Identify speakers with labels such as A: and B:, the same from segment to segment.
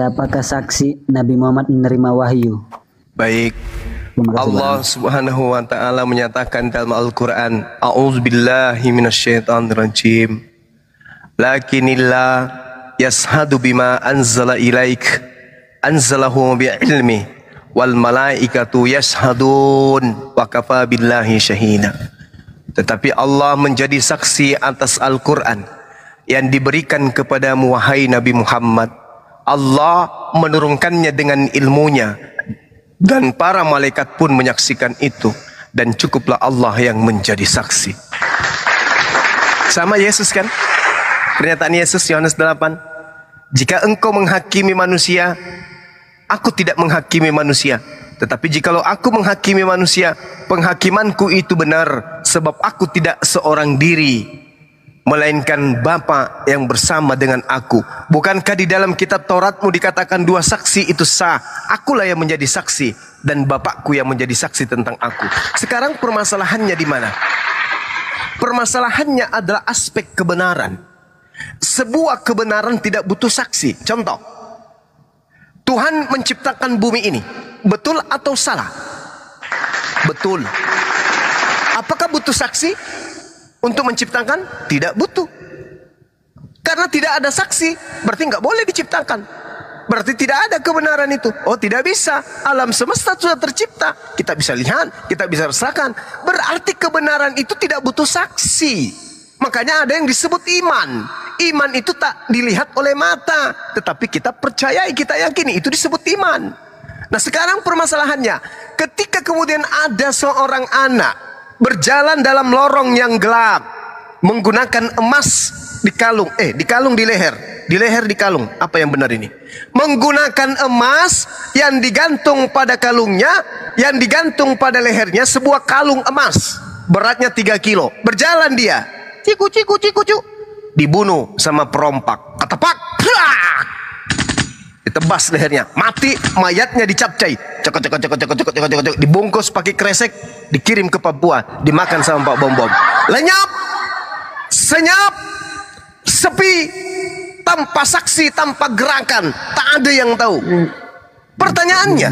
A: Siapakah saksi Nabi Muhammad menerima wahyu?
B: Baik. Allah Subhanahu wa taala menyatakan dalam Al-Qur'an, A'udzubillahi minasyaitonirrajim. Lakinillah yashhadu bima anzala ilaik anzalahu bi'ilmi wal malaikatu yashhadun wa kafa billahi syahida. Tetapi Allah menjadi saksi atas Al-Qur'an yang diberikan kepadamu wahai Nabi Muhammad. Allah menurunkannya dengan ilmunya dan para malaikat pun menyaksikan itu, dan cukuplah Allah yang menjadi saksi. Sama Yesus kan? Pernyataan Yesus Yohanes 8. Jika engkau menghakimi manusia, aku tidak menghakimi manusia. Tetapi jikalau aku menghakimi manusia, penghakimanku itu benar, sebab aku tidak seorang diri, melainkan Bapa yang bersama dengan aku. Bukankah di dalam kitab Tauratmu dikatakan dua saksi itu sah? Akulah yang menjadi saksi dan Bapakku yang menjadi saksi tentang aku. Sekarang permasalahannya di mana? Permasalahannya adalah aspek kebenaran. Sebuah kebenaran tidak butuh saksi. Contoh, Tuhan menciptakan bumi ini. Betul atau salah? Betul. Apakah butuh saksi untuk menciptakan? Tidak butuh. Karena tidak ada saksi, berarti nggak boleh diciptakan. Berarti tidak ada kebenaran itu. Oh, tidak bisa. Alam semesta sudah tercipta. Kita bisa lihat, kita bisa rasakan. Berarti kebenaran itu tidak butuh saksi. Makanya ada yang disebut iman. Iman itu tak dilihat oleh mata, tetapi kita percayai, kita yakini. Itu disebut iman. Nah, sekarang permasalahannya, ketika kemudian ada seorang anak berjalan dalam lorong yang gelap, menggunakan emas dikalung, dikalung di leher, dikalung. Apa yang benar ini? Menggunakan emas yang digantung pada kalungnya, yang digantung pada lehernya, sebuah kalung emas, beratnya 3 kilo. Berjalan dia, ciku, dibunuh sama perompak, ketepak, ditebas lehernya, mati, mayatnya dicapcai, cekot, dibungkus pakai kresek, dikirim ke Papua, dimakan sama Pak Bom-Bom. Lenyap, senyap, sepi, tanpa saksi, tanpa gerakan, tak ada yang tahu. Pertanyaannya,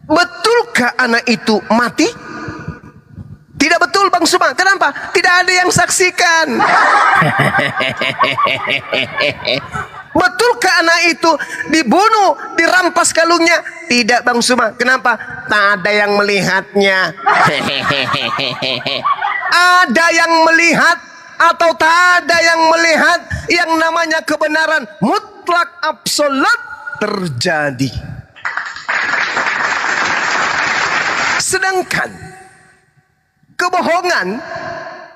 B: betulkah anak itu mati? Tidak betul, Bang Suma. Kenapa? Tidak ada yang saksikan. Betulkah anak itu dibunuh, dirampas kalungnya? Tidak, Bang Suma. Kenapa? Tak ada yang melihatnya. Ada yang melihat atau tak ada yang melihat, yang namanya kebenaran mutlak absolut terjadi. Sedangkan kebohongan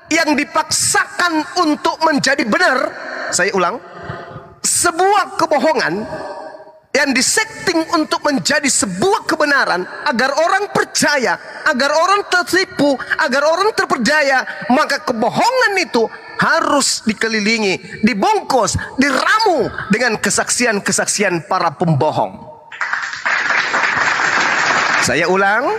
B: yang dipaksakan untuk menjadi benar, saya ulang, sebuah kebohongan yang disetting untuk menjadi sebuah kebenaran agar orang percaya, agar orang tertipu, agar orang terperdaya, maka kebohongan itu harus dikelilingi, dibungkus, diramu dengan kesaksian-kesaksian para pembohong. Saya ulang,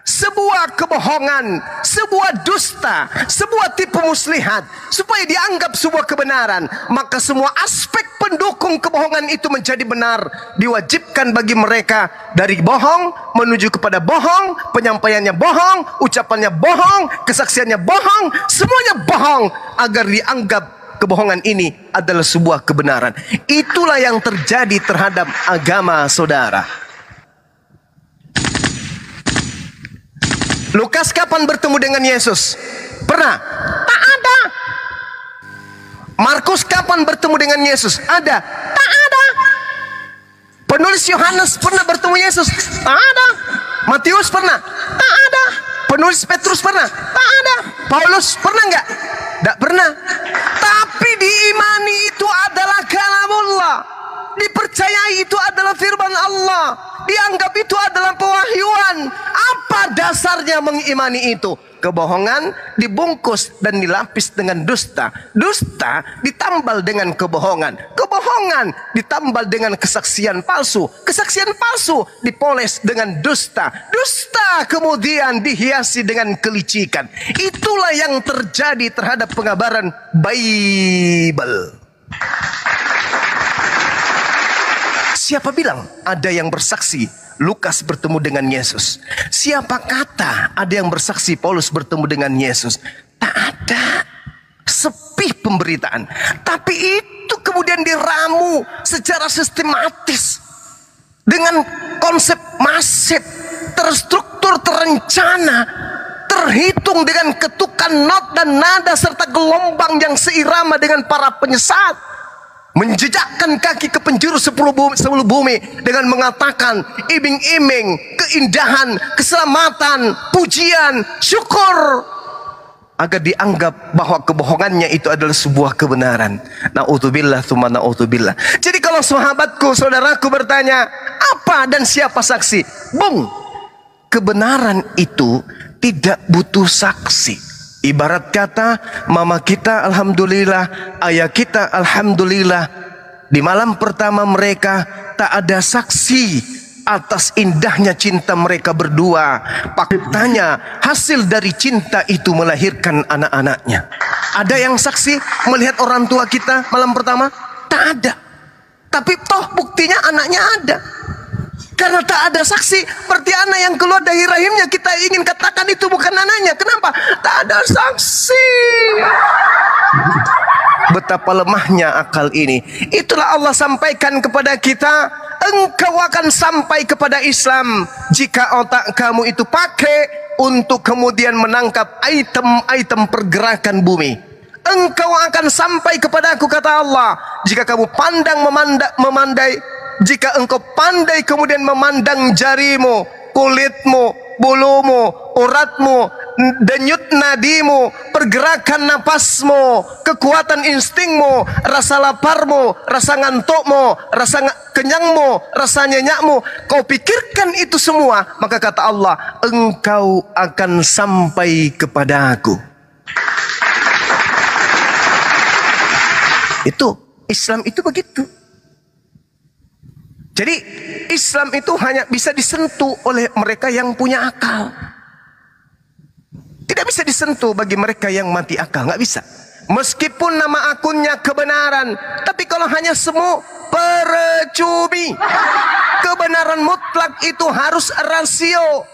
B: sebuah kebohongan, sebuah dusta, sebuah tipu muslihat, supaya dianggap sebuah kebenaran, maka semua aspek pendukung kebohongan itu menjadi benar. Diwajibkan bagi mereka dari bohong menuju kepada bohong, penyampaiannya bohong, ucapannya bohong, kesaksiannya bohong, semuanya bohong, agar dianggap kebohongan ini adalah sebuah kebenaran. Itulah yang terjadi terhadap agama saudara. Lukas kapan bertemu dengan Yesus? Pernah? Tak ada. Markus kapan bertemu dengan Yesus? Ada? Tak ada. Penulis Yohanes pernah bertemu Yesus? Tak ada. Matius pernah? Tak ada. Penulis Petrus pernah? Tak ada. Paulus pernah nggak? Tak pernah. Tapi diimani itu adalah kalamullah. Dipercayai itu adalah firman Allah. Dianggap itu adalah pewahyuan. Apa dasarnya mengimani itu? Kebohongan dibungkus dan dilapis dengan dusta. Dusta ditambal dengan kebohongan. Kebohongan ditambal dengan kesaksian palsu. Kesaksian palsu dipoles dengan dusta. Dusta kemudian dihiasi dengan kelicikan. Itulah yang terjadi terhadap pengabaran Bible. Siapa bilang ada yang bersaksi Lukas bertemu dengan Yesus? Siapa kata ada yang bersaksi Paulus bertemu dengan Yesus? Tak ada. Sepi pemberitaan. Tapi itu kemudian diramu secara sistematis. Dengan konsep masif, terstruktur, terencana, terhitung dengan ketukan not dan nada serta gelombang yang seirama dengan para penyesat. Menjejakkan kaki ke penjuru sepuluh bumi dengan mengatakan iming-iming, keindahan, keselamatan, pujian, syukur, agar dianggap bahwa kebohongannya itu adalah sebuah kebenaran. Na'udzubillah tsumma na'udzubillah. Jadi kalau sahabatku, saudaraku bertanya, apa dan siapa saksi? Bung, kebenaran itu tidak butuh saksi. Ibarat kata, mama kita alhamdulillah, ayah kita alhamdulillah. Di malam pertama mereka tak ada saksi atas indahnya cinta mereka berdua. Faktanya hasil dari cinta itu melahirkan anak-anaknya. Ada yang saksi melihat orang tua kita malam pertama? Tak ada. Tapi toh buktinya anaknya ada. Karena tak ada saksi, berarti anak yang keluar dari rahimnya kita ingin katakan itu bukan anaknya. Kenapa? Tak ada saksi. Betapa lemahnya akal ini. Itulah Allah sampaikan kepada kita, engkau akan sampai kepada Islam jika otak kamu itu pakai untuk kemudian menangkap item-item pergerakan bumi. Engkau akan sampai kepada aku, kata Allah, jika kamu memandai. Jika engkau pandai kemudian memandang jarimu, kulitmu, bulumu, uratmu, denyut nadimu, pergerakan napasmu, kekuatan instingmu, rasa laparmu, rasa ngantukmu, rasa kenyangmu, rasa nyenyakmu, kau pikirkan itu semua, maka kata Allah, engkau akan sampai kepada aku. Itu Islam itu begitu. Jadi Islam itu hanya bisa disentuh oleh mereka yang punya akal. Tidak bisa disentuh bagi mereka yang mati akal, nggak bisa. Meskipun nama akunnya kebenaran, tapi kalau hanya semu, percuma. Kebenaran mutlak itu harus rasio.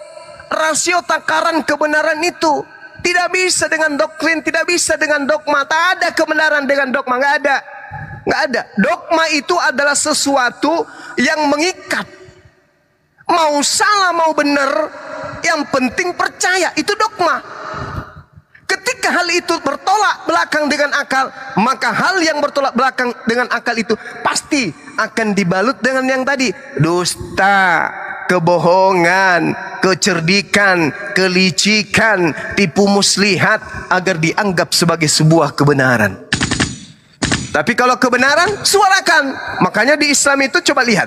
B: Rasio takaran kebenaran itu tidak bisa dengan doktrin, tidak bisa dengan dogma. Tak ada kebenaran dengan dogma, nggak ada. Nggak ada. Dogma itu adalah sesuatu yang mengikat. Mau salah mau benar, yang penting percaya. Itu dogma. Ketika hal itu bertolak belakang dengan akal, maka hal yang bertolak belakang dengan akal itu pasti akan dibalut dengan yang tadi. Dusta, kebohongan, kecerdikan, kelicikan, tipu muslihat agar dianggap sebagai sebuah kebenaran. Tapi kalau kebenaran, suarakan. Makanya di Islam itu coba lihat.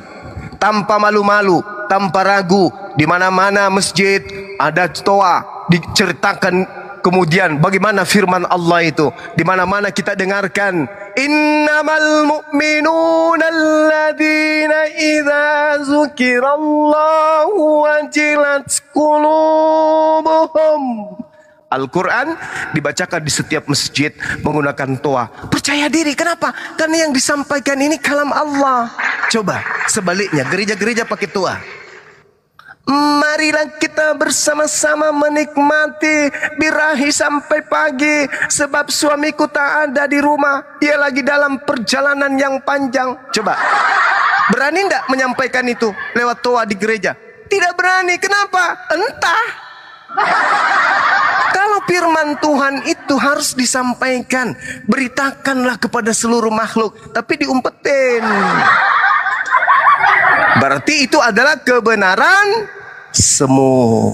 B: Tanpa malu-malu, tanpa ragu. Di mana-mana masjid ada toa. Diceritakan kemudian bagaimana firman Allah itu. Di mana-mana kita dengarkan. Innamal mu'minuna alladzina idza zukirallahu wajilat qulubuhum. Al-Quran dibacakan di setiap masjid menggunakan toa. Percaya diri, kenapa? Karena yang disampaikan ini kalam Allah. Coba sebaliknya, gereja-gereja pakai toa. Marilah kita bersama-sama menikmati birahi sampai pagi, sebab suamiku tak ada di rumah, dia lagi dalam perjalanan yang panjang. Coba, berani enggak menyampaikan itu lewat toa di gereja? Tidak berani. Kenapa? Entah. Kalau firman Tuhan itu harus disampaikan, beritakanlah kepada seluruh makhluk, tapi diumpetin. Berarti itu adalah kebenaran semu.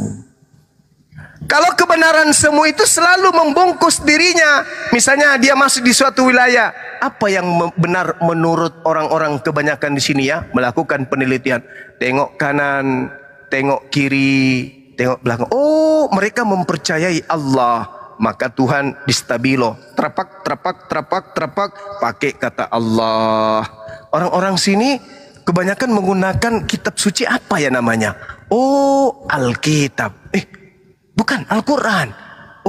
B: Kalau kebenaran semu itu selalu membungkus dirinya. Misalnya dia masuk di suatu wilayah, apa yang benar menurut orang-orang kebanyakan di sini ya, melakukan penelitian. Tengok kanan, tengok kiri, tengok belakang. Oh, mereka mempercayai Allah. Maka Tuhan distabilo. Trapak, trapak, trapak, trapak. Pakai kata Allah. Orang-orang sini kebanyakan menggunakan kitab suci apa ya namanya? Oh, Alkitab. Bukan, Al-Quran.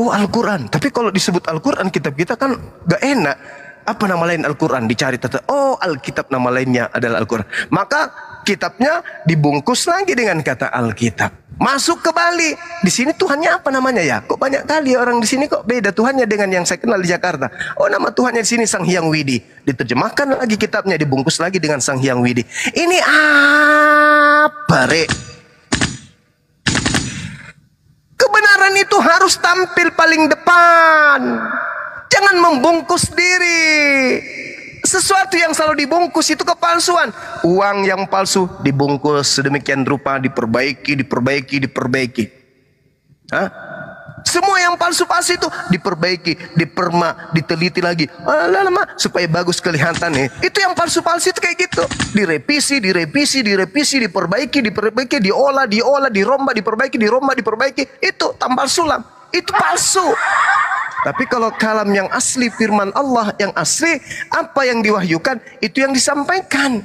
B: Oh, Al-Quran. Tapi kalau disebut Al-Quran, kitab kita kan gak enak. Apa nama lain Al-Quran? Dicari, oh Alkitab nama lainnya adalah Al-Quran. Maka kitabnya dibungkus lagi dengan kata Alkitab. Masuk ke Bali, di sini Tuhannya apa namanya ya? Kok banyak kali orang di sini kok beda Tuhannya dengan yang saya kenal di Jakarta. Oh, nama Tuhannya di sini Sang Hyang Widi. Diterjemahkan lagi kitabnya, dibungkus lagi dengan Sang Hyang Widi. Ini apa, Rek? Kebenaran itu harus tampil paling depan. Jangan membungkus diri. Sesuatu yang selalu dibungkus itu kepalsuan. Uang yang palsu dibungkus sedemikian rupa, diperbaiki. Hah? Semua yang palsu-palsu itu diperbaiki, dipermak, diteliti lagi. Lama supaya bagus kelihatan nih. Itu yang palsu-palsu itu kayak gitu. Direvisi, diperbaiki, diolah, dirombak, diperbaiki. Itu tambal sulam. Itu palsu. Tapi kalau kalam yang asli, firman Allah yang asli, apa yang diwahyukan, itu yang disampaikan.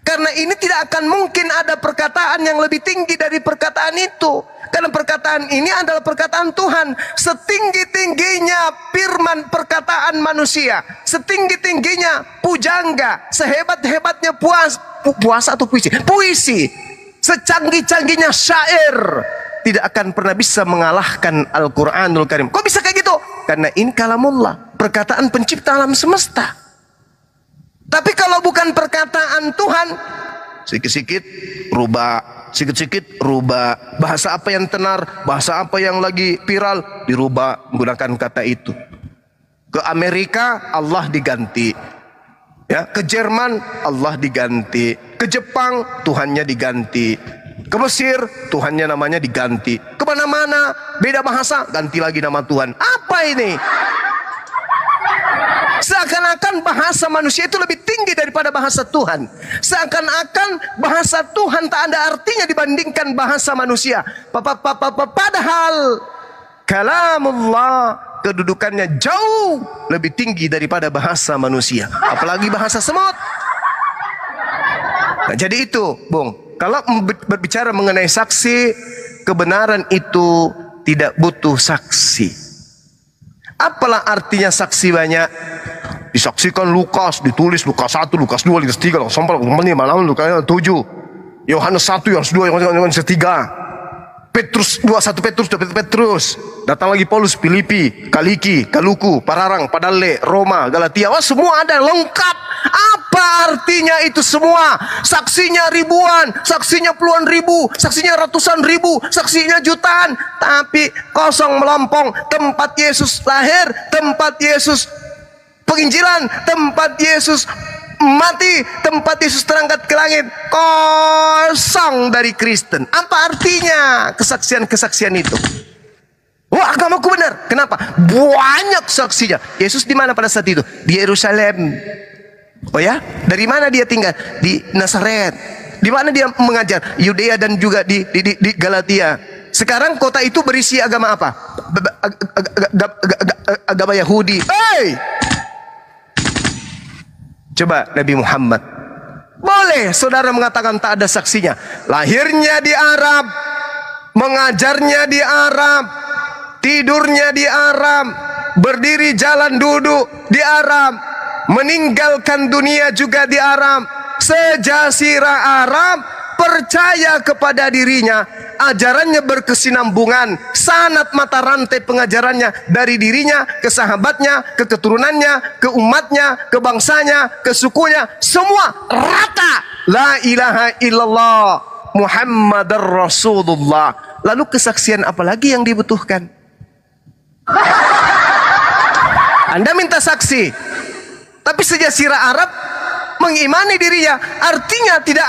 B: Karena ini tidak akan mungkin ada perkataan yang lebih tinggi dari perkataan itu. Karena perkataan ini adalah perkataan Tuhan. Setinggi-tingginya firman perkataan manusia, setinggi-tingginya pujangga, sehebat-hebatnya puasa atau puisi. Puisi, secanggih-canggihnya syair, tidak akan pernah bisa mengalahkan Al-Quranul Karim. Kok bisa kayak gitu? Karena ini kalamullah, perkataan pencipta alam semesta. Tapi kalau bukan perkataan Tuhan, sikit-sikit rubah. Bahasa apa yang tenar, bahasa apa yang lagi viral, dirubah menggunakan kata itu. Ke Amerika, Allah diganti. Ya, ke Jerman, Allah diganti. Ke Jepang, Tuhannya diganti. Ke Mesir, Tuhannya namanya diganti. Kemana-mana, beda bahasa, ganti lagi nama Tuhan. Apa ini? Seakan-akan bahasa manusia itu lebih tinggi daripada bahasa Tuhan. Seakan-akan bahasa Tuhan tak ada artinya dibandingkan bahasa manusia. Padahal kalamullah kedudukannya jauh lebih tinggi daripada bahasa manusia. Apalagi bahasa semut. Nah, jadi itu, Bung. Kalau berbicara mengenai saksi, kebenaran itu tidak butuh saksi. Apalah artinya saksi banyak? Disaksikan Lukas, ditulis Lukas 1, Lukas 2, Lukas 3, Lukas 4, Lukas 5, Lukas 7. Yohanes 1, Yohanes 2, Yohanes 3. Petrus 2, 1 Petrus, 2 Petrus. Datang lagi Paulus, Filipi, Kaliki, Kaluku, Pararang, Padale, Roma, Galatia. Wah, semua ada lengkap. Apa artinya itu semua? Saksinya ribuan, saksinya puluhan ribu, saksinya ratusan ribu, saksinya jutaan. Tapi kosong melompong. Tempat Yesus lahir, tempat Yesus penginjilan, tempat Yesus mati, tempat Yesus terangkat ke langit, kosong dari Kristen. Apa artinya kesaksian-kesaksian itu? Wah, agamaku benar. Kenapa? Banyak saksinya. Yesus di mana pada saat itu? Di Yerusalem. Oh ya? Dari mana dia tinggal? Di Nazaret. Di mana dia mengajar? Yudea dan juga di Galatia. Sekarang kota itu berisi agama apa? Agama Yahudi. Hey! Coba Nabi Muhammad. Boleh saudara mengatakan tak ada saksinya. Lahirnya di Arab, mengajarnya di Arab, tidurnya di Arab, berdiri jalan duduk di Arab, meninggalkan dunia juga di Arab. Sejazirah Arab percaya kepada dirinya, ajarannya berkesinambungan, sanad mata rantai pengajarannya dari dirinya ke sahabatnya, ke keturunannya, ke umatnya, ke bangsanya, ke sukunya, semua rata. La ilaha illallah Muhammadar Rasulullah. Lalu kesaksian apa lagi yang dibutuhkan? Anda minta saksi, tapi sejazirah Arab mengimani dirinya, artinya tidak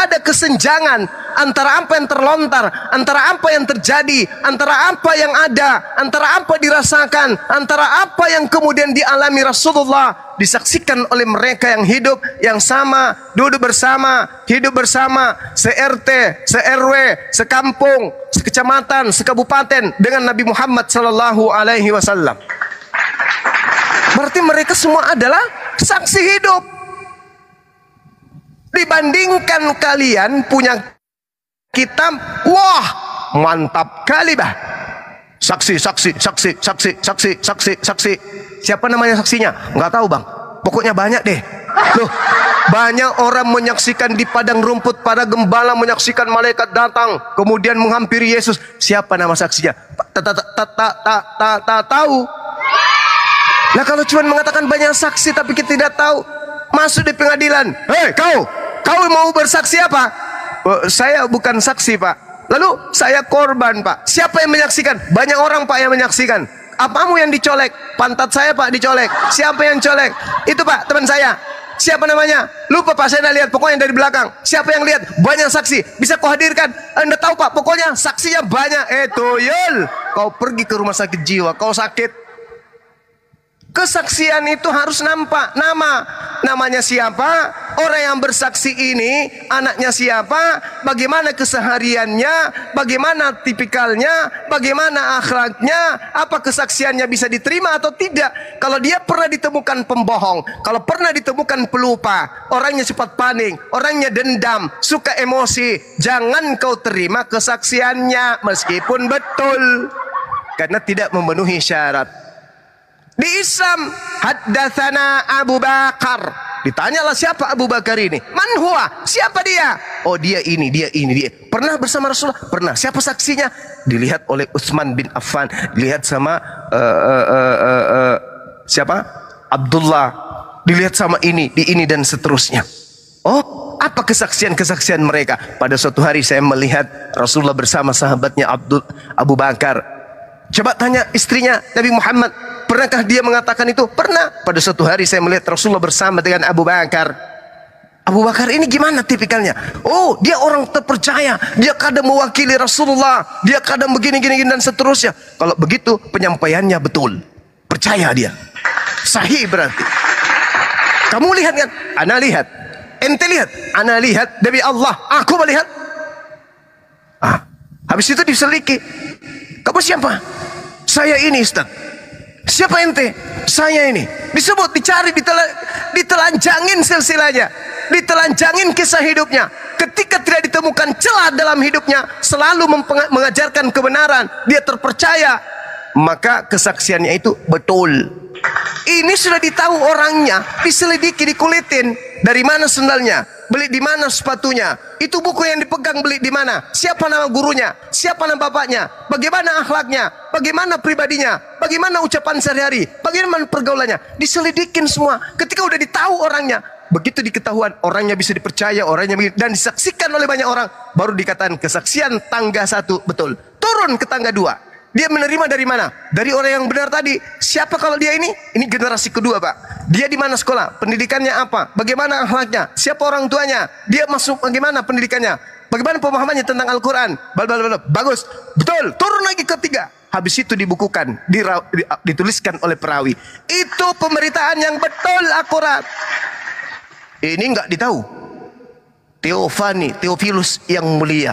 B: ada kesenjangan antara apa yang terlontar, antara apa yang terjadi, antara apa yang ada, antara apa dirasakan, antara apa yang kemudian dialami Rasulullah, disaksikan oleh mereka yang hidup yang sama, duduk bersama, hidup bersama, se-RT, se-RW, sekampung, sekecamatan, sekabupaten dengan Nabi Muhammad sallallahu alaihi wasallam. Berarti mereka semua adalah saksi hidup. Dibandingkan kalian punya kitab, wah mantap kali bah. Saksi, saksi, saksi, saksi, saksi, saksi, saksi. Siapa namanya saksinya? Nggak tahu bang. Pokoknya banyak deh. Loh, banyak orang menyaksikan di padang rumput, para gembala menyaksikan malaikat datang, kemudian menghampiri Yesus. Siapa nama saksinya? Tak tahu. Nah kalau cuma mengatakan banyak saksi tapi kita tidak tahu, masuk di pengadilan. Hei kau mau bersaksi apa? Saya bukan saksi pak. Lalu saya korban pak. Siapa yang menyaksikan? Banyak orang pak yang menyaksikan. Apamu yang dicolek? Pantat saya pak dicolek. Siapa yang colek? Itu pak teman saya. Siapa namanya? Lupa pak, saya tidak lihat. Pokoknya dari belakang. Siapa yang lihat? Banyak saksi. Bisa kau hadirkan? Anda tahu pak, pokoknya saksinya banyak. Tuyul, kau pergi ke rumah sakit jiwa, kau sakit. Kesaksian itu harus nampak namanya siapa, orang yang bersaksi ini anaknya siapa, bagaimana kesehariannya, bagaimana tipikalnya, bagaimana akhlaknya, apa kesaksiannya bisa diterima atau tidak. Kalau dia pernah ditemukan pembohong, kalau pernah ditemukan pelupa, orangnya cepat panik, orangnya dendam, suka emosi, jangan kau terima kesaksiannya meskipun betul, karena tidak memenuhi syarat. Di Islam, haddatsana Abu Bakar. Ditanyalah siapa Abu Bakar ini? Man huwa? Siapa dia? Oh dia ini. Pernah bersama Rasulullah? Pernah. Siapa saksinya? Dilihat oleh Utsman bin Affan. Dilihat sama siapa? Abdullah. Dilihat sama ini dan seterusnya. Oh, apa kesaksian mereka? Pada suatu hari saya melihat Rasulullah bersama sahabatnya Abu Bakar. Coba tanya istrinya Nabi Muhammad, pernahkah dia mengatakan itu? Pernah. Pada suatu hari saya melihat Rasulullah bersama dengan Abu Bakar. Abu Bakar ini gimana tipikalnya? Oh, dia orang terpercaya. Dia kadang mewakili Rasulullah. Dia kadang begini dan seterusnya. Kalau begitu penyampaiannya betul. Percaya dia. Sahih berarti. Kamu lihat kan? Ana lihat. Ente lihat. Ana lihat. Demi Allah. Aku melihat. Habis itu diseliki. Kamu siapa? Saya ini Ustaz. Siapa ente? Saya ini. Disebut, dicari, ditelanjangin silsilahnya, ditelanjangin kisah hidupnya. Ketika tidak ditemukan celah dalam hidupnya, selalu mengajarkan kebenaran, dia terpercaya, maka kesaksiannya itu betul. Ini sudah ditahu orangnya, diselidiki, dikulitin. Dari mana sendalnya? Beli di mana sepatunya? Itu buku yang dipegang beli di mana? Siapa nama gurunya? Siapa nama bapaknya? Bagaimana akhlaknya? Bagaimana pribadinya? Bagaimana ucapan sehari-hari? Bagaimana pergaulannya? Diselidikin semua. Ketika udah ditahu orangnya, begitu diketahuan orangnya bisa dipercaya, dan disaksikan oleh banyak orang, baru dikatakan kesaksian tangga 1 betul. Turun ke tangga 2. Dia menerima dari mana? Dari orang yang benar tadi. Siapa kalau dia ini? Ini generasi kedua pak. Dia di mana sekolah? Pendidikannya apa? Bagaimana akhlaknya? Siapa orang tuanya? Dia masuk bagaimana pendidikannya? Bagaimana pemahamannya tentang Al-Quran? Bagus. Betul. Turun lagi ke 3. Habis itu dibukukan. Dituliskan oleh perawi. Itu pemberitaan yang betul, akurat. Ini nggak ditahu. Theophilus yang mulia.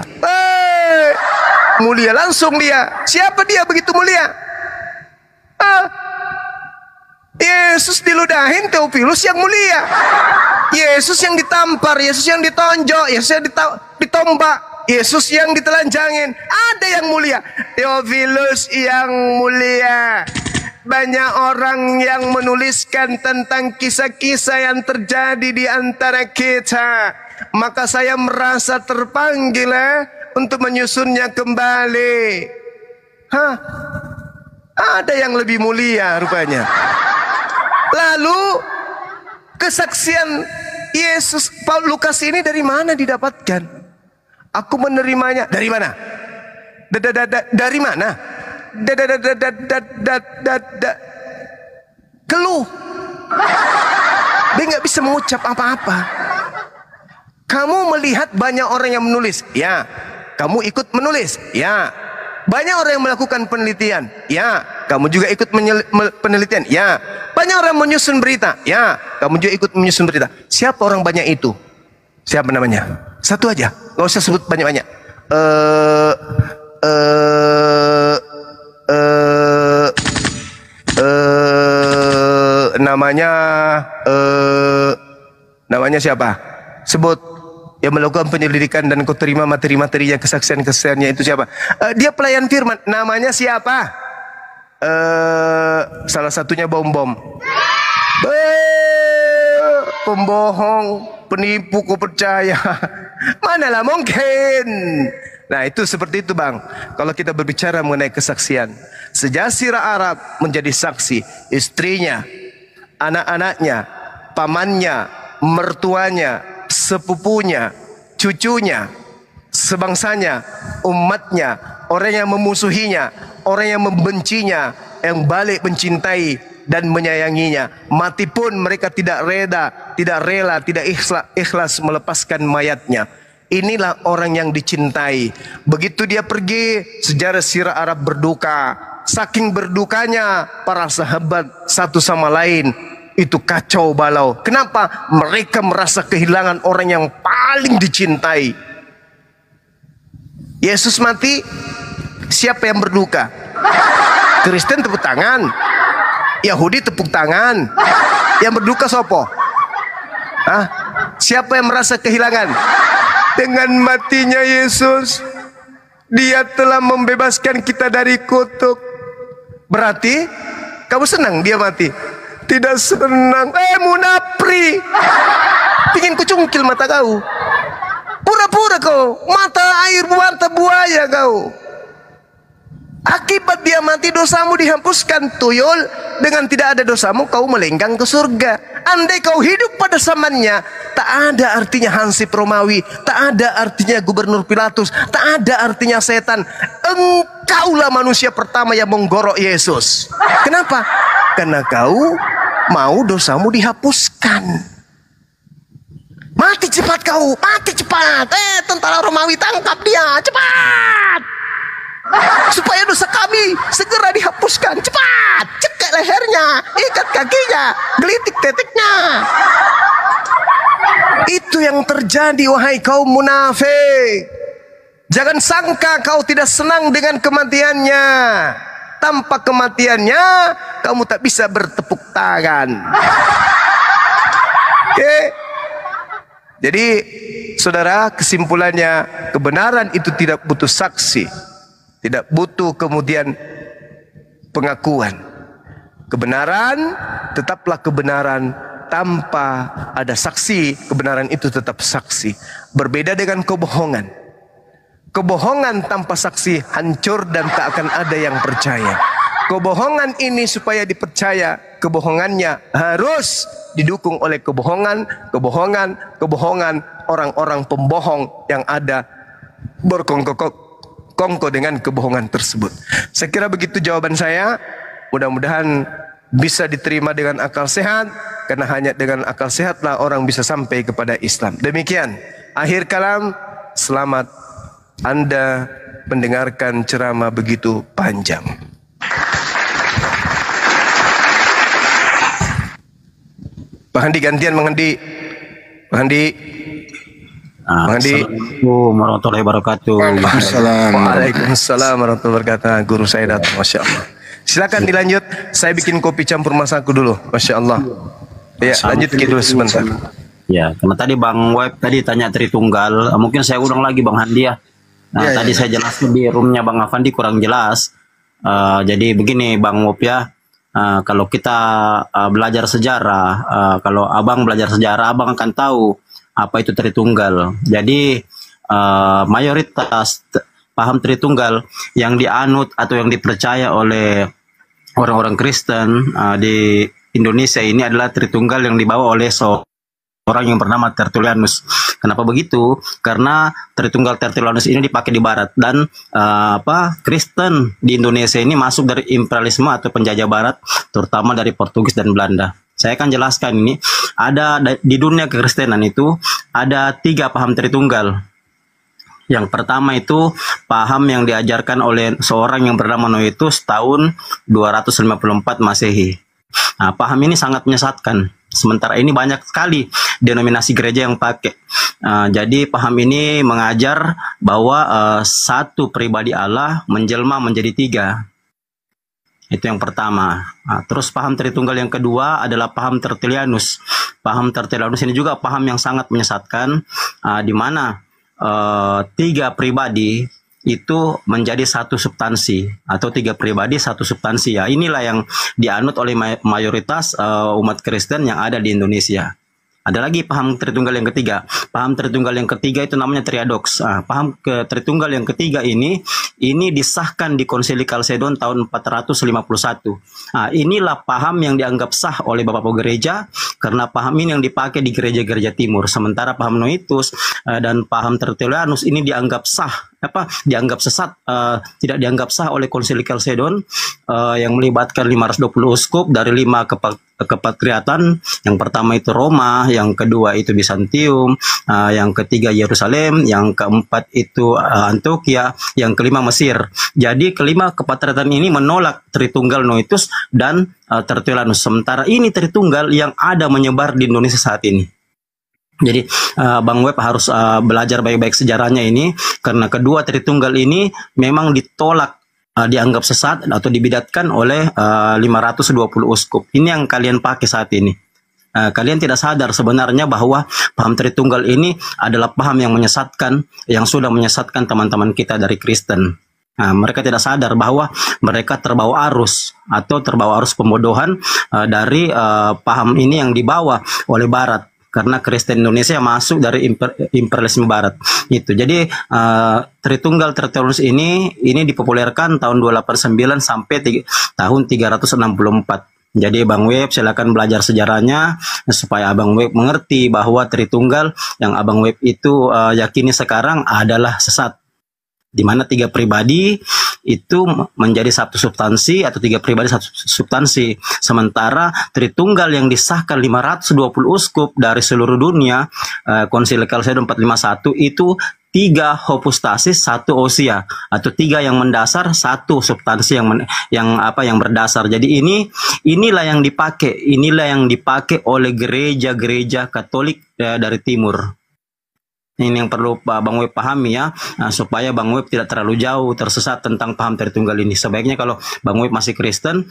B: Mulia langsung dia. Siapa dia begitu mulia? Yesus diludahin, Theophilus yang mulia. Yesus yang ditampar, Yesus yang ditonjok, Yesus yang ditombak, Yesus yang ditelanjangin. Ada yang mulia. Theophilus yang mulia. Banyak orang yang menuliskan tentang kisah-kisah yang terjadi di antara kita. Maka saya merasa terpanggil untuk menyusunnya kembali. Ada yang lebih mulia rupanya. Lalu kesaksian Yesus Lukas ini dari mana didapatkan? Aku menerimanya dari mana? Dari mana? Keluh. Dia nggak bisa mengucap apa-apa. Kamu melihat banyak orang yang menulis, ya. Kamu ikut menulis, ya. Banyak orang yang melakukan penelitian, ya. Kamu juga ikut penelitian, ya. Banyak orang menyusun berita, ya. Kamu juga ikut menyusun berita. Siapa orang banyak itu? Siapa namanya? Satu aja, nggak usah sebut banyak-banyak. Namanya siapa? Sebut. Yang melakukan penyelidikan dan kau terima materi-materinya, kesaksian-kesaksiannya itu siapa? Dia pelayan firman. Namanya siapa? Salah satunya bom-bom. Pembohong, penipu, kau percaya. Manalah mungkin. Nah itu seperti itu bang. Kalau kita berbicara mengenai kesaksian, sejazirah Arab menjadi saksi. Istrinya, anak-anaknya, pamannya, mertuanya, sepupunya, cucunya, sebangsanya, umatnya, orang yang memusuhinya, orang yang membencinya, yang balik mencintai dan menyayanginya. Mati pun mereka tidak rela, tidak ikhlas melepaskan mayatnya. Inilah orang yang dicintai. Begitu dia pergi, sejarah sirah Arab berduka. Saking berdukanya, para sahabat satu sama lain itu kacau balau. Kenapa? Mereka merasa kehilangan orang yang paling dicintai. Yesus mati, siapa yang berduka? Kristen tepuk tangan, Yahudi tepuk tangan. Yang berduka sopo? Hah? Siapa yang merasa kehilangan? Dengan matinya Yesus, Dia telah membebaskan kita dari kutuk. Berarti kamu senang Dia mati? Tidak senang. Munafri, pingin kucungkil mata kau. Pura-pura kau, mata air mata buaya kau. Akibat Dia mati, dosamu dihapuskan. Tuyul, dengan tidak ada dosamu kau melenggang ke surga. Andai kau hidup pada zamannya, tak ada artinya Hansip Romawi, tak ada artinya Gubernur Pilatus, tak ada artinya setan. Engkaulah manusia pertama yang menggorok Yesus. Kenapa? Karena kau mau dosamu dihapuskan. Mati cepat kau, mati cepat. Tentara Romawi, tangkap dia, cepat. Supaya dosa kami segera dihapuskan. Cepat, cekek lehernya, ikat kakinya, gelitik teteknya. Itu yang terjadi, wahai kaum munafik. Jangan sangka kau tidak senang dengan kematiannya. Tanpa kematiannya kamu tak bisa bertepuk tangan. Oke. Jadi saudara, kesimpulannya, kebenaran itu tidak butuh saksi, tidak butuh kemudian pengakuan. Kebenaran tetaplah kebenaran tanpa ada saksi. Kebenaran itu tetap saksi. Berbeda dengan kebohongan. Kebohongan tanpa saksi hancur dan tak akan ada yang percaya. Kebohongan ini supaya dipercaya, kebohongannya harus didukung oleh kebohongan orang-orang pembohong yang ada berkongko dengan kebohongan tersebut. Saya kira begitu jawaban saya. Mudah-mudahan bisa diterima dengan akal sehat, karena hanya dengan akal sehatlah orang bisa sampai kepada Islam. Demikian akhir kalam. Selamat Anda mendengarkan ceramah begitu panjang. Pak Handi gantian, Bang Handi. Bang Handi.
C: Assalamualaikum warahmatullahi wabarakatuh.
B: Waalaikumsalam warahmatullahi wabarakatuh. Guru saya datang, Masya Allah. Silakan dilanjut. Saya bikin kopi campur masaku dulu, Masya Allah. Ya, lanjut dulu sebentar.
C: Ya, karena tadi Bang Web tadi tanya Tritunggal, mungkin saya ulang lagi Bang Handi ya. Nah, tadi saya jelaskan di roomnya Bang Afandi kurang jelas. Jadi begini Bang Web ya. Kalau kita belajar sejarah, kalau abang belajar sejarah, abang akan tahu apa itu Tritunggal. Jadi mayoritas paham Tritunggal yang dianut atau yang dipercaya oleh orang-orang Kristen di Indonesia ini adalah Tritunggal yang dibawa oleh seorang yang bernama Tertullianus. Kenapa begitu? Karena Tritunggal Tertullianus ini dipakai di Barat, dan Kristen di Indonesia ini masuk dari imperialisme atau penjajah Barat, terutama dari Portugis dan Belanda. Saya akan jelaskan ini. Ada di dunia kekristenan itu ada 3 paham Tritunggal. Yang pertama itu paham yang diajarkan oleh seorang yang bernama Noetus tahun 254 Masehi. Nah, paham ini sangat menyesatkan. Sementara ini banyak sekali denominasi gereja yang pakai. Jadi paham ini mengajar bahwa satu pribadi Allah menjelma menjadi 3. Itu yang pertama. Terus paham Tritunggal yang kedua adalah paham Tertullianus. Paham Tertullianus ini juga paham yang sangat menyesatkan, di mana 3 pribadi itu menjadi satu substansi, atau 3 pribadi satu substansi. Ya, inilah yang dianut oleh mayoritas umat Kristen yang ada di Indonesia. Ada lagi paham Tritunggal yang ketiga. Paham Tritunggal yang ketiga itu namanya triadoks. Paham Tritunggal yang ketiga ini disahkan di Konsili Kalsedon tahun 451. Inilah paham yang dianggap sah oleh Bapak-Bapak gereja, karena paham ini yang dipakai di gereja-gereja timur. Sementara paham Noetus dan paham Tertullianus ini dianggap sah, dianggap sesat, tidak dianggap sah oleh Konsili Kalsedon yang melibatkan 520 uskup dari 5 kepatriatan. Yang pertama itu Roma, yang kedua itu Bizantium, yang ketiga Yerusalem, yang keempat itu Antioquia, yang kelima Mesir. Jadi kelima kepatriatan ini menolak Tritunggal Noetus dan Tertullianus. Sementara ini Tritunggal yang ada menyebar di Indonesia saat ini. Jadi Bang Web harus belajar baik-baik sejarahnya ini, karena kedua Tritunggal ini memang ditolak, dianggap sesat atau dibidatkan oleh 520 uskup. Ini yang kalian pakai saat ini. Kalian tidak sadar sebenarnya bahwa paham Tritunggal ini adalah paham yang menyesatkan, yang sudah menyesatkan teman-teman kita dari Kristen. Mereka tidak sadar bahwa mereka terbawa arus atau terbawa arus pembodohan dari paham ini yang dibawa oleh Barat. Karena Kristen Indonesia masuk dari imperialisme Barat. Itu. Jadi Tritunggal Tertullianus ini dipopulerkan tahun 289 sampai tahun 364. Jadi Bang Web silakan belajar sejarahnya supaya Abang Web mengerti bahwa Tritunggal yang Abang Web itu yakini sekarang adalah sesat. Di mana 3 pribadi itu menjadi satu substansi, atau 3 pribadi satu substansi. Sementara Tritunggal yang disahkan 520 uskup dari seluruh dunia, Konsili Kalsedon 451 itu 3 hypostasis, 1 ousia, atau 3 yang mendasar, 1 substansi yang berdasar. Jadi inilah yang dipakai oleh gereja-gereja Katolik dari timur. Ini yang perlu Bang Web pahami ya, supaya Bang Web tidak terlalu jauh tersesat tentang paham Tritunggal ini. Sebaiknya kalau Bang Web masih Kristen,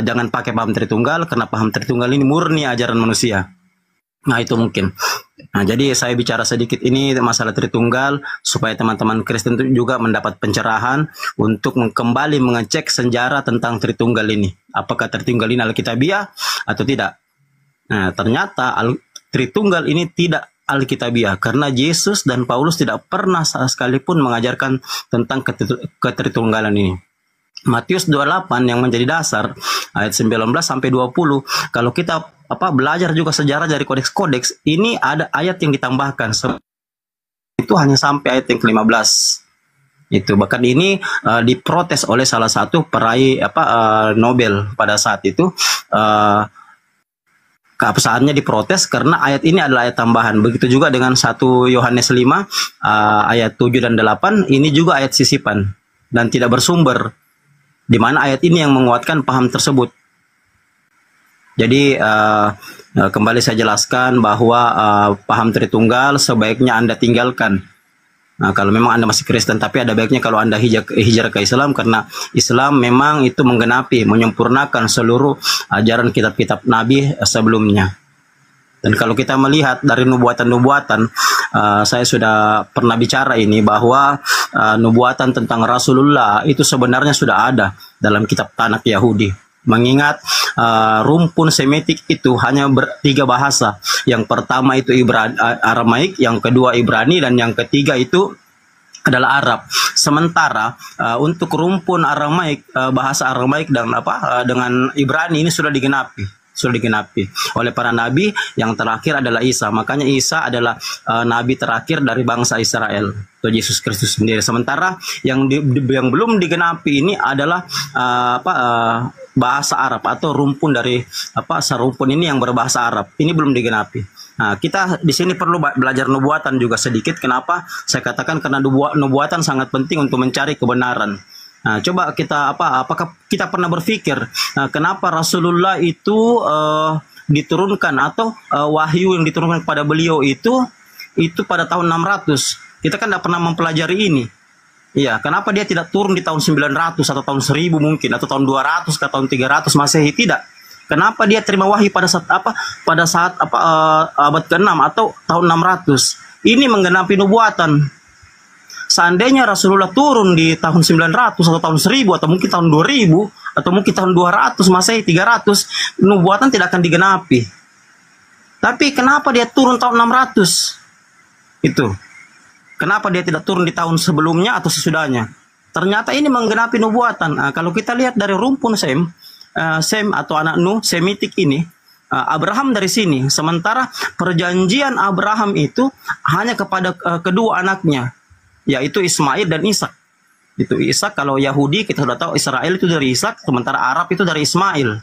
C: jangan pakai paham Tritunggal, karena paham Tritunggal ini murni ajaran manusia. Itu mungkin. Jadi saya bicara sedikit ini masalah Tritunggal, supaya teman-teman Kristen itu juga mendapat pencerahan untuk kembali mengecek sejarah tentang Tritunggal ini. Apakah Tritunggal ini Alkitabiah atau tidak? Ternyata Tritunggal ini tidak Alkitabiah, karena Yesus dan Paulus tidak pernah sekalipun mengajarkan tentang ketritunggalan ini. Matius 28 yang menjadi dasar, ayat 19 sampai 20. Kalau kita belajar juga sejarah dari kodeks-kodeks, ini ada ayat yang ditambahkan. Itu hanya sampai ayat yang ke-15. Itu bahkan ini diprotes oleh salah satu peraih Nobel pada saat itu. Keabsahannya diprotes karena ayat ini adalah ayat tambahan. Begitu juga dengan 1 Yohanes 5 ayat 7 dan 8, ini juga ayat sisipan dan tidak bersumber, di mana ayat ini yang menguatkan paham tersebut. Jadi kembali saya jelaskan bahwa paham Tritunggal sebaiknya Anda tinggalkan. Kalau memang Anda masih Kristen, tapi ada baiknya kalau Anda hijrah ke Islam, karena Islam memang itu menggenapi, menyempurnakan seluruh ajaran kitab-kitab Nabi sebelumnya. Dan kalau kita melihat dari nubuatan-nubuatan, saya sudah pernah bicara ini bahwa nubuatan tentang Rasulullah itu sebenarnya sudah ada dalam kitab Tanakh Yahudi. Mengingat rumpun Semitik itu hanya 3 bahasa. Yang pertama itu Aramaik, yang kedua Ibrani, dan yang ketiga itu adalah Arab. Sementara untuk rumpun Aramaik, bahasa Aramaik dengan Ibrani ini sudah digenapi oleh para nabi. Yang terakhir adalah Isa. Makanya Isa adalah nabi terakhir dari bangsa Israel, atau Yesus Kristus sendiri. Sementara yang belum digenapi ini adalah bahasa Arab, atau rumpun dari serumpun ini yang berbahasa Arab. Ini belum digenapi. Kita di sini perlu belajar nubuatan juga sedikit. Kenapa saya katakan? Karena nubuatan sangat penting untuk mencari kebenaran. Coba kita apakah kita pernah berpikir kenapa Rasulullah itu diturunkan, atau wahyu yang diturunkan kepada beliau itu pada tahun 600? Kita kan tidak pernah mempelajari ini. Iya, kenapa dia tidak turun di tahun 900 atau tahun 1000 mungkin, atau tahun 200 ke tahun 300 Masehi? Tidak. Kenapa dia terima wahyu pada saat abad ke-6 atau tahun 600? Ini menggenapi nubuatan. seandainya Rasulullah turun di tahun 900 atau tahun 1000 atau mungkin tahun 2000 atau mungkin tahun 200 Masehi 300, nubuatan tidak akan digenapi. Tapi kenapa dia turun tahun 600? Itu. Kenapa dia tidak turun di tahun sebelumnya atau sesudahnya? Ternyata ini menggenapi nubuatan. Kalau kita lihat dari rumpun Sem atau anak Nuh, Semitik ini, Abraham dari sini. Sementara perjanjian Abraham itu hanya kepada kedua anaknya, yaitu Ismail dan Ishak. Itu Ishak, kalau Yahudi kita sudah tahu Israel itu dari Ishak, sementara Arab itu dari Ismail.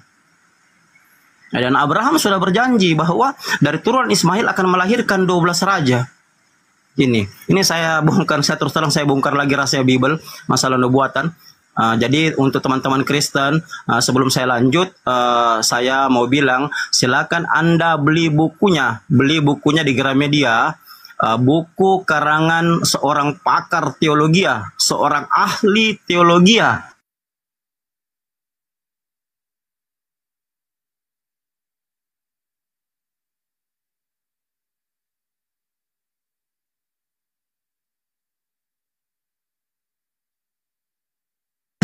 C: Dan Abraham sudah berjanji bahwa dari turunan Ismail akan melahirkan 12 raja. Ini saya bongkar, saya terus terang saya bongkar lagi rahasia Bible masalah nubuatan. Jadi untuk teman-teman Kristen, sebelum saya lanjut, saya mau bilang silakan Anda beli bukunya di Gramedia, buku karangan seorang pakar teologi, seorang ahli teologi.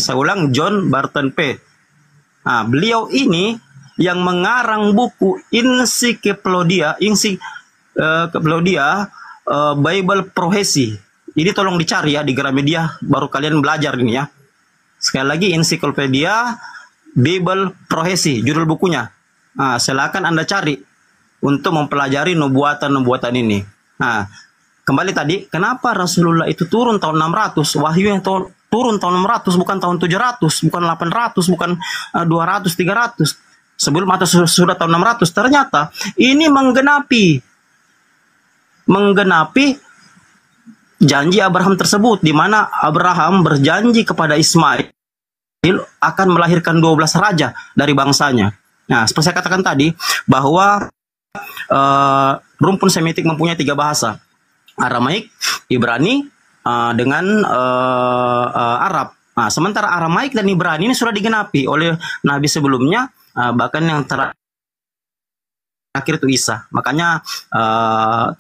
C: Saya ulang, John Barton P. Beliau ini yang mengarang buku Encyclopedia Bible Prophecy. Ini tolong dicari ya di Gramedia, baru kalian belajar ini ya. Sekali lagi, Encyclopedia Bible Prophecy, judul bukunya. Silakan Anda cari untuk mempelajari nubuatan-nubuatan ini. Kembali tadi, kenapa Rasulullah itu turun tahun 600? Wahyu yang turun tahun 600, bukan tahun 700, bukan 800, bukan 200, 300. Sebelum atau sudah tahun 600. Ternyata ini menggenapi janji Abraham tersebut, di mana Abraham berjanji kepada Ismail akan melahirkan 12 raja dari bangsanya. Nah, seperti saya katakan tadi, bahwa rumpun Semitik mempunyai 3 bahasa. Aramaik, Ibrani, dengan Arab. Sementara Aramaik dan Ibrani ini sudah digenapi oleh nabi sebelumnya, bahkan yang terakhir itu Isa. Makanya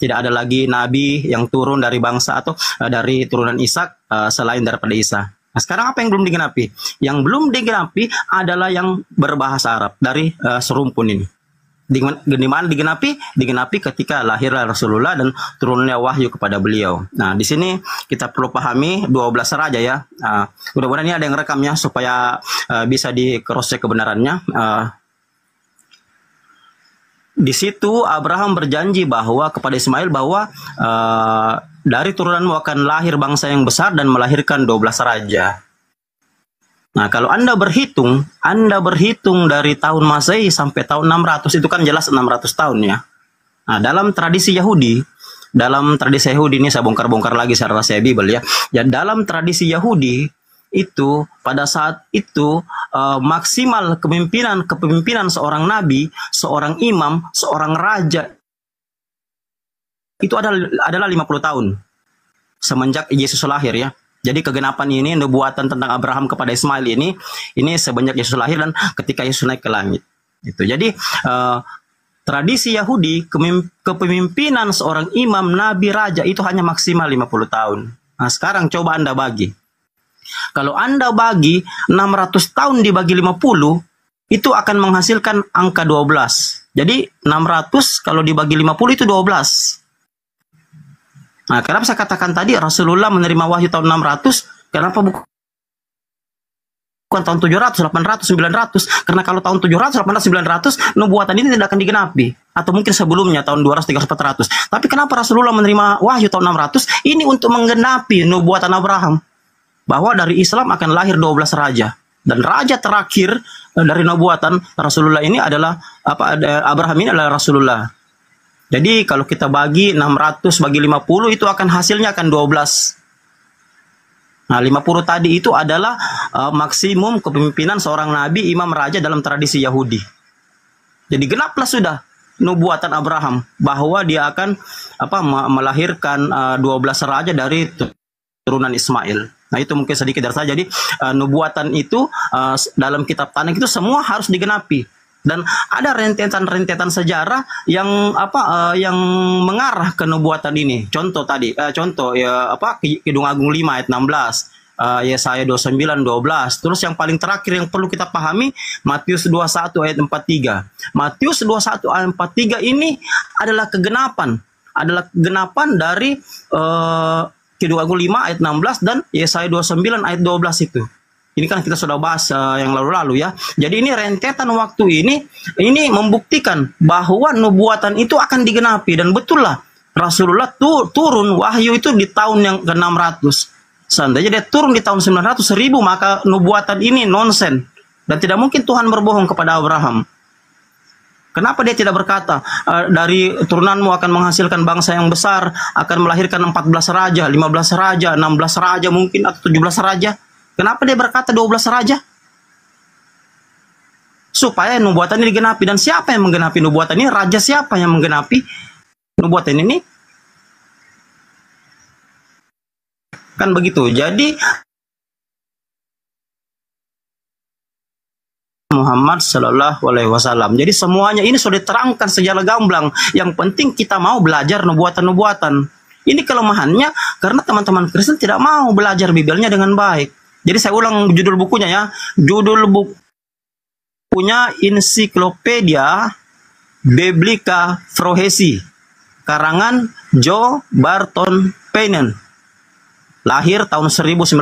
C: tidak ada lagi nabi yang turun dari bangsa atau dari turunan Ishak selain daripada Isa. Nah, sekarang apa yang belum digenapi? Yang belum digenapi adalah yang berbahasa Arab dari serumpun ini. Di mana digenapi? Digenapi ketika lahirlah Rasulullah dan turunnya wahyu kepada beliau. Nah, di sini kita perlu pahami 12 raja ya. Mudah-mudahan ini ada yang rekamnya supaya bisa di cross check kebenarannya. Di situ Abraham berjanji bahwa kepada Ismail bahwa dari turunanmu akan lahir bangsa yang besar dan melahirkan 12 raja. Nah, kalau Anda berhitung dari tahun Masehi sampai tahun 600, itu kan jelas 600 tahun ya. Nah, dalam tradisi Yahudi ini saya bongkar-bongkar lagi secara rahasia Bible ya. Ya, dalam tradisi Yahudi itu pada saat itu maksimal kepemimpinan seorang nabi, seorang imam, seorang raja itu adalah 50 tahun semenjak Yesus lahir ya. Jadi kegenapan ini, nubuatan tentang Abraham kepada Ismail ini semenjak Yesus lahir dan ketika Yesus naik ke langit. Gitu. Jadi tradisi Yahudi, kepemimpinan seorang imam, nabi, raja itu hanya maksimal 50 tahun. Nah, sekarang coba Anda bagi. Kalau Anda bagi 600 tahun dibagi 50, itu akan menghasilkan angka 12. Jadi 600 kalau dibagi 50 itu 12. Nah, kenapa saya katakan tadi Rasulullah menerima wahyu tahun 600, kenapa bukan tahun 700, 800, 900? Karena kalau tahun 700, 800, 900, nubuatan ini tidak akan digenapi. Atau mungkin sebelumnya, tahun 200, 300, 400. Tapi kenapa Rasulullah menerima wahyu tahun 600? Ini untuk menggenapi nubuatan Abraham. Bahwa dari Islam akan lahir 12 raja. Dan raja terakhir dari nubuatan Rasulullah ini adalah, Abraham ini adalah Rasulullah. Jadi kalau kita bagi 600 bagi 50 itu akan hasilnya akan 12. Nah, 50 tadi itu adalah maksimum kepemimpinan seorang nabi, imam, raja dalam tradisi Yahudi. Jadi genaplah sudah nubuatan Abraham bahwa dia akan melahirkan 12 raja dari turunan Ismail. Nah, itu mungkin sedikit dari saya. Jadi nubuatan itu dalam kitab Tanakh itu semua harus digenapi. Dan ada rentetan-rentetan sejarah yang yang mengarah ke nubuatan ini. Contoh tadi, contoh ya Kidung Agung 5 ayat 16, Yesaya 29 12. Terus yang paling terakhir yang perlu kita pahami Matius 21 ayat 43. Matius 21 ayat 43 ini adalah kegenapan dari Kidung Agung 5 ayat 16 dan Yesaya 29 ayat 12 itu. Ini kan kita sudah bahas yang lalu-lalu ya. Jadi ini rentetan waktu ini membuktikan bahwa nubuatan itu akan digenapi. Dan betul lah Rasulullah turun wahyu itu di tahun yang ke-600. Seandainya dia turun di tahun 900 1000, maka nubuatan ini nonsen. Dan tidak mungkin Tuhan berbohong kepada Abraham. Kenapa dia tidak berkata, dari turunanmu akan menghasilkan bangsa yang besar, akan melahirkan 14 raja, 15 raja, 16 raja mungkin, atau 17 raja. Kenapa dia berkata 12 raja? Supaya nubuatan ini digenapi. Dan siapa yang menggenapi nubuatan ini? Raja siapa yang menggenapi nubuatan ini? Kan begitu. Jadi Muhammad Sallallahu Alaihi Wasallam. Jadi semuanya ini sudah diterangkan secara gamblang. Yang penting kita mau belajar nubuatan-nubuatan. Ini kelemahannya karena teman-teman Kristen tidak mau belajar Bibelnya dengan baik. Jadi saya ulang judul bukunya ya. Judul bukunya Encyclopedia Biblica Frohesi, karangan Joe Barton Payne. Lahir tahun 1922,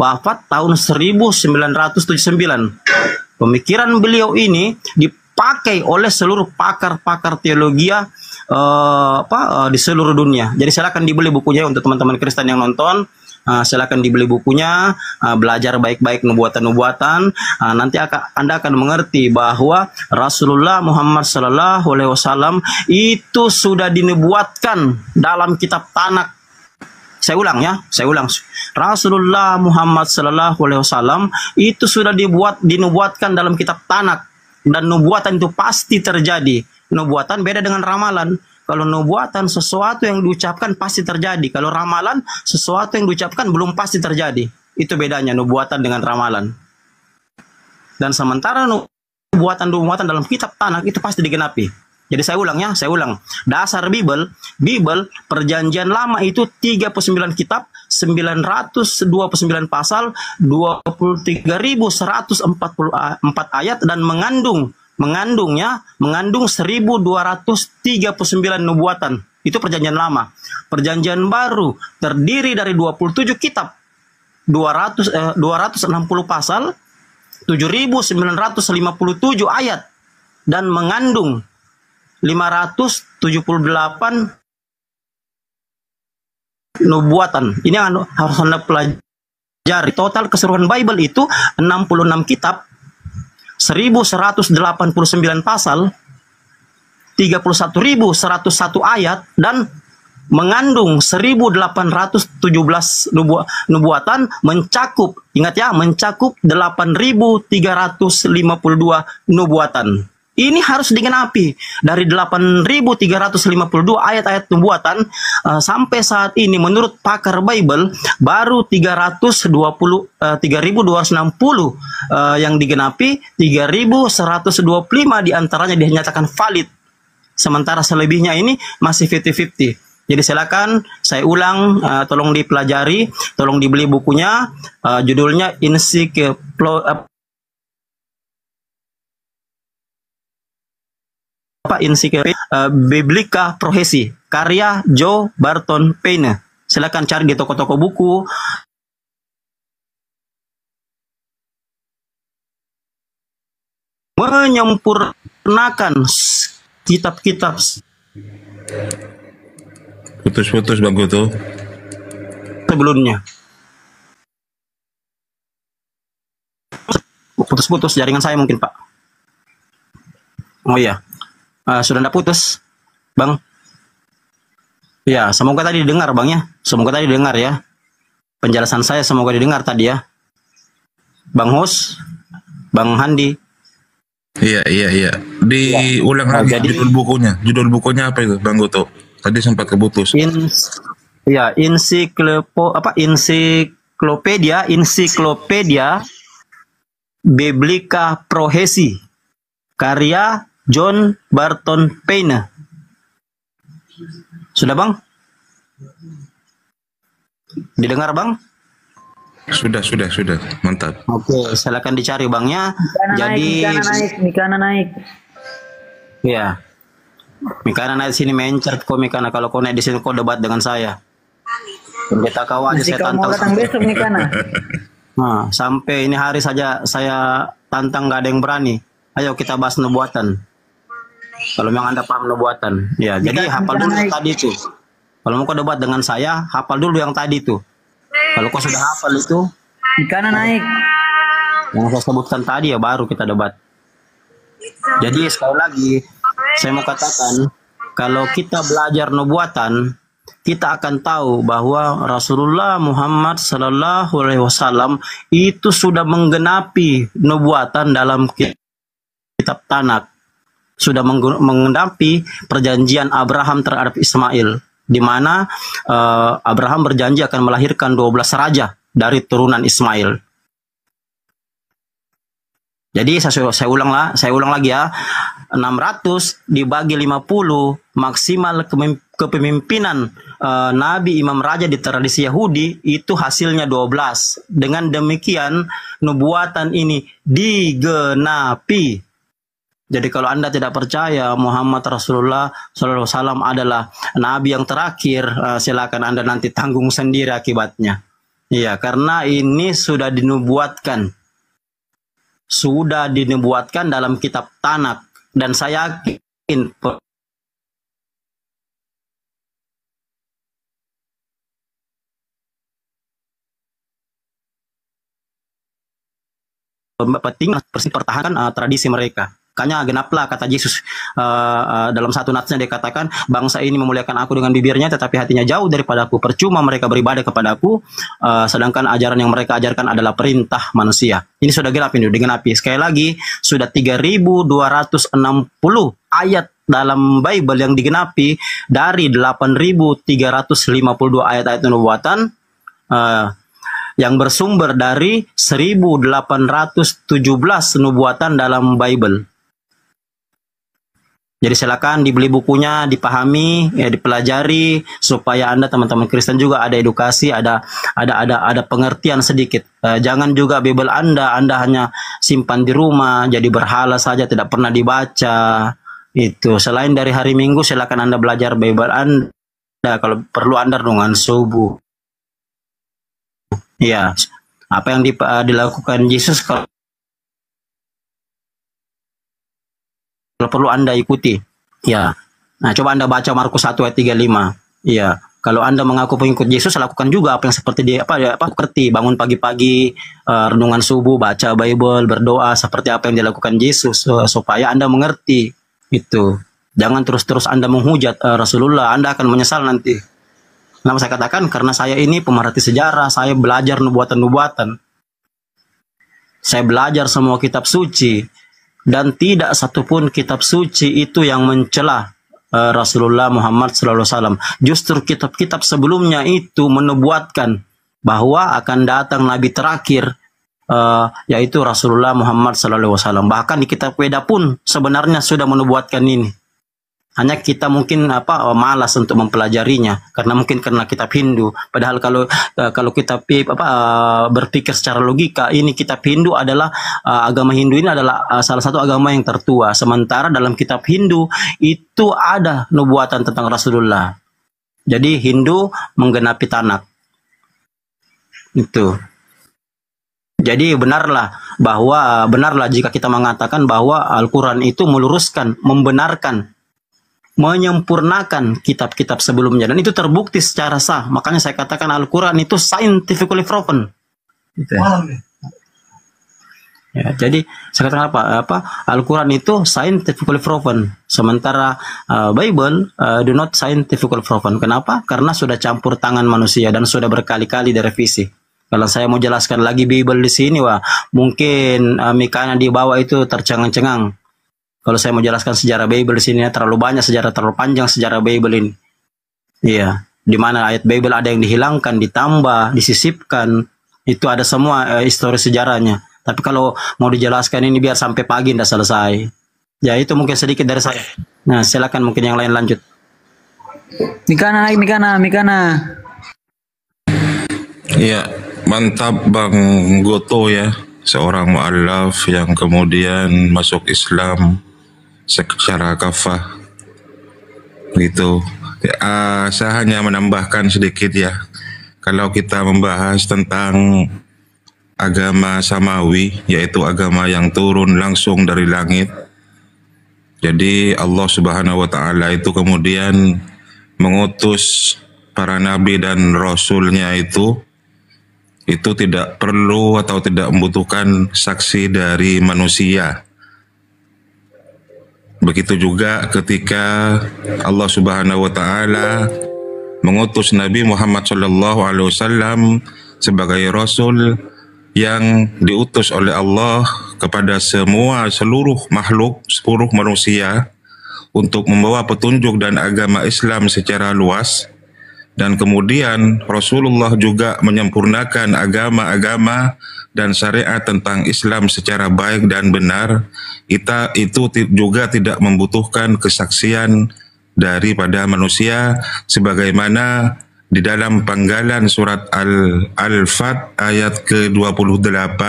C: wafat tahun 1979. Pemikiran beliau ini dipakai oleh seluruh pakar-pakar teologi di seluruh dunia. Jadi silakan dibeli bukunya untuk teman-teman Kristen yang nonton. Silakan dibeli bukunya, belajar baik-baik nubuatan-nubuatan. Nanti Anda akan mengerti bahwa Rasulullah Muhammad Sallallahu Alaihi Wasallam itu sudah dinubuatkan dalam kitab Tanak. Saya ulang. Rasulullah Muhammad Sallallahu Alaihi Wasallam itu sudah dinubuatkan dalam kitab Tanak, dan nubuatan itu pasti terjadi. Nubuatan beda dengan ramalan. Kalau nubuatan sesuatu yang diucapkan pasti terjadi. Kalau ramalan sesuatu yang diucapkan belum pasti terjadi. Itu bedanya nubuatan dengan ramalan. Dan sementara nubuatan dalam kitab Tanak itu pasti digenapi. Jadi saya ulang. Dasar Bible Perjanjian Lama itu 39 kitab, 929 pasal, 23.144 ayat, dan mengandung 1239 nubuatan. Itu Perjanjian Lama. Perjanjian Baru terdiri dari 27 kitab, 260 pasal, 7.957 ayat, dan mengandung 578 nubuatan. Ini harus Anda pelajari. Total keseluruhan Bible itu 66 kitab, 1189 pasal, 31.101 ayat, dan mengandung 1817 nubuatan, mencakup 8.352 nubuatan. Ini harus digenapi. Dari 8.352 ayat-ayat nubuatan sampai saat ini menurut pakar Bible baru 3.260 yang digenapi, 3.125 diantaranya dinyatakan valid. Sementara selebihnya ini masih 50-50. Jadi silakan, saya ulang, tolong dipelajari, tolong dibeli bukunya, judulnya Encyclopedia Biblica Frohesi, karya Joe Barton Payne. Silakan cari di toko-toko buku. Menyempurnakan kitab-kitab.
D: Putus-putus Bang Goto.
C: Sebelumnya. Putus-putus jaringan saya mungkin, Pak. Oh iya. Sudah tidak putus, Bang? Ya, semoga tadi didengar, Bang ya. Semoga tadi didengar ya. Penjelasan saya semoga didengar tadi ya. Bang Hos, Bang Handi.
D: Iya. Diulang lagi judul bukunya. Judul bukunya apa itu, Bang Goto? Tadi sempat keputus. Encyclopedia Biblica Frohesi,
C: karya John Barton Payne. Sudah Bang? Didengar Bang?
D: Sudah. Mantap.
C: Oke, silakan dicari Bangnya. Jadi
A: Mikana naik.
C: ya, Mikana naik sini mencer kok Mikana, kalau kau naik di sini kau debat dengan saya. Pendeta kau aja saya
A: Kau mau
C: tantang.
A: datang besok Mikana.
C: Nah, sampai ini hari saja saya tantang, gak ada yang berani. Ayo kita bahas nubuatan. Kalau memang Anda paham nubuatan. Ya, jadi hafal dulu yang tadi itu. Kalau mau kau debat dengan saya, hafal dulu yang tadi itu. Kalau kau sudah hafal itu,
A: Mikana naik.
C: yang saya sebutkan tadi ya baru kita debat. Jadi sekali lagi, saya mau katakan, kalau kita belajar nubuatan, kita akan tahu bahwa Rasulullah Muhammad Sallallahu Alaihi Wasallam itu sudah menggenapi nubuatan dalam kitab Tanak, sudah menggenapi perjanjian Abraham terhadap Ismail, di mana Abraham berjanji akan melahirkan 12 raja dari turunan Ismail. Jadi saya ulang lagi ya. 600 dibagi 50 maksimal kepemimpinan Nabi Imam Raja di tradisi Yahudi itu hasilnya 12. Dengan demikian nubuatan ini digenapi. Jadi kalau Anda tidak percaya Muhammad Rasulullah SAW adalah Nabi yang terakhir, silakan Anda nanti tanggung sendiri akibatnya. Iya, karena ini sudah dinubuatkan. Sudah dinubuatkan dalam kitab Tanak. Dan saya yakin penting pertahankan tradisi mereka. Makanya genaplah kata Yesus dalam satu natsnya dia katakan, bangsa ini memuliakan aku dengan bibirnya tetapi hatinya jauh daripadaku. Percuma mereka beribadah kepadaku, sedangkan ajaran yang mereka ajarkan adalah perintah manusia. Ini sudah digenapi. Sekali lagi, sudah 3.260 ayat dalam Bible yang digenapi dari 8.352 ayat-ayat nubuatan yang bersumber dari 1.817 nubuatan dalam Bible. Jadi silakan dibeli bukunya, dipahami, ya, dipelajari supaya Anda teman-teman Kristen juga ada edukasi, ada pengertian sedikit. Jangan juga Bible Anda hanya simpan di rumah, jadi berhala saja tidak pernah dibaca. Itu selain dari hari Minggu silakan Anda belajar Bible Anda, kalau perlu Anda renungan subuh. Ya, apa yang dilakukan Yesus kalau perlu Anda ikuti. Ya. Nah, coba Anda baca Markus 1 ayat 35. Ya. Kalau Anda mengaku pengikut Yesus, lakukan juga apa yang seperti dia seperti bangun pagi-pagi, renungan subuh, baca Bible, berdoa seperti apa yang dilakukan Yesus supaya Anda mengerti itu. Jangan terus-terus Anda menghujat Rasulullah, Anda akan menyesal nanti. Kenapa saya katakan? Karena saya ini pemerhati sejarah, saya belajar nubuatan-nubuatan. Saya belajar semua kitab suci. Dan tidak satupun kitab suci itu yang mencela Rasulullah Muhammad SAW. Justru kitab-kitab sebelumnya itu menubuatkan bahwa akan datang Nabi terakhir, yaitu Rasulullah Muhammad SAW. Bahkan di kitab Weda pun sebenarnya sudah menubuatkan ini. Hanya kita mungkin malas untuk mempelajarinya karena kitab Hindu. Padahal kalau kita berpikir secara logika, ini kitab Hindu adalah agama Hindu ini adalah salah satu agama yang tertua. Sementara dalam kitab Hindu itu ada nubuatan tentang Rasulullah. Jadi Hindu menggenapi Tanak. Itu. Jadi benarlah jika kita mengatakan bahwa Al-Quran itu meluruskan, membenarkan, menyempurnakan kitab-kitab sebelumnya, dan itu terbukti secara sah. Makanya saya katakan Al-Quran itu scientifically proven. Gitu ya. Ya, jadi saya katakan Al-Quran itu scientifically proven, sementara Bible do not scientifically proven. Kenapa? Karena sudah campur tangan manusia dan sudah berkali-kali direvisi. Kalau saya mau jelaskan lagi Bible di sini, mungkin mikanya di bawah itu tercengang-cengang. Kalau saya mau jelaskan sejarah Bible di sini, terlalu banyak sejarah, terlalu panjang sejarah Bible ini. Iya, di mana ayat Bible ada yang dihilangkan, ditambah, disisipkan, itu ada semua histori sejarahnya. Tapi kalau mau dijelaskan ini biar sampai pagi tidak selesai. Ya itu mungkin sedikit dari saya. Nah silakan mungkin yang lain lanjut.
A: Mikana naik, Mikana.
D: Iya, mantap Bang Goto ya. Seorang mu'alaf yang kemudian masuk Islam secara kafah gitu. Saya hanya menambahkan sedikit ya. Kalau kita membahas tentang agama samawi, yaitu agama yang turun langsung dari langit. Jadi Allah Subhanahu wa taala itu kemudian mengutus para nabi dan rasulnya itu tidak perlu atau tidak membutuhkan saksi dari manusia. Begitu juga ketika Allah Subhanahu wa taala mengutus Nabi Muhammad sallallahu alaihi wasallam sebagai rasul yang diutus oleh Allah kepada seluruh makhluk, seluruh manusia untuk membawa petunjuk dan agama Islam secara luas. Dan kemudian Rasulullah juga menyempurnakan agama-agama dan syariat tentang Islam secara baik dan benar. Itu juga tidak membutuhkan kesaksian daripada manusia, sebagaimana di dalam penggalan surat Al-Fat ayat ke-28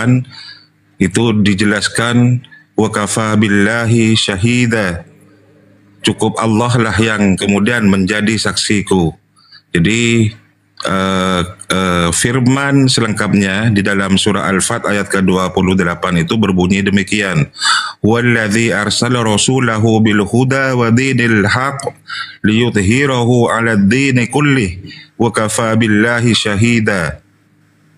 D: itu dijelaskan, wa kafa billahi syahida, cukup Allah lah yang kemudian menjadi saksiku. Jadi firman selengkapnya di dalam surah Al-Fat ayat ke-28 itu berbunyi demikian. Walladzi arsala rasulahu bil huda wa dinil haq liyudhhirahu 'alad dini kullih wa kafa billahi syahida.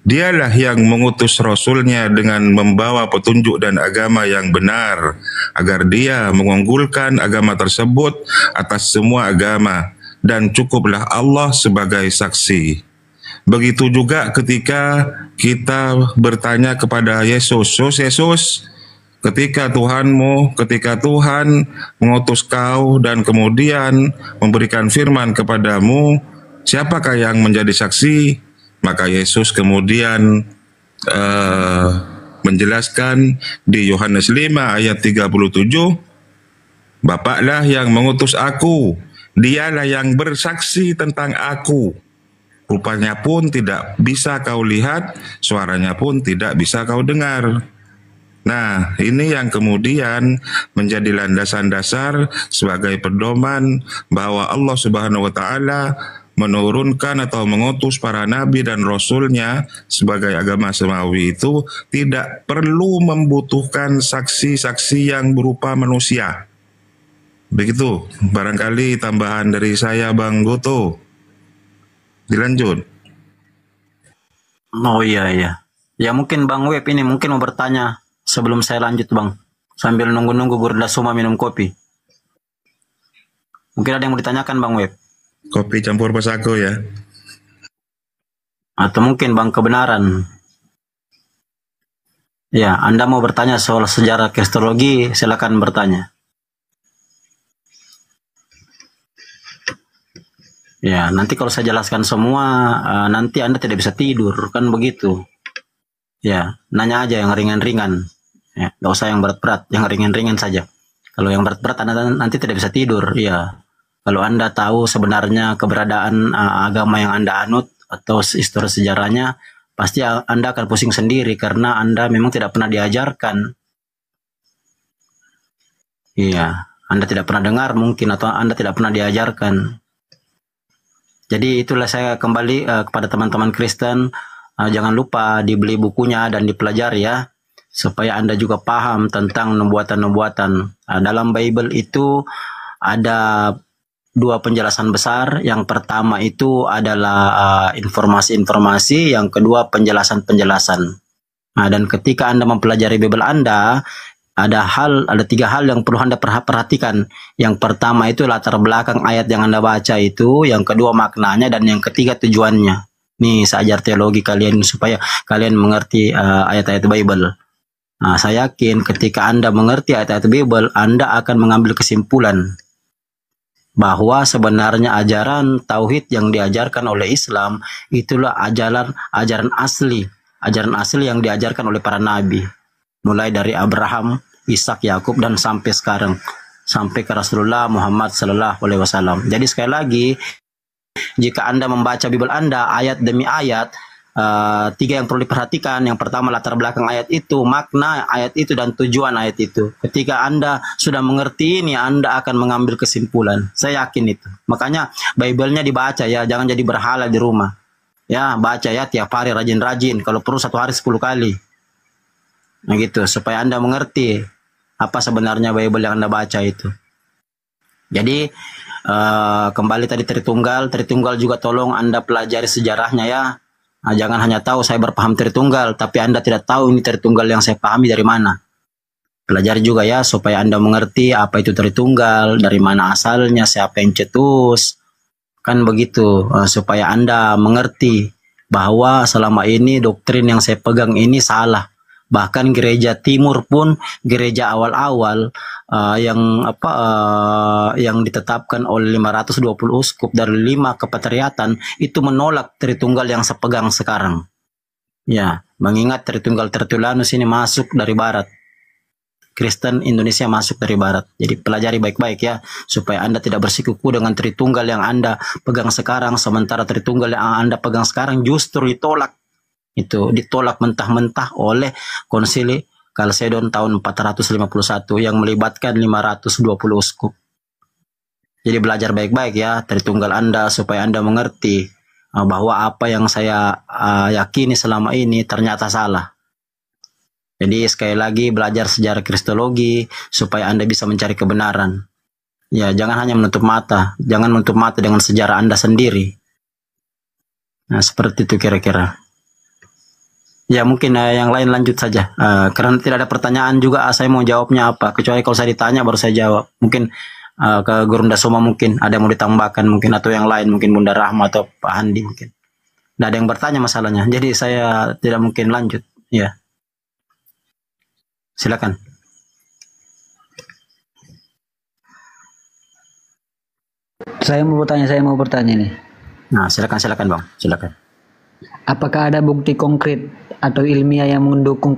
D: Dialah yang mengutus rasulnya dengan membawa petunjuk dan agama yang benar, agar dia mengunggulkan agama tersebut atas semua agama, dan cukuplah Allah sebagai saksi. Begitu juga ketika kita bertanya kepada Yesus, Yesus, ketika Tuhan mengutus kau dan kemudian memberikan firman kepadamu, siapakah yang menjadi saksi? Maka Yesus kemudian menjelaskan di Yohanes 5 ayat 37, Bapaklah yang mengutus aku, dialah yang bersaksi tentang aku. Rupanya pun tidak bisa kau lihat, suaranya pun tidak bisa kau dengar. Nah, ini yang kemudian menjadi landasan dasar sebagai pedoman bahwa Allah Subhanahu wa taala menurunkan atau mengutus para nabi dan rasulnya sebagai agama samawi itu tidak perlu membutuhkan saksi-saksi yang berupa manusia. Begitu, barangkali tambahan dari saya Bang Goto. Dilanjut.
C: Oh iya. Ya mungkin Bang Web ini mungkin mau bertanya sebelum saya lanjut Bang. Sambil nunggu-nunggu Gurda Suma minum kopi. Mungkin ada yang mau ditanyakan Bang Web.
D: Kopi campur pasako ya.
C: Atau mungkin Bang kebenaran. Ya, Anda mau bertanya soal sejarah kristologi, silakan bertanya. Ya, nanti kalau saya jelaskan semua, nanti Anda tidak bisa tidur, kan begitu. Ya, nanya aja yang ringan-ringan. Ya, nggak usah yang berat-berat, yang ringan-ringan saja. Kalau yang berat-berat Anda nanti tidak bisa tidur, ya. Kalau Anda tahu sebenarnya keberadaan agama yang Anda anut atau histori sejarahnya, pasti Anda akan pusing sendiri karena Anda memang tidak pernah diajarkan. Iya, Anda tidak pernah dengar mungkin atau Anda tidak pernah diajarkan. Jadi itulah saya kembali kepada teman-teman Kristen, jangan lupa dibeli bukunya dan dipelajari ya, supaya Anda juga paham tentang nubuatan-nubuatan. Dalam Bible itu ada dua penjelasan besar. Yang pertama itu adalah informasi-informasi, yang kedua penjelasan-penjelasan. Nah, dan ketika Anda mempelajari Bible Anda, ada tiga hal yang perlu Anda perhatikan. Yang pertama itu latar belakang ayat yang Anda baca itu, yang kedua maknanya, dan yang ketiga tujuannya. Nih, saya ajar teologi kalian supaya kalian mengerti ayat-ayat Bible. Nah, saya yakin ketika Anda mengerti ayat-ayat Bible, Anda akan mengambil kesimpulan bahwa sebenarnya ajaran tauhid yang diajarkan oleh Islam itulah ajaran asli yang diajarkan oleh para nabi, mulai dari Abraham Ishak, Yakub, dan sampai sekarang, sampai ke Rasulullah Muhammad Sallallahu Alaihi Wasallam. Jadi sekali lagi, jika Anda membaca Bible Anda ayat demi ayat, tiga yang perlu diperhatikan. Yang pertama, latar belakang ayat itu, makna ayat itu, dan tujuan ayat itu. Ketika Anda sudah mengerti ini, Anda akan mengambil kesimpulan. Saya yakin itu. Makanya Bible-nya dibaca ya, jangan jadi berhala di rumah. Ya, baca ya tiap hari, rajin-rajin. Kalau perlu 1 hari 10 kali. Nah gitu, supaya Anda mengerti apa sebenarnya Bible yang Anda baca itu. Jadi kembali tadi Tritunggal juga tolong Anda pelajari sejarahnya ya. Nah, jangan hanya tahu saya berpaham Tritunggal, tapi Anda tidak tahu ini Tritunggal yang saya pahami dari mana. Pelajari juga ya, supaya Anda mengerti apa itu Tritunggal, dari mana asalnya, siapa yang cetus. Kan begitu, supaya Anda mengerti bahwa selama ini doktrin yang saya pegang ini salah. Bahkan gereja timur pun, gereja awal-awal yang ditetapkan oleh 520 uskup dari 5 kepatriatan itu menolak Tritunggal yang sepegang sekarang. Ya, mengingat Tritunggal Tertullianus ini masuk dari barat. Kristen Indonesia masuk dari barat. Jadi pelajari baik-baik ya, supaya Anda tidak bersikuku dengan Tritunggal yang Anda pegang sekarang, sementara Tritunggal yang Anda pegang sekarang justru ditolak. Itu ditolak mentah-mentah oleh Konsili Kalsedon tahun 451 yang melibatkan 520 uskup. Jadi belajar baik-baik ya Tritunggal Anda, supaya Anda mengerti bahwa apa yang saya yakini selama ini ternyata salah. Jadi sekali lagi belajar sejarah Kristologi supaya Anda bisa mencari kebenaran. Ya, jangan hanya menutup mata, jangan menutup mata dengan sejarah Anda sendiri. Nah, seperti itu kira-kira. Ya mungkin yang lain lanjut saja, karena tidak ada pertanyaan juga saya mau jawabnya apa, kecuali kalau saya ditanya baru saya jawab. Mungkin ke Guru Ndasoma mungkin ada yang mau ditambahkan mungkin, atau yang lain mungkin Bunda Rahma atau Pak Handi mungkin. Tidak ada yang bertanya masalahnya, jadi saya tidak mungkin lanjut. Ya, silakan.
A: Saya mau bertanya nih.
C: Nah, silakan Bang, silakan.
A: Apakah ada bukti konkret atau ilmiah yang mendukung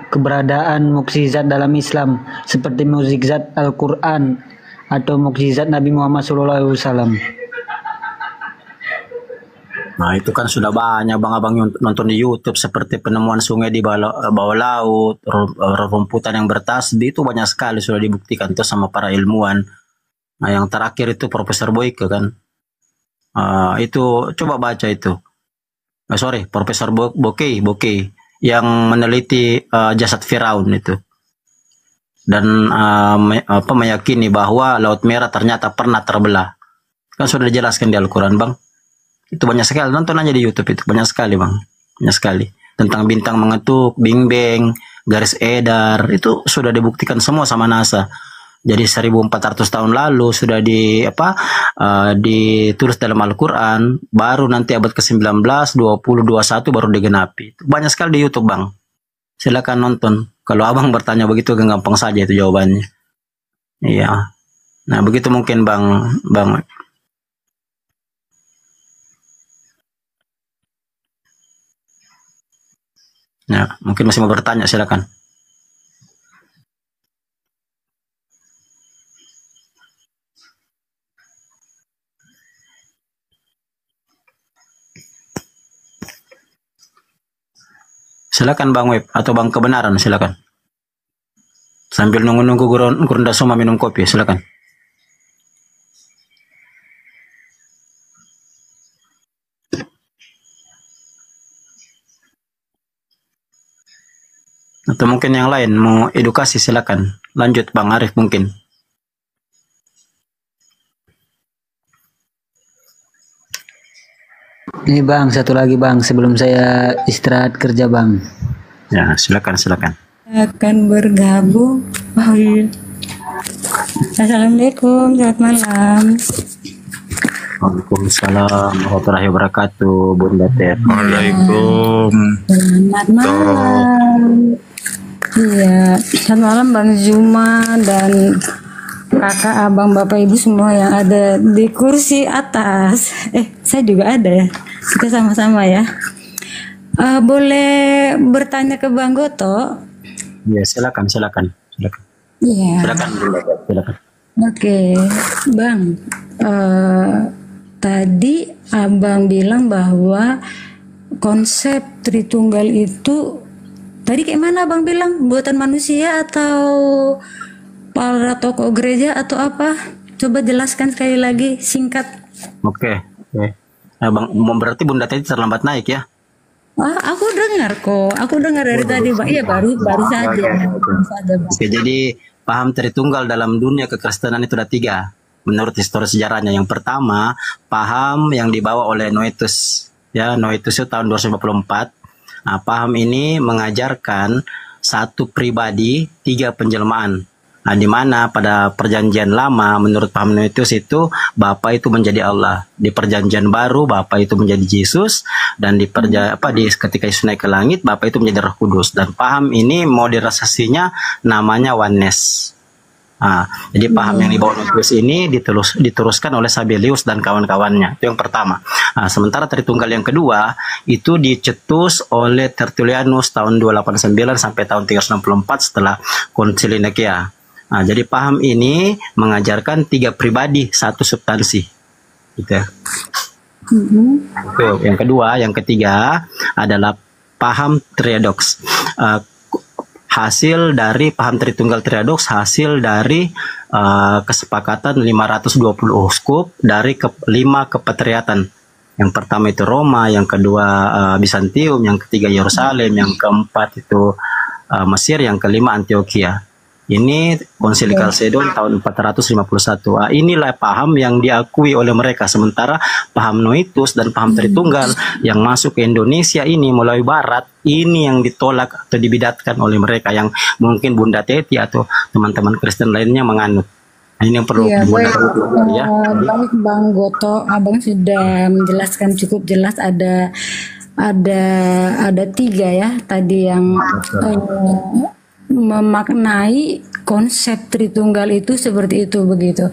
A: keberadaan mukjizat dalam Islam seperti mukjizat Al-Quran atau mukjizat Nabi Muhammad SAW?
C: Nah itu kan sudah banyak abang-abang nonton di YouTube, seperti penemuan sungai di bawah laut, rumputan yang bertasbih, itu banyak sekali sudah dibuktikan tuh sama para ilmuwan. Nah yang terakhir itu Profesor Boyke kan, itu coba baca itu. Profesor Bokeh yang meneliti jasad Firaun itu, dan meyakini bahwa Laut Merah ternyata pernah terbelah. Kan sudah dijelaskan di Al-Quran Bang. Itu banyak sekali, nonton aja di YouTube, itu banyak sekali Bang, banyak sekali tentang bintang mengetuk, Big Bang, garis edar, itu sudah dibuktikan semua sama NASA. Jadi 1400 tahun lalu sudah ditulis dalam Al-Quran, baru nanti abad ke-19, 20, 21 baru digenapi. Banyak sekali di YouTube Bang. Silakan nonton. Kalau Abang bertanya begitu gampang saja itu jawabannya. Iya. Nah, begitu mungkin Bang. Nah, mungkin masih mau bertanya, silakan. Silakan Bang Web atau Bang Kebenaran, silakan. Sambil nunggu-nunggu Guru Ndasoma minum kopi, silakan. Atau mungkin yang lain mau edukasi, silakan. Lanjut Bang Arif mungkin.
A: Ini Bang, satu lagi Bang, sebelum saya istirahat kerja Bang.
C: Ya, silakan.
E: Akan bergabung. Oh, iya. Assalamualaikum, selamat malam.
C: Waalaikumsalam warahmatullahi wabarakatuh, Bunda Ter.
D: Waalaikum.
E: Selamat malam. Iya, selamat malam Bang Zuma dan kakak, abang, bapak, ibu semua yang ada di kursi atas. Saya juga ada ya. Kita sama-sama ya. Boleh bertanya ke Bang Goto?
C: Ya, silakan.
E: Iya.
C: Silakan, Bunda. Silakan.
E: Oke, Bang. Tadi Abang bilang bahwa konsep Tritunggal itu tadi kayak mana Abang bilang? Buatan manusia atau para tokoh gereja atau apa? Coba jelaskan sekali lagi, singkat.
C: Oke. Bang, berarti Bunda tadi terlambat naik ya?
E: Aku dengar kok. Aku dengar dari tadi, Bang. Iya, baru saja. Baru saja, Bang.
C: Oke, jadi paham Tritunggal dalam dunia kekristenan itu ada 3 menurut histori sejarahnya. Yang pertama, paham yang dibawa oleh Noetus. Ya, Noetus itu tahun 254. Nah, paham ini mengajarkan satu pribadi 3 penjelmaan. Nah, di mana pada perjanjian lama menurut paham Noetus itu Bapa itu menjadi Allah. Di perjanjian baru Bapa itu menjadi Yesus, dan ketika Yesus naik ke langit Bapa itu menjadi Roh Kudus. Dan paham ini modernisasinya namanya oneness. Nah, jadi paham yang dibawa Noetus ini diteruskan oleh Sabellius dan kawan-kawannya. Itu yang pertama. Nah, sementara Tritunggal yang kedua itu dicetus oleh Tertullianus tahun 289 sampai tahun 364 setelah Konsili Nikea. Nah, jadi paham ini mengajarkan 3 pribadi, 1 substansi. Gitu ya. Itu yang kedua. Yang ketiga adalah paham triadoks. Hasil dari paham Tritunggal triadoks hasil dari kesepakatan 520 uskup dari 5 kepatriatan. Yang pertama itu Roma, yang kedua Bizantium, yang ketiga Yerusalem, yang keempat itu Mesir, yang kelima Antioquia. Ini Konsili Kalsedon tahun 451. Inilah paham yang diakui oleh mereka. Sementara paham Noetus dan paham Tritunggal yang masuk ke Indonesia ini melalui Barat, ini yang ditolak atau dibidatkan oleh mereka, yang mungkin Bunda Teti atau teman-teman Kristen lainnya menganut. Nah, ini yang perlu Bunda tahu ya.
E: Baik Bang Goto, Abang sudah menjelaskan cukup jelas. Ada 3 ya tadi yang memaknai konsep Tritunggal itu seperti itu begitu.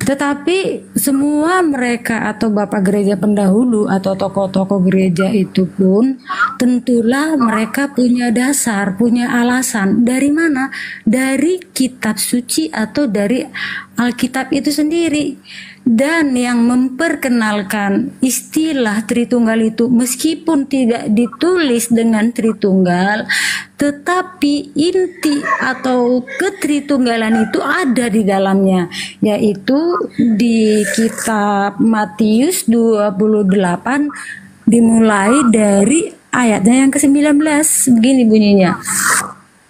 E: Tetapi semua mereka atau bapak gereja pendahulu atau tokoh-tokoh gereja itu pun tentulah mereka punya dasar, punya alasan. Dari mana? Dari kitab suci atau dari Alkitab itu sendiri. Dan yang memperkenalkan istilah Tritunggal itu meskipun tidak ditulis dengan Tritunggal, tetapi inti atau ketritunggalan itu ada di dalamnya, yaitu di kitab Matius 28 dimulai dari ayatnya yang ke-19. Begini bunyinya.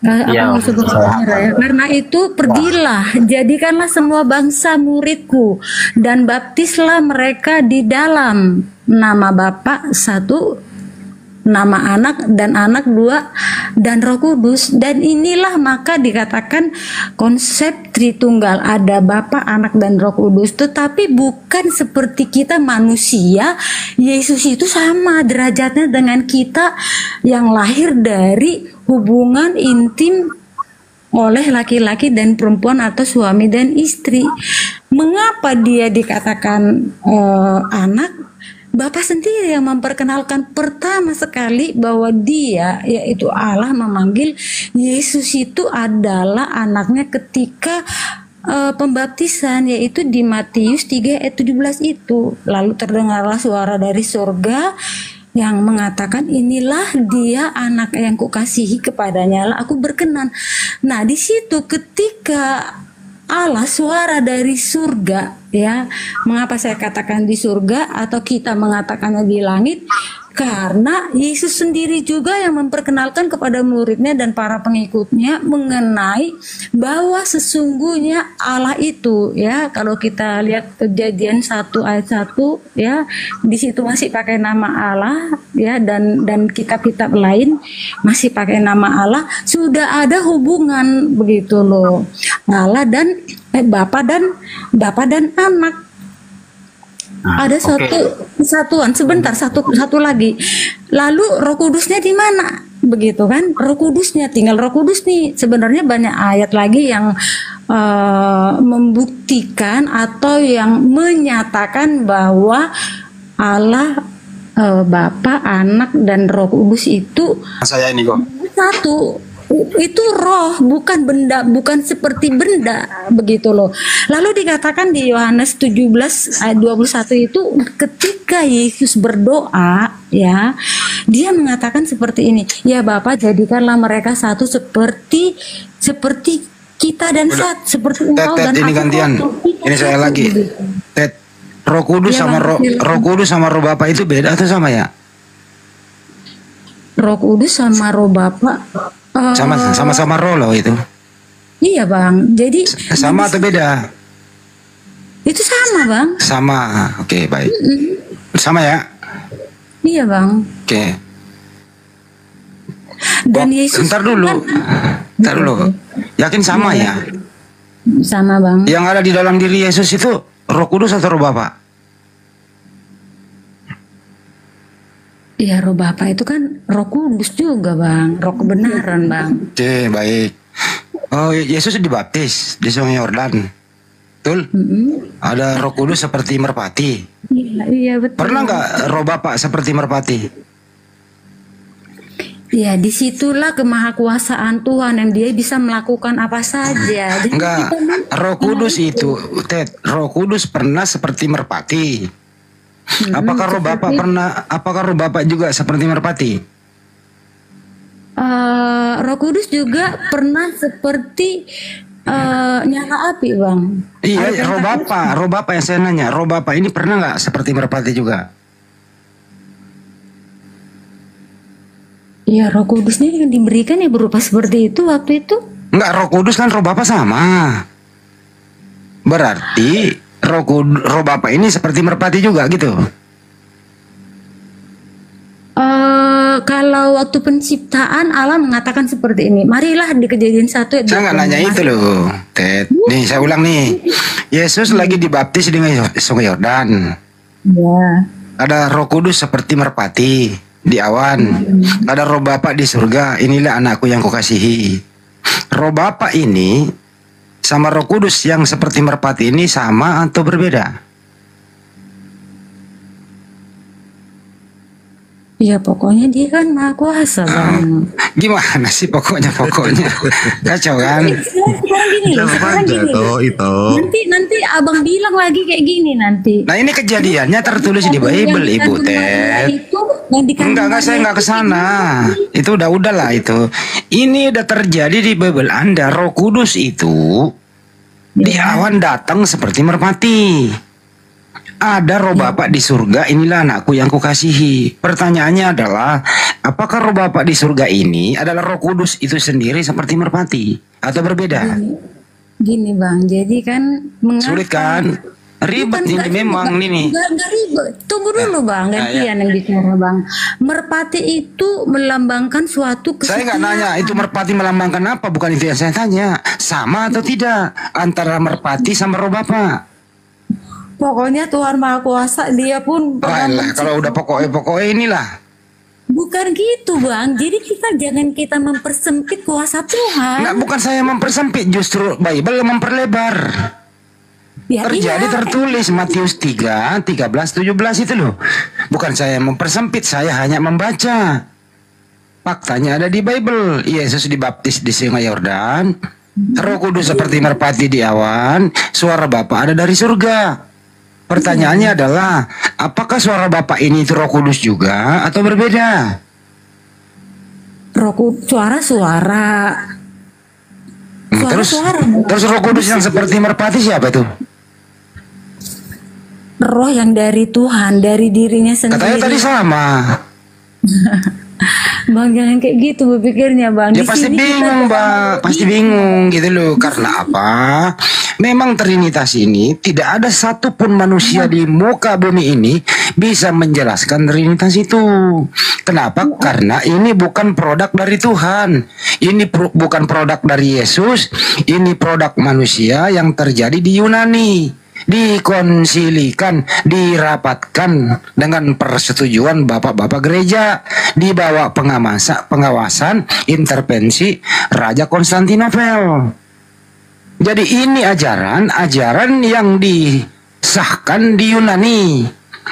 E: Karena itu pergilah, jadikanlah semua bangsa muridku, dan baptislah mereka di dalam nama Bapa 1, nama Anak dan Anak 2, dan Roh Kudus. Dan inilah maka dikatakan konsep Tritunggal, ada Bapa, Anak dan Roh Kudus. Tetapi bukan seperti kita manusia. Yesus itu sama derajatnya dengan kita yang lahir dari hubungan intim oleh laki-laki dan perempuan atau suami dan istri. Mengapa dia dikatakan anak? Bapa sendiri yang memperkenalkan pertama sekali bahwa dia, yaitu Allah, memanggil Yesus itu adalah anaknya ketika pembaptisan, yaitu di Matius 3 ayat 17 itu. Lalu terdengarlah suara dari surga yang mengatakan, inilah dia anak yang kukasihi, kepadanya lah aku berkenan. Nah, di situ ketika Allah, suara dari surga, ya. Mengapa saya katakan di surga atau kita mengatakannya di langit? Karena Yesus sendiri juga yang memperkenalkan kepada muridnya dan para pengikutnya mengenai bahwa sesungguhnya Allah itu, ya. Kalau kita lihat Kejadian 1 ayat 1, ya, di situ masih pakai nama Allah, ya, dan kitab-kitab lain masih pakai nama Allah. Sudah ada hubungan begitu loh, Allah dan Bapa dan Anak. Ada satuan. Sebentar, satu lagi. Lalu Roh Kudusnya di mana? Begitu kan? Roh Kudusnya, tinggal Roh Kudus nih. Sebenarnya banyak ayat lagi yang membuktikan atau yang menyatakan bahwa Allah, Bapa, Anak dan Roh Kudus itu
C: saya ini kok
E: satu. itu roh, bukan benda, bukan seperti benda, begitu loh. Lalu dikatakan di Yohanes 17 ayat 21 itu ketika Yesus berdoa, ya, dia mengatakan seperti ini, ya Bapa, jadikanlah mereka satu seperti kita dan seperti engkau dan
F: ini
E: aku.
F: gantian. Ini saya lagi. Ted, Roh Kudus
E: Ya,
F: sama
E: Bang.
F: Roh Kudus sama Roh Bapa itu beda atau sama ya?
E: Roh Kudus sama Roh Bapa
F: Sama-sama roh loh itu.
E: iya Bang. Jadi
F: Sama atau beda?
E: itu sama Bang.
F: Sama. Oke, baik. Sama ya?
E: Iya Bang.
F: Oke.
E: Dan Yesus
F: Bentar dulu.
E: kan
F: Bentar dulu. Yakin sama ya?
E: sama Bang.
F: Yang ada di dalam diri Yesus itu Roh Kudus atau Roh Bapa?
E: Ya Roh Bapa itu kan Roh Kudus juga Bang, Roh kebenaran Bang.
F: Oke, baik. Oh, Yesus dibaptis di Sungai Yordan. Betul? Ada Roh Kudus seperti merpati.
E: Iya betul.
F: Pernah nggak Roh Bapa seperti merpati?
E: Ya disitulah kemahakuasaan Tuhan yang dia bisa melakukan apa saja. Jadi
F: Enggak.
E: kita
F: Roh Kudus itu, Ted, Roh Kudus pernah seperti merpati. Apakah Roh Bapa pernah? Apakah Roh Bapa juga seperti merpati?
E: Roh Kudus juga pernah seperti nyala api Bang.
F: Iya, Roh Bapa yang saya nanya, Roh Bapa ini pernah nggak seperti merpati juga?
E: Ya Roh Kudusnya yang diberikan ya berupa seperti itu waktu itu.
F: Enggak, Roh Kudus kan Roh Bapa sama. Berarti Roh Bapa ini seperti merpati juga gitu.
E: Kalau waktu penciptaan Allah mengatakan seperti ini. Marilah di Kejadian 1 ayat
F: Saya nggak nanya itu loh, Ted. Nih saya ulang nih. Yesus lagi dibaptis di Sungai Yordan.
E: Ya.
F: Ada Roh Kudus seperti merpati di awan. Ada Roh Bapa di surga. Inilah anakku yang kukasihi. Roh Bapa ini sama Roh Kudus yang seperti merpati ini sama atau berbeda?
E: Ya pokoknya dia kan maha kuasa Bang.
F: Gimana sih pokoknya kacau kan?
E: Sekarang gini loh, sekarang gini loh. Nanti abang bilang lagi kayak gini nanti.
F: Nah ini kejadiannya tertulis di Bible Ibu Ted. Enggak saya nggak kesana. Itu udah lah itu. Ini udah terjadi di Bible Anda. Roh Kudus itu di awan datang seperti merpati. Ada Roh Bapa di surga, inilah anakku yang kukasihi. Pertanyaannya adalah, apakah Roh Bapa di surga ini adalah Roh Kudus itu sendiri seperti merpati atau berbeda?
E: Gini Bang, jadi kan mengapa?
F: Sulit kan? Ribet ini memang ini.
E: Enggak ribet. Tunggu dulu Bang, gantian yang bicara Bang. Merpati itu melambangkan suatu
F: Saya nggak nanya itu merpati melambangkan apa, bukan itu yang saya tanya. Sama atau tidak antara merpati sama Roh Bapa?
E: Pokoknya Tuhan Maha Kuasa dia pun
F: Alah, kalau udah pokoknya inilah.
E: Bukan gitu Bang. Jadi kita mempersempit kuasa Tuhan.
F: Nggak, bukan saya mempersempit, justru Bible memperlebar.
E: Ya,
F: Terjadi
E: iya.
F: tertulis Matius 3, 13, 17 itu loh. Bukan saya mempersempit, saya hanya membaca. Faktanya ada di Bible. Yesus dibaptis di Sungai Yordan. Roh Kudus seperti merpati di awan. Suara Bapa ada dari surga. Pertanyaannya adalah, apakah suara Bapa ini itu Roh Kudus juga atau berbeda?
E: Suara.
F: Terus Roh Kudus yang seperti merpati siapa itu?
E: Roh yang dari Tuhan, dari dirinya sendiri.
F: Katanya tadi sama.
E: Bang jangan kayak gitu berpikirnya Bang.
F: Ya pasti bingung Bang, pasti bingung gitu loh. Karena apa? Memang Trinitas ini tidak ada satupun manusia di muka bumi ini bisa menjelaskan Trinitas itu. Kenapa? Karena ini bukan produk dari Tuhan. Ini bukan produk dari Yesus. Ini produk manusia yang terjadi di Yunani. Dikonsilikan, dirapatkan dengan persetujuan bapak-bapak gereja, dibawa pengawasan intervensi Raja Konstantinopel. Jadi ini ajaran yang disahkan di Yunani,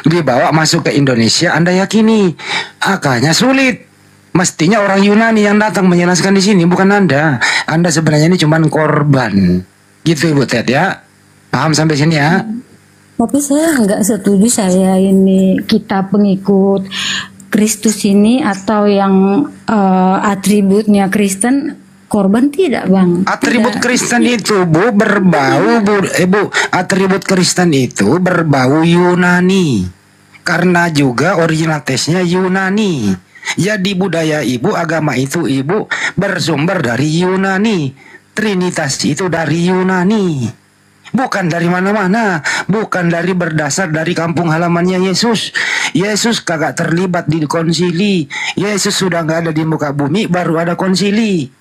F: dibawa masuk ke Indonesia. Anda yakini? Akanya sulit. Mestinya orang Yunani yang datang menjelaskan di sini, bukan Anda. Anda sebenarnya ini cuma korban. Gitu Ibu Ted ya. Paham sampai sini ya?
E: Tapi saya nggak setuju, saya ini kita pengikut Kristus ini atau yang atributnya Kristen, korban tidak Bang.
F: Atribut
E: Tidak.
F: Kristen itu Bu berbau Bu, atribut Kristen itu berbau Yunani. Karena juga original tesnya Yunani. Jadi budaya Ibu, agama itu Ibu bersumber dari Yunani. Trinitas itu dari Yunani. Bukan dari mana-mana, bukan dari berdasar dari kampung halamannya Yesus. Yesus kagak terlibat di konsili. Yesus sudah nggak ada di muka bumi, baru ada konsili.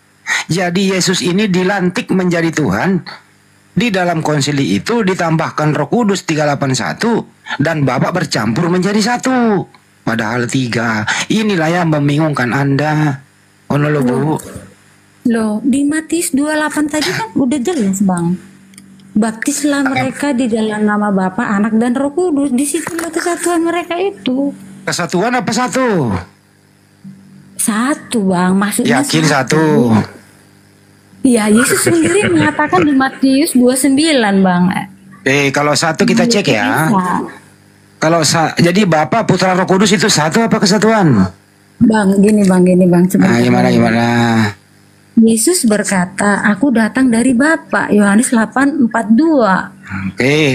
F: Jadi Yesus ini dilantik menjadi Tuhan. Di dalam konsili itu ditambahkan Roh Kudus 381 dan Bapa bercampur menjadi satu. Padahal 3. Inilah yang membingungkan Anda. Ono lo Bu.
E: Loh, di Matius 28 tadi kan udah jelas Bang. Baptislah mereka di dalam nama Bapa, Anak dan Roh Kudus. Di situ kesatuan mereka itu.
F: Kesatuan apa satu?
E: Satu Bang, maksudnya
F: Yakin satu.
E: Iya, Yesus sendiri mengatakan di Matius 29 Bang.
F: Kalau satu kita cek ya.
E: Bisa.
F: Kalau jadi Bapa, Putra, Roh Kudus itu satu apa kesatuan?
E: Bang, gini Bang, sebentar.
F: Gimana?
E: Yesus berkata, aku datang dari Bapa. Yohanes 8:42.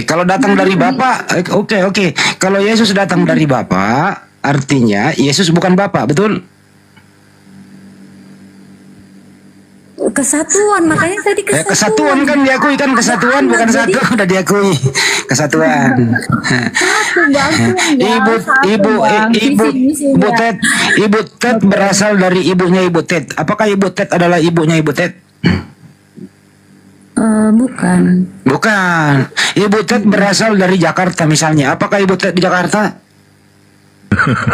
F: Kalau datang dari Bapa, oke. Kalau Yesus datang dari Bapa, artinya Yesus bukan Bapa, betul?
E: Kesatuan, makanya tadi kesatuan.
F: Kesatuan kan diakui kan, kesatuan bukan satu, udah diakui. Kesatuan. Ibu Ted berasal dari ibunya Ibu Ted. Apakah Ibu Ted adalah ibunya Ibu Ted?
E: Bukan.
F: Bukan. Ibu Ted berasal dari Jakarta misalnya. Apakah Ibu Ted di Jakarta?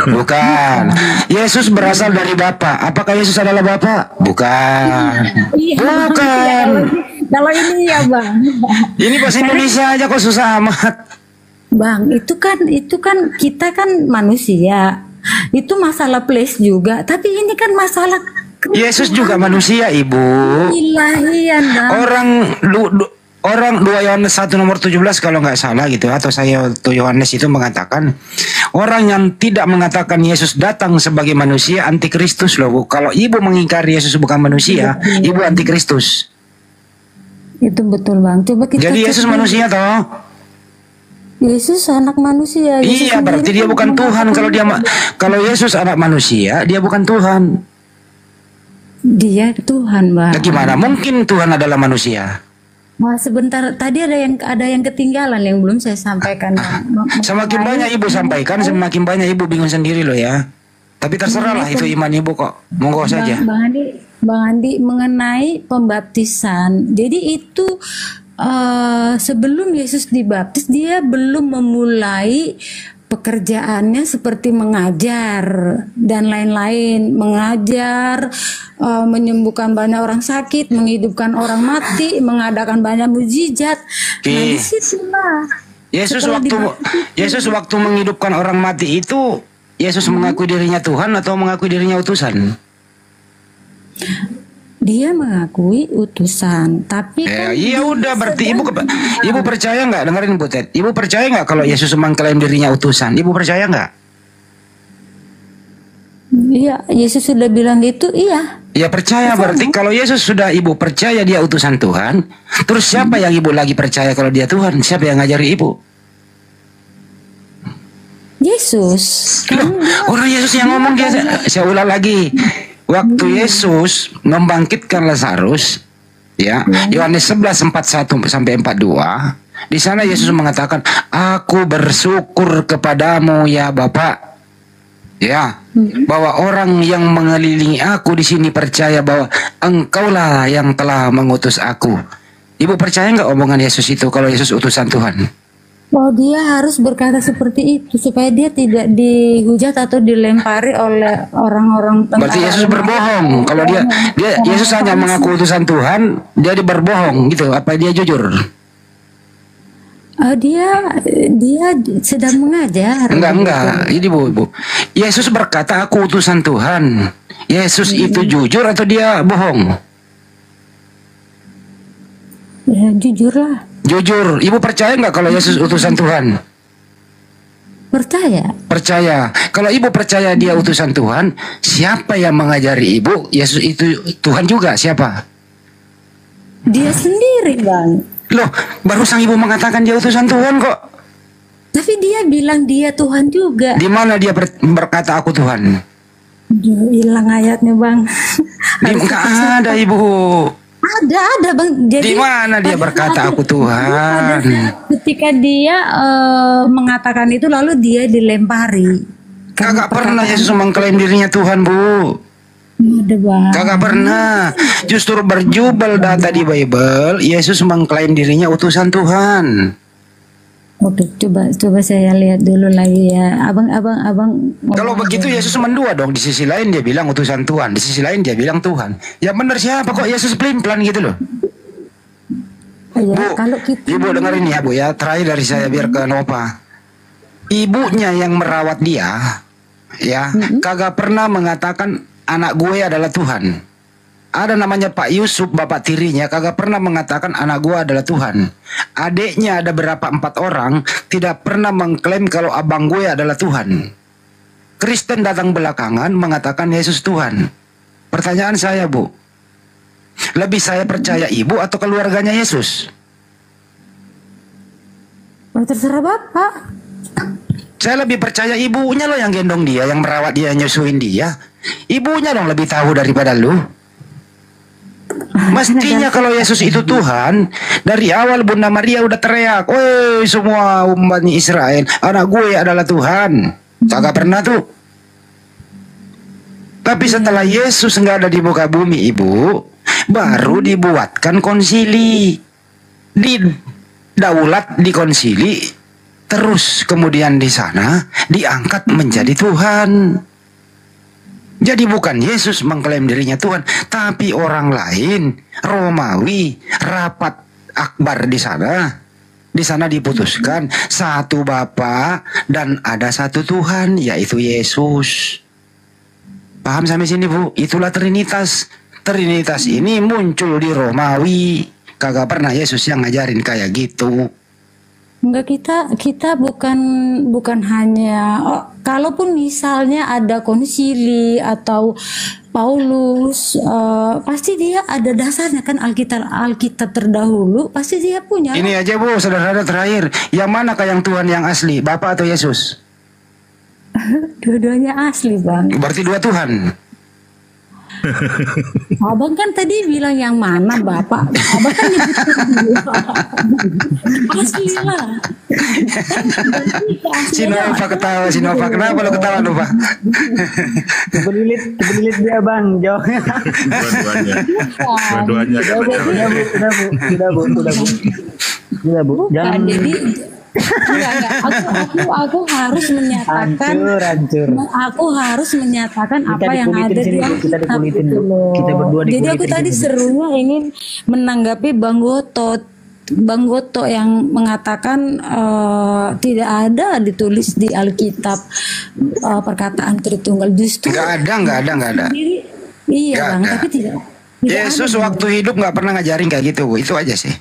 F: Bukan. Yesus berasal dari Bapa. Apakah Yesus adalah Bapa? Bukan.
E: Iya,
F: Bukan.
E: Kalau ini ya Bang.
F: Ini bahasa Indonesia aja kok susah amat.
E: Bang, itu kan kita kan manusia. Itu masalah place juga, tapi ini kan masalah
F: Yesus juga manusia, Ibu.
E: ilahian, Bang.
F: Orang 2 Yohanes 1 nomor 17 kalau nggak salah gitu, atau saya Yohanes itu mengatakan orang yang tidak mengatakan Yesus datang sebagai manusia antikristus loh Bu. Kalau Ibu mengingkari Yesus bukan manusia, Ibu antikristus.
E: Itu betul Bang. Coba kita
F: Jadi Yesus
E: cek.
F: manusia toh?
E: Yesus anak manusia. Yesus
F: Iya, berarti
E: sendiri
F: dia
E: kan
F: bukan Tuhan.
E: mengatakan
F: Kalau Yesus anak manusia, dia bukan Tuhan.
E: dia Tuhan, Bang.
F: Nah, gimana mungkin Tuhan adalah manusia?
E: Wah, sebentar tadi ada yang ketinggalan yang belum saya sampaikan. Bang.
F: Semakin banyak Ibu sampaikan, semakin banyak Ibu bingung sendiri loh ya. Tapi terserah lah, itu iman Ibu kok. Monggo saja.
E: Bang Andi mengenai pembaptisan. Jadi itu sebelum Yesus dibaptis dia belum memulai pekerjaannya seperti mengajar dan lain-lain, mengajar, menyembuhkan banyak orang sakit, menghidupkan orang mati, mengadakan banyak mukjizat. Nah, disitulah
F: Yesus waktu menghidupkan orang mati itu, Yesus mengakui dirinya Tuhan atau mengakui dirinya utusan?
E: Dia mengakui utusan, tapi kan
F: iya udah berarti Ibu percaya nggak, dengerin Bu Ted, Ibu percaya nggak kalau Yesus mengklaim dirinya utusan? Ibu percaya nggak?
E: Iya, Yesus sudah bilang gitu, iya.
F: Ya percaya, berarti kalau Yesus sudah Ibu percaya dia utusan Tuhan, terus siapa yang Ibu lagi percaya kalau dia Tuhan? Siapa yang ngajari Ibu?
E: Yesus.
F: Loh, orang Yesus yang ngomong dia, saya ulang lagi. Waktu Yesus membangkitkan Lazarus, ya, Yohanes 11:41 sampai 42, di sana Yesus mengatakan, "Aku bersyukur kepadamu ya Bapa." Ya, bahwa orang yang mengelilingi aku di sini percaya bahwa Engkaulah yang telah mengutus aku. Ibu percaya nggak omongan Yesus itu kalau Yesus utusan Tuhan?
E: Oh, dia harus berkata seperti itu supaya dia tidak dihujat atau dilempari oleh orang-orang.
F: Berarti Yesus berbohong. Kalau dia Yesus hanya mengaku utusan Tuhan, dia berbohong gitu. Apa dia jujur?
E: Dia sedang mengajar.
F: Enggak. Ini Bu. Yesus berkata aku utusan Tuhan. Yesus itu jujur atau dia bohong?
E: Ya jujur lah.
F: Jujur. Ibu percaya nggak kalau Yesus utusan Tuhan?
E: Percaya.
F: Percaya. Kalau ibu percaya dia utusan Tuhan, siapa yang mengajari ibu Yesus itu Tuhan juga? Siapa?
E: Dia sendiri, Bang.
F: Loh, barusan ibu mengatakan dia utusan Tuhan kok.
E: Tapi dia bilang dia Tuhan juga.
F: Di mana dia berkata aku Tuhan?
E: Aduh, hilang ayatnya, Bang.
F: Nggak ada ibu.
E: Ada Bang. Jadi
F: Di mana dia berkata aku Tuhan?
E: ketika dia mengatakan itu lalu dia dilempari.
F: Kagak pernah Yesus mengklaim dirinya Tuhan, Bu.
E: Ada, Bang.
F: Kagak pernah. Justru berjubel data di Bible, Yesus mengklaim dirinya utusan Tuhan.
E: Oke, coba saya lihat dulu lagi ya. Abang.
F: Kalau begitu Yesus mendua dong. Di sisi lain dia bilang utusan Tuhan, di sisi lain dia bilang Tuhan. Yang benar siapa kok Yesus pelin-pelan gitu loh?
E: Ya,
F: Bu,
E: kalau kita
F: ibu dengerin ya Bu ya. Terakhir dari saya biar ke Nova. Ibunya yang merawat dia, ya, kagak pernah mengatakan anak gue adalah Tuhan. Ada namanya Pak Yusuf, bapak tirinya, kagak pernah mengatakan anak gue adalah Tuhan. Adiknya ada berapa 4 orang tidak pernah mengklaim kalau abang gue adalah Tuhan. Kristen datang belakangan mengatakan Yesus Tuhan. Pertanyaan saya, Bu, lebih saya percaya ibu atau keluarganya Yesus?
E: terserah Bapak.
F: Saya lebih percaya ibunya loh yang gendong dia, yang merawat dia, nyusuin dia. Ibunya dong lebih tahu daripada lu. Mestinya kalau Yesus itu Tuhan, dari awal Bunda Maria udah teriak, "Woi semua umat Israel, anak gue adalah Tuhan." Kagak pernah tuh. Tapi setelah Yesus nggak ada di muka bumi, Ibu, baru dibuatkan konsili. Daulat di konsili, terus kemudian di sana diangkat menjadi Tuhan. Jadi bukan Yesus mengklaim dirinya Tuhan, tapi orang lain, Romawi, rapat akbar di sana. Di sana diputuskan satu Bapa dan ada satu Tuhan, yaitu Yesus. Paham sampai sini, Bu? Itulah Trinitas. Trinitas ini muncul di Romawi. Kagak pernah Yesus yang ngajarin kayak gitu.
E: Enggak, kita bukan hanya kalaupun misalnya ada konsili atau Paulus, pasti dia ada dasarnya kan, Alkitab terdahulu pasti dia punya.
F: Ini aja Bu, saudara terakhir, yang manakah yang Tuhan yang asli, Bapa atau Yesus?
E: Dua-duanya asli, Bang.
F: Berarti dua Tuhan.
E: Abang kan tadi bilang yang mana Bapak? Abang kan nyebutin asli lah.
F: Si Nova ketawa, si Nova. Kenapa lo ketawa, Nova?
A: Kebelilit dia, Bang. Jawabnya.
D: Dua-duanya.
A: Sudah, Bu. Jangan.
E: Jadi aku harus menyatakan
A: hancur.
E: Aku harus menyatakan
A: Kita
E: apa yang ada
A: dikulitin
E: di
A: sini, Bu. Kita
E: Alkitab
A: dikulitin,
E: itu
A: Bu.
E: loh.
A: Kita berdua
E: Jadi
A: dikulitin
E: aku tadi
A: sini.
E: serunya ingin menanggapi Bang Goto yang mengatakan tidak ada ditulis di Alkitab perkataan Tritunggal. Justru
F: Nggak ada.
E: Iya,
F: Nggak
E: Bang,
F: ada.
E: tapi tidak
F: Yesus
E: ada.
F: waktu hidup nggak pernah ngajarin kayak gitu, Bu. Itu aja sih.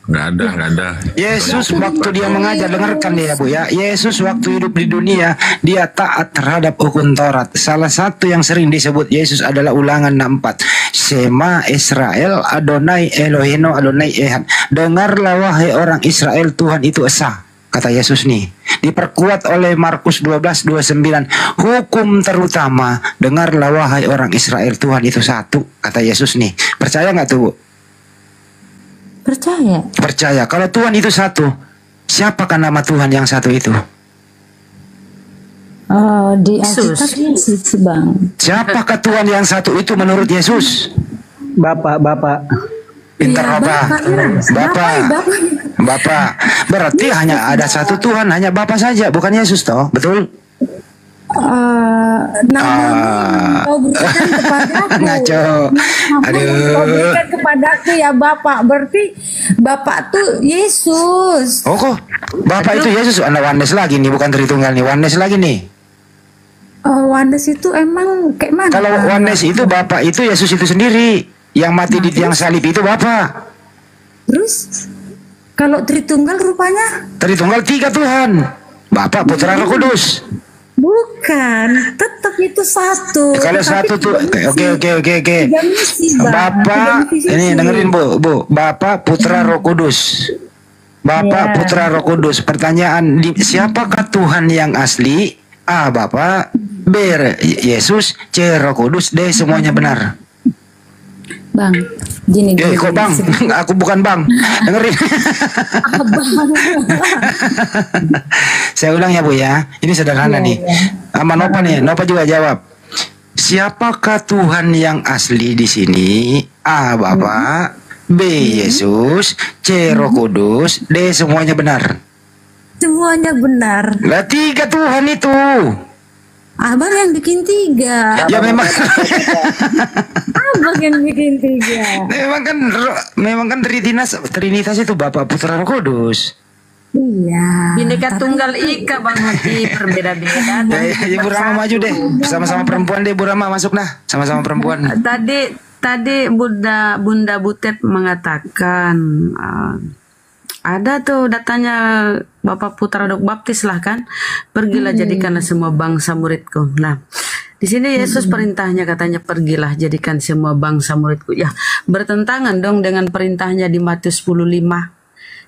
D: Nggak ada.
F: Yesus waktu dia mengajar, dengarkan ya Bu ya. Yesus waktu hidup di dunia, dia taat terhadap hukum Taurat. Salah satu yang sering disebut Yesus adalah Ulangan 64. Sema Israel, Adonai Eloheno, Adonai Ehad. Dengarlah wahai orang Israel, Tuhan itu esa. Kata Yesus nih. Diperkuat oleh Markus 12:29. Hukum terutama, dengarlah wahai orang Israel, Tuhan itu satu. Kata Yesus nih. Percaya nggak tuh Bu?
E: Percaya.
F: Percaya. Kalau Tuhan itu satu, siapakah nama Tuhan yang satu itu?
E: Di Alkitab Yesus, Bang.
F: Siapakah Tuhan yang satu itu menurut Yesus?
A: Bapak.
F: Pintar
E: Iya,
F: apa?
E: Bapak.
F: Bapak. Berarti hanya ada satu Tuhan, hanya Bapa saja, bukan Yesus toh, betul?
E: Nama kau berikan kepadaku.
F: Ngaco. Aduh.
E: Kau berikan kepadaku ya Bapak. Berarti Bapak tuh Yesus.
F: Oh kok Bapak itu Yesus? Anda Wanes lagi nih, bukan Tritunggal nih, Wanes lagi nih.
E: Oneness itu emang kayak mana?
F: Kalau oneness itu Bapak itu Yesus itu sendiri. Yang mati di tiang salib itu Bapak.
E: Terus kalau Tritunggal rupanya?
F: Tritunggal 3 Tuhan. Bapak, Putra, Roh Kudus.
E: Bukan, tetap itu satu.
F: Kalau
E: Tetapi
F: satu tuh, oke.
E: tiga misi, Bang.
F: Bapak,
E: Tiga misi
F: ini
E: visi.
F: dengerin Bu. Bapak, Putra, Roh Kudus. Bapak,
E: Ya.
F: Putra, Roh Kudus. Pertanyaan, siapakah Tuhan yang asli? A. Bapak. B. Yesus. C. Roh Kudus. D. Semuanya benar.
E: Bang, gini.
F: Kok Bang? Aku bukan Bang. Dengerin. Saya ulang ya Bu ya. Ini sederhana nih. Sama Nova nih. Nova juga jawab. Siapakah Tuhan yang asli di sini? A. Bapak. B. Yesus. C. Roh Kudus. D. Semuanya benar.
E: Semuanya benar.
F: Lah 3 Tuhan itu.
E: Abang yang bikin 3.
F: Ya memang.
E: Abang yang bikin 3.
F: memang kan Trinitas itu Bapak, Putra, Roh Kudus.
E: Iya.
G: Bineka Tunggal Ika Bang Hati berbeda-beda.
F: Ya, Bu Rama maju deh. Sama-sama perempuan deh Bu Rama, masuk nah. Sama-sama perempuan.
G: Tadi Bunda Butet mengatakan ada tuh datanya Bapak Putra Dok Baptis lah kan, pergilah jadikanlah semua bangsa muridku. Nah, di sini Yesus perintahnya katanya pergilah jadikan semua bangsa muridku. Ya, bertentangan dong dengan perintahnya di Matius 10:5.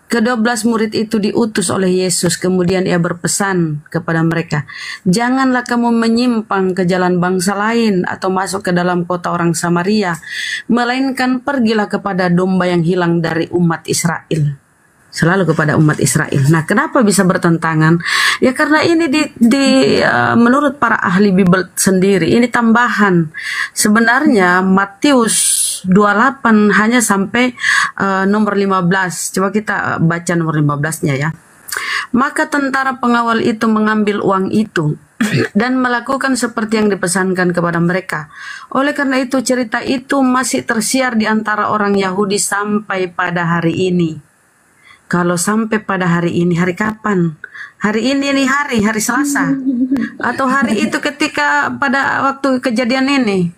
G: Ke-12 murid itu diutus oleh Yesus, kemudian ia berpesan kepada mereka, janganlah kamu menyimpang ke jalan bangsa lain atau masuk ke dalam kota orang Samaria, melainkan pergilah kepada domba yang hilang dari umat Israel. Selalu kepada umat Israel. Nah, kenapa bisa bertentangan? Ya karena ini menurut para ahli Bible sendiri, ini tambahan. Sebenarnya Matius 28 hanya sampai nomor 15. Coba kita baca nomor 15-nya ya. Maka tentara pengawal itu mengambil uang itu dan melakukan seperti yang dipesankan kepada mereka. Oleh karena itu cerita itu masih tersiar di antara orang Yahudi sampai pada hari ini. Kalau sampai pada hari ini, hari kapan? Hari ini nih hari Selasa. Atau hari itu ketika pada waktu kejadian ini.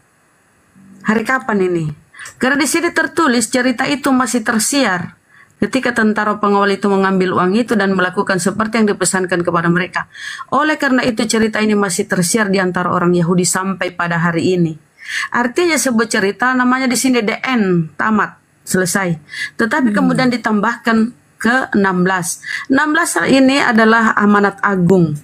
G: Hari kapan ini? Karena di sini tertulis cerita itu masih tersiar ketika tentara pengawal itu mengambil uang itu dan melakukan seperti yang dipesankan kepada mereka. Oleh karena itu cerita ini masih tersiar di antara orang Yahudi sampai pada hari ini. Artinya sebuah cerita namanya di sini the end, tamat, selesai. Tetapi kemudian ditambahkan ke-16. 16 ini adalah amanat agung.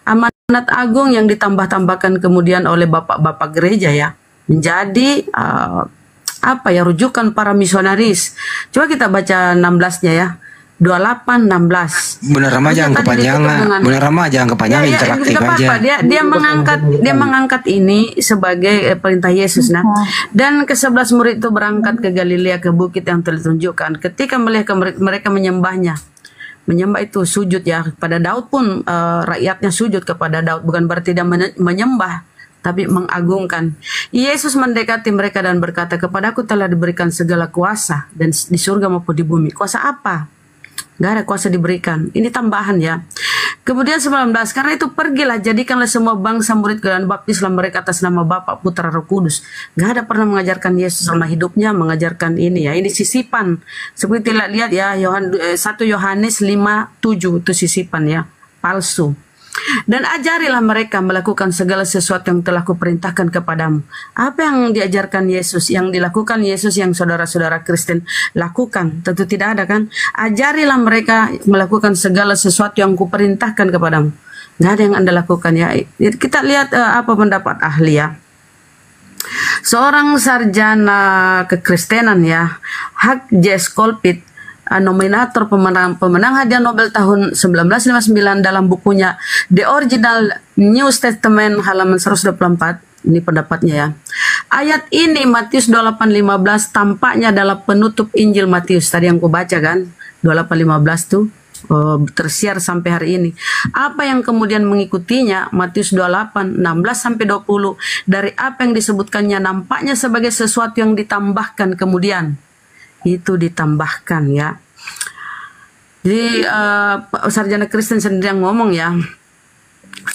G: Amanat agung yang ditambah-tambahkan kemudian oleh bapak-bapak gereja ya. Menjadi rujukan para misionaris. Coba kita baca 16-nya ya. 28, 16.
F: Bener Rama jangan kepanjangan. Bener Rama jangan kepanjangan, interaktif aja.
G: Dia mengangkat ini sebagai perintah Yesus. Nah, dan ke-11 murid itu berangkat ke Galilea, ke bukit yang telah ditunjukkan. Ketika melihat mereka menyembahnya. Menyembah itu sujud ya. Pada Daud pun rakyatnya sujud kepada Daud. Bukan berarti dia menyembah, tapi mengagungkan. Yesus mendekati mereka dan berkata, kepadaku telah diberikan segala kuasa dan di surga maupun di bumi. Kuasa apa? Gak ada kuasa diberikan. Ini tambahan ya. Kemudian 19. Karena itu pergilah jadikanlah semua bangsa murid dan baptislah mereka atas nama Bapa, Putra, Roh Kudus. Gak ada pernah mengajarkan Yesus selama hidupnya mengajarkan ini ya. Ini sisipan. Seperti lihat ya 1 Yohanes 5:7 itu sisipan ya. Palsu. Dan ajarilah mereka melakukan segala sesuatu yang telah kuperintahkan kepadamu. Apa yang diajarkan Yesus, yang dilakukan Yesus yang saudara-saudara Kristen lakukan? Tentu tidak ada kan? Ajarilah mereka melakukan segala sesuatu yang kuperintahkan kepadamu. Nggak ada yang Anda lakukan ya. Kita lihat apa pendapat ahli ya. Seorang sarjana kekristenan ya, Hugh J. Scolpit, nominator pemenang hadiah Nobel tahun 1959 dalam bukunya The Original New Testament halaman 124. Ini pendapatnya ya. Ayat ini Matius 28:15 tampaknya adalah penutup Injil Matius. Tadi yang ku baca kan 28:15 tuh tersiar sampai hari ini. Apa yang kemudian mengikutinya Matius 28:16-20 dari apa yang disebutkannya nampaknya sebagai sesuatu yang ditambahkan kemudian. Itu ditambahkan ya. Jadi sarjana Kristen sendiri yang ngomong ya.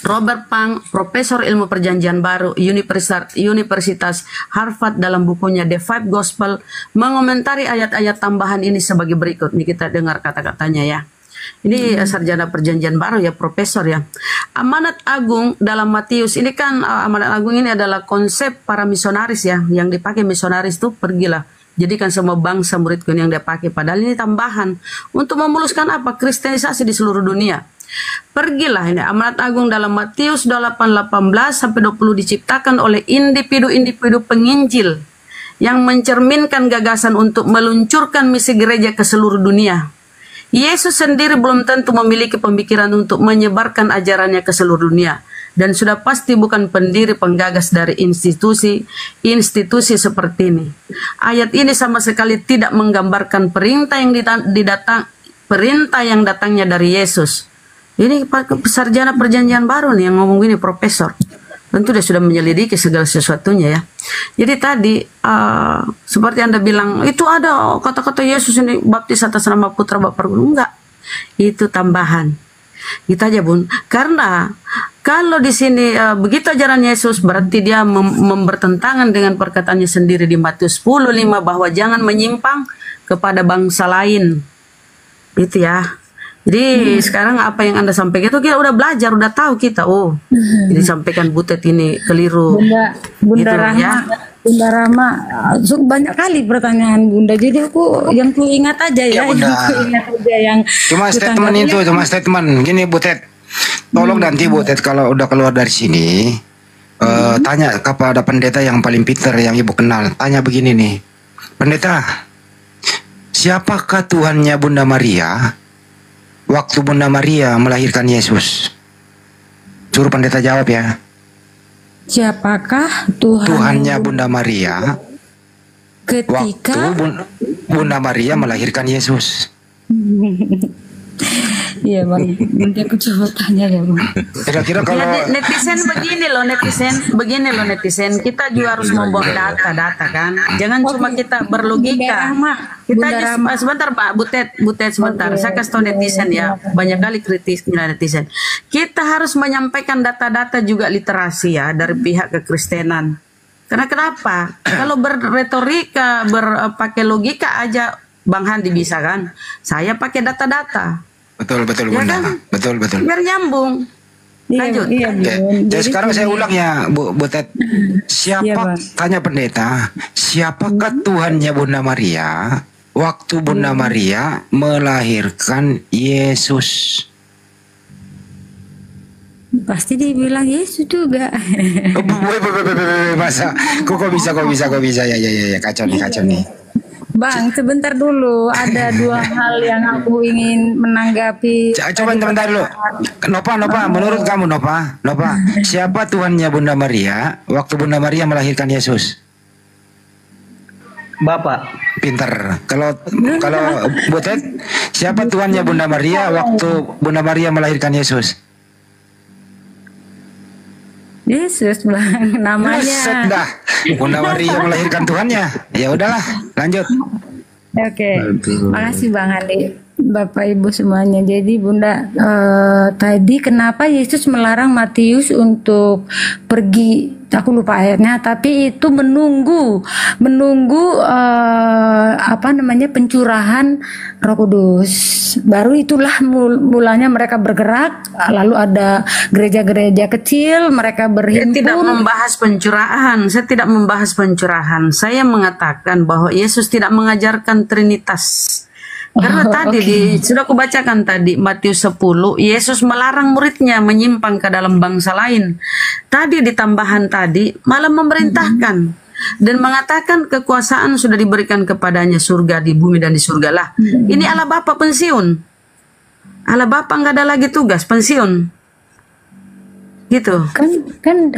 G: Robert Pang, Profesor Ilmu Perjanjian Baru Universitas Harvard, dalam bukunya The Five Gospel mengomentari ayat-ayat tambahan ini sebagai berikut. Ini kita dengar kata-katanya ya. Ini sarjana perjanjian baru ya, profesor ya. Amanat agung dalam Matius ini kan, amanat agung ini adalah konsep para misionaris ya, yang dipakai misionaris tuh, pergilah jadikan semua bangsa muridku, yang dia pakai. Padahal ini tambahan untuk memuluskan apa? Kristenisasi di seluruh dunia. Pergilah, ini amanat agung dalam Matius 8:18 sampai 20 diciptakan oleh individu-individu penginjil yang mencerminkan gagasan untuk meluncurkan misi gereja ke seluruh dunia. Yesus sendiri belum tentu memiliki pemikiran untuk menyebarkan ajarannya ke seluruh dunia, dan sudah pasti bukan pendiri penggagas dari institusi seperti ini. Ayat ini sama sekali tidak menggambarkan perintah yang datangnya dari Yesus. Ini sarjana perjanjian baru nih yang ngomong gini, profesor. Tentu dia sudah menyelidiki segala sesuatunya ya. Jadi tadi seperti Anda bilang, itu ada kata-kata Yesus ini baptis atas nama Putra Bapa. Enggak, itu tambahan. Gitu aja Bun. Karena kalau di sini begitu ajaran Yesus, berarti dia bertentangan dengan perkataannya sendiri di Matius 10:5 bahwa jangan menyimpang kepada bangsa lain. Itu ya. Jadi sekarang apa yang Anda sampaikan itu kita udah belajar, udah tahu kita. Oh, jadi sampaikan Butet ini keliru.
E: Bunda
G: gitu,
E: Rahma,
G: ya.
E: Bunda Rahma, banyak kali pertanyaan Bunda. Jadi aku yang ku ingat aja ya,
F: Bunda.
E: yang ku ingat aja yang
F: Cuma statement itu, cuma statement. Gini Butet, tolong nanti Butet kalau udah keluar dari sini, tanya kepada pendeta yang paling pintar yang ibu kenal. Tanya begini nih, pendeta, siapakah Tuhannya Bunda Maria waktu Bunda Maria melahirkan Yesus? Suruh pendeta jawab ya.
E: Siapakah
F: Tuhannya Bunda Maria
E: ketika
F: waktu Bunda Maria melahirkan Yesus?
E: Iya Bang, nanti aku coba tanya ya Bang.
F: Kira-kira kalau
G: netizen begini loh netizen, kita juga harus membawa data kan, jangan cuma kita berlogika. Kita aja sebentar Pak Butet sebentar, saya kasih tahu netizen ya, banyak kali kritis netizen. Kita harus menyampaikan data-data juga literasi ya dari pihak kekristenan. Karena kenapa? Kalau berretorika, berpakai logika aja Bang Handi bisa kan? Saya pakai data-data.
F: betul
G: Ya
F: Bunda,
G: kan?
F: betul.
G: Biar nyambung. Lanjut.
E: Iya,
F: Jadi sekarang saya ulang ya Butet. Siapa, tanya pendeta, siapakah Tuhannya Bunda Maria waktu Bunda Maria melahirkan Yesus?
E: Pasti dibilang Yesus juga.
F: Masa kok bisa ya kacau nih.
E: Bang, sebentar dulu. Ada dua hal yang aku ingin menanggapi.
F: Coba sebentar dulu. Nova, menurut kamu Nova, siapa Tuhannya Bunda Maria waktu Bunda Maria melahirkan Yesus?
A: Bapak.
F: Pinter. Kalau Butet, siapa Tuhannya Bunda Maria waktu Bunda Maria melahirkan Yesus?
E: Yesus Bang, namanya.
F: Buset dah. Bunda Maria melahirkan Tuhannya. Ya udahlah, lanjut.
E: Oke. Makasih Bang Andi. Bapak Ibu semuanya. Jadi Bunda, tadi kenapa Yesus melarang Matius untuk pergi? Aku lupa ayatnya, tapi itu menunggu pencurahan Roh Kudus. Baru itulah mulanya mereka bergerak. Lalu ada gereja-gereja kecil, mereka berhimpun.
G: Saya tidak membahas pencurahan. Saya mengatakan bahwa Yesus tidak mengajarkan Trinitas. Karena tadi sudah aku bacakan tadi Matius 10, Yesus melarang muridnya menyimpang ke dalam bangsa lain. Tadi di tambahan tadi malah memerintahkan dan mengatakan kekuasaan sudah diberikan kepadanya, surga di bumi dan di surga lah. Ini Allah Bapa pensiun. Allah Bapa nggak ada lagi tugas, pensiun. Gitu.
E: Kan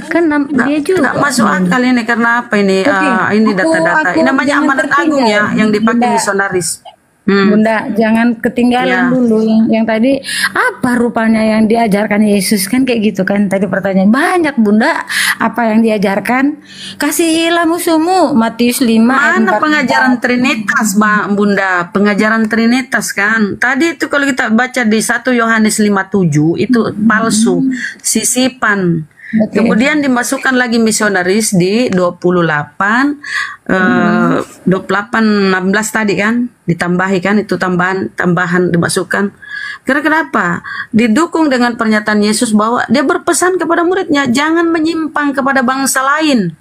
E: dia juga
G: nggak masuk akal ini. Karena apa ini? Ini data-data. Ini namanya amanat agung ya yang dipakai misionaris.
E: Bunda, jangan ketinggalan dulu yang tadi apa rupanya yang diajarkan Yesus kan kayak gitu kan tadi pertanyaan banyak Bunda apa yang diajarkan kasihilah musuhmu Matius 5 ayat
G: Mana
E: 44.
G: pengajaran Trinitas, Bunda? Pengajaran Trinitas kan. Tadi itu kalau kita baca di 1 Yohanes 5:7 itu palsu, sisipan. Kemudian dimasukkan lagi misionaris di 28 16 tadi kan, ditambahi kan itu tambahan dimasukkan. Karena kenapa? Didukung dengan pernyataan Yesus bahwa dia berpesan kepada muridnya jangan menyimpang kepada bangsa lain.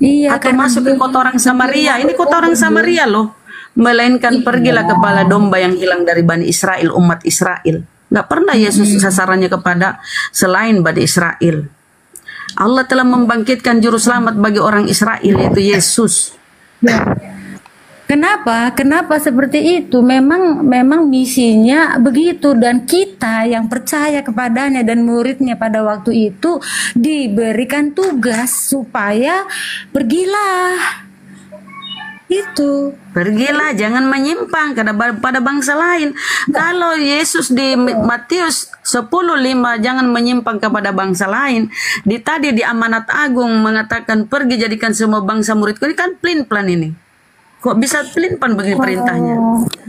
E: Iya,
G: Atau masuk ke kota orang Samaria. Ini kota orang Samaria loh. Melainkan pergilah kepala domba yang hilang dari Bani Israel, umat Israel. Nggak pernah Yesus sasarannya kepada selain Bani Israel. Allah telah membangkitkan juru selamat bagi orang Israel, yaitu Yesus.
E: Kenapa? Kenapa seperti itu? Memang misinya begitu dan kita yang percaya kepadanya dan muridnya pada waktu itu diberikan tugas supaya pergilah. Itu.
G: Pergilah, jangan menyimpang pada bangsa lain. Kalau Yesus di Matius 10:5 jangan menyimpang kepada bangsa lain. Tadi di Amanat Agung mengatakan pergi jadikan semua bangsa muridku. Ini kan plan ini. Kok bisa pelin-pelan begini perintahnya?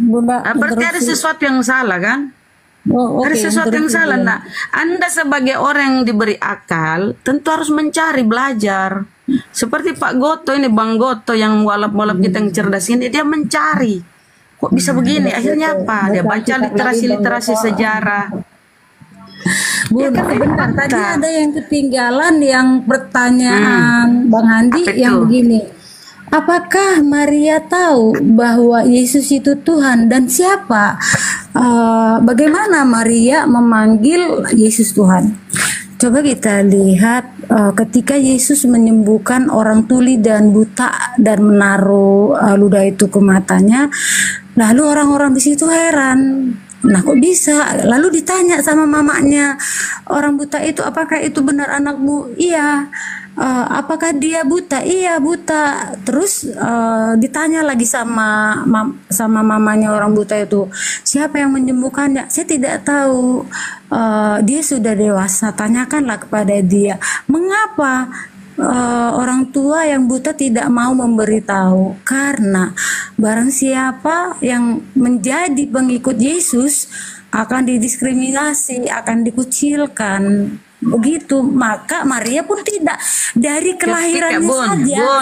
E: Bunda,
G: Berarti ada sesuatu yang salah kan? Ada
E: oke,
G: sesuatu yang
E: terus
G: salah.
E: ya.
G: Nah, Anda sebagai orang yang diberi akal tentu harus mencari belajar. Seperti Pak Goto ini, Bang Goto yang mualaf-mualaf kita yang cerdas ini, dia mencari. Kok bisa begini? Akhirnya apa? Dia baca literasi sejarah.
E: Bunda, sebentar tadi ada yang ketinggalan yang pertanyaan Bang Andi
G: Apa
E: yang
G: itu?
E: begini. Apakah Maria tahu bahwa Yesus itu Tuhan dan siapa? Bagaimana Maria memanggil Yesus Tuhan? Coba kita lihat ketika Yesus menyembuhkan orang tuli dan buta dan menaruh ludah itu ke matanya, lalu orang-orang di situ heran. Nah kok bisa? Lalu ditanya sama mamanya orang buta itu, apakah itu benar anakmu? Iya. Apakah dia buta? Iya buta. Terus ditanya lagi sama mamanya orang buta itu, siapa yang menyembuhkannya? Saya tidak tahu. Dia sudah dewasa. Tanyakanlah kepada dia. Mengapa orang tua yang buta tidak mau memberitahu? Karena barang siapa yang menjadi pengikut Yesus akan didiskriminasi, akan dikucilkan. Begitu, maka Maria pun tidak dari kelahirannya saja.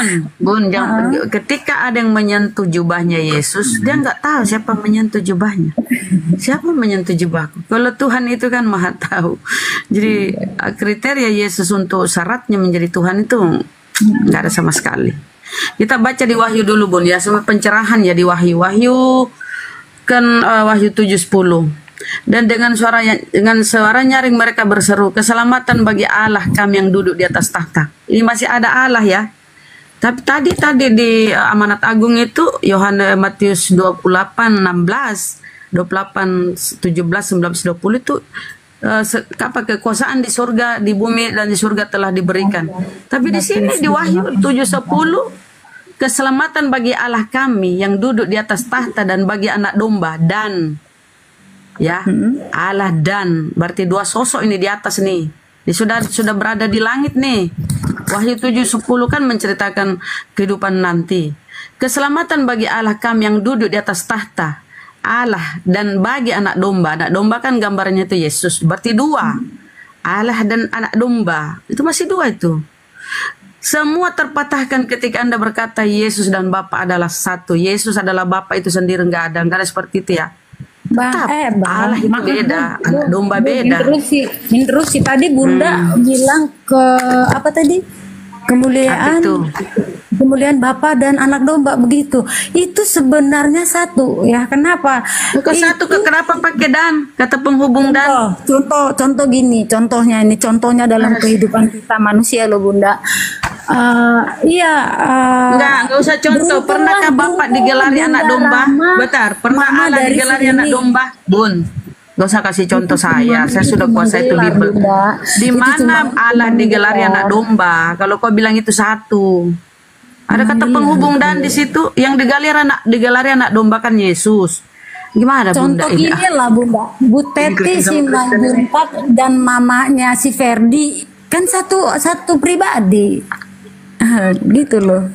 G: Ketika ada yang menyentuh jubahnya Yesus, dia nggak tahu siapa menyentuh jubahnya. Siapa menyentuh jubahku? Kalau Tuhan itu kan maha tahu. Jadi kriteria Yesus untuk syaratnya menjadi Tuhan itu nggak ada sama sekali. Kita baca di Wahyu dulu Bun ya, semua pencerahan ya di Wahyu. Wahyu kan Wahyu 7:10. Dan dengan suara nyaring mereka berseru, keselamatan bagi Allah kami yang duduk di atas tahta. Ini masih ada Allah ya. Tapi tadi di Amanat Agung itu Yohanes Matius 28:16, 28:17, 19, 20 itu apa kekuasaan di surga, di bumi dan di surga telah diberikan. Tapi di sini di Wahyu 7:10 keselamatan bagi Allah kami yang duduk di atas tahta dan bagi anak domba dan ya Allah dan berarti dua sosok ini di atas nih. Dia sudah berada di langit nih. Wahyu 7:10 kan menceritakan kehidupan nanti. Keselamatan bagi Allah kami yang duduk di atas tahta Allah dan bagi anak domba. Anak domba kan gambarnya itu Yesus. Berarti dua. Allah dan anak domba. Itu masih dua itu. Semua terpatahkan ketika Anda berkata Yesus dan Bapa adalah satu. Yesus adalah Bapa itu sendiri, enggak ada seperti itu ya. Allah itu beda, anak domba beda.
E: Interupsi tadi Bunda bilang ke apa tadi? Kemuliaan Bapa dan anak domba begitu. Itu sebenarnya satu ya. Kenapa?
G: Kenapa pakai dan? Kata penghubung dan.
E: Contoh gini, contohnya dalam kehidupan kita manusia loh Bunda.
G: Enggak usah contoh. Pernahkah Bapak digelari anak domba? Bentar, pernah Allah digelari anak domba? Bun, gak usah kasih contoh saya sudah kuasai itu Bible. Di mana Allah digelari anak domba? Kalau kau bilang itu satu. Ada kata penghubung dan di situ yang digalari anak domba kan Yesus. Gimana Bunda
E: Contoh
G: ini?
E: ini lah Bunda, Bu Teti si Manjuntak dan mamanya si Ferdi kan satu pribadi. Gitu loh.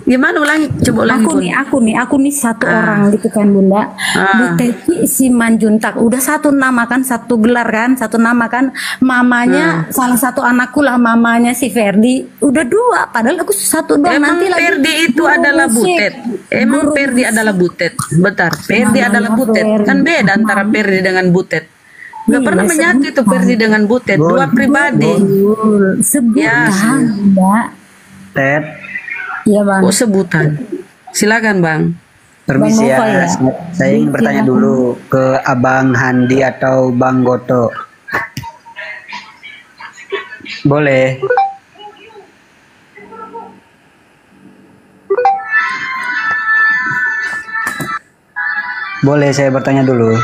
G: Gimana ulangi? Coba ulangi.
E: Aku nih satu orang gitu kan Bunda. Bu Teti si Manjuntak udah satu nama kan, satu gelar kan, satu nama kan. Mamanya salah satu anakku lah, mamanya si Ferdi. Udah dua, padahal aku satu doang.
G: Emang
E: Nanti
G: Ferdi itu adalah butet. Emang Ferdi adalah butet. Bentar, Ferdi adalah butet. Kan beda antara Ferdi dengan butet. Nggak pernah menyatu itu Ferdi dengan butet. Dua pribadi.
E: Sebutan, Mbak.
A: Ted,
E: Iya Bang.
G: Oh sebutan. Silakan Bang.
A: permisi
E: Bang Nova
A: ya.
E: ya?
A: Saya ingin bertanya dulu ke Abang Handi atau Bang Goto. Boleh? Boleh saya bertanya dulu?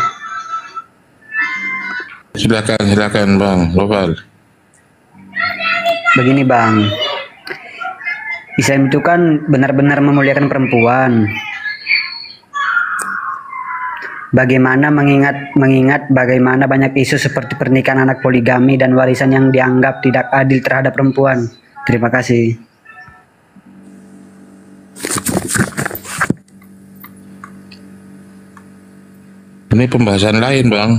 D: Silakan Bang Noval.
A: Begini Bang, Islam itu kan benar-benar memuliakan perempuan. Bagaimana mengingat bagaimana banyak isu seperti pernikahan anak, poligami, dan warisan yang dianggap tidak adil terhadap perempuan. Terima kasih.
D: Ini pembahasan lain Bang.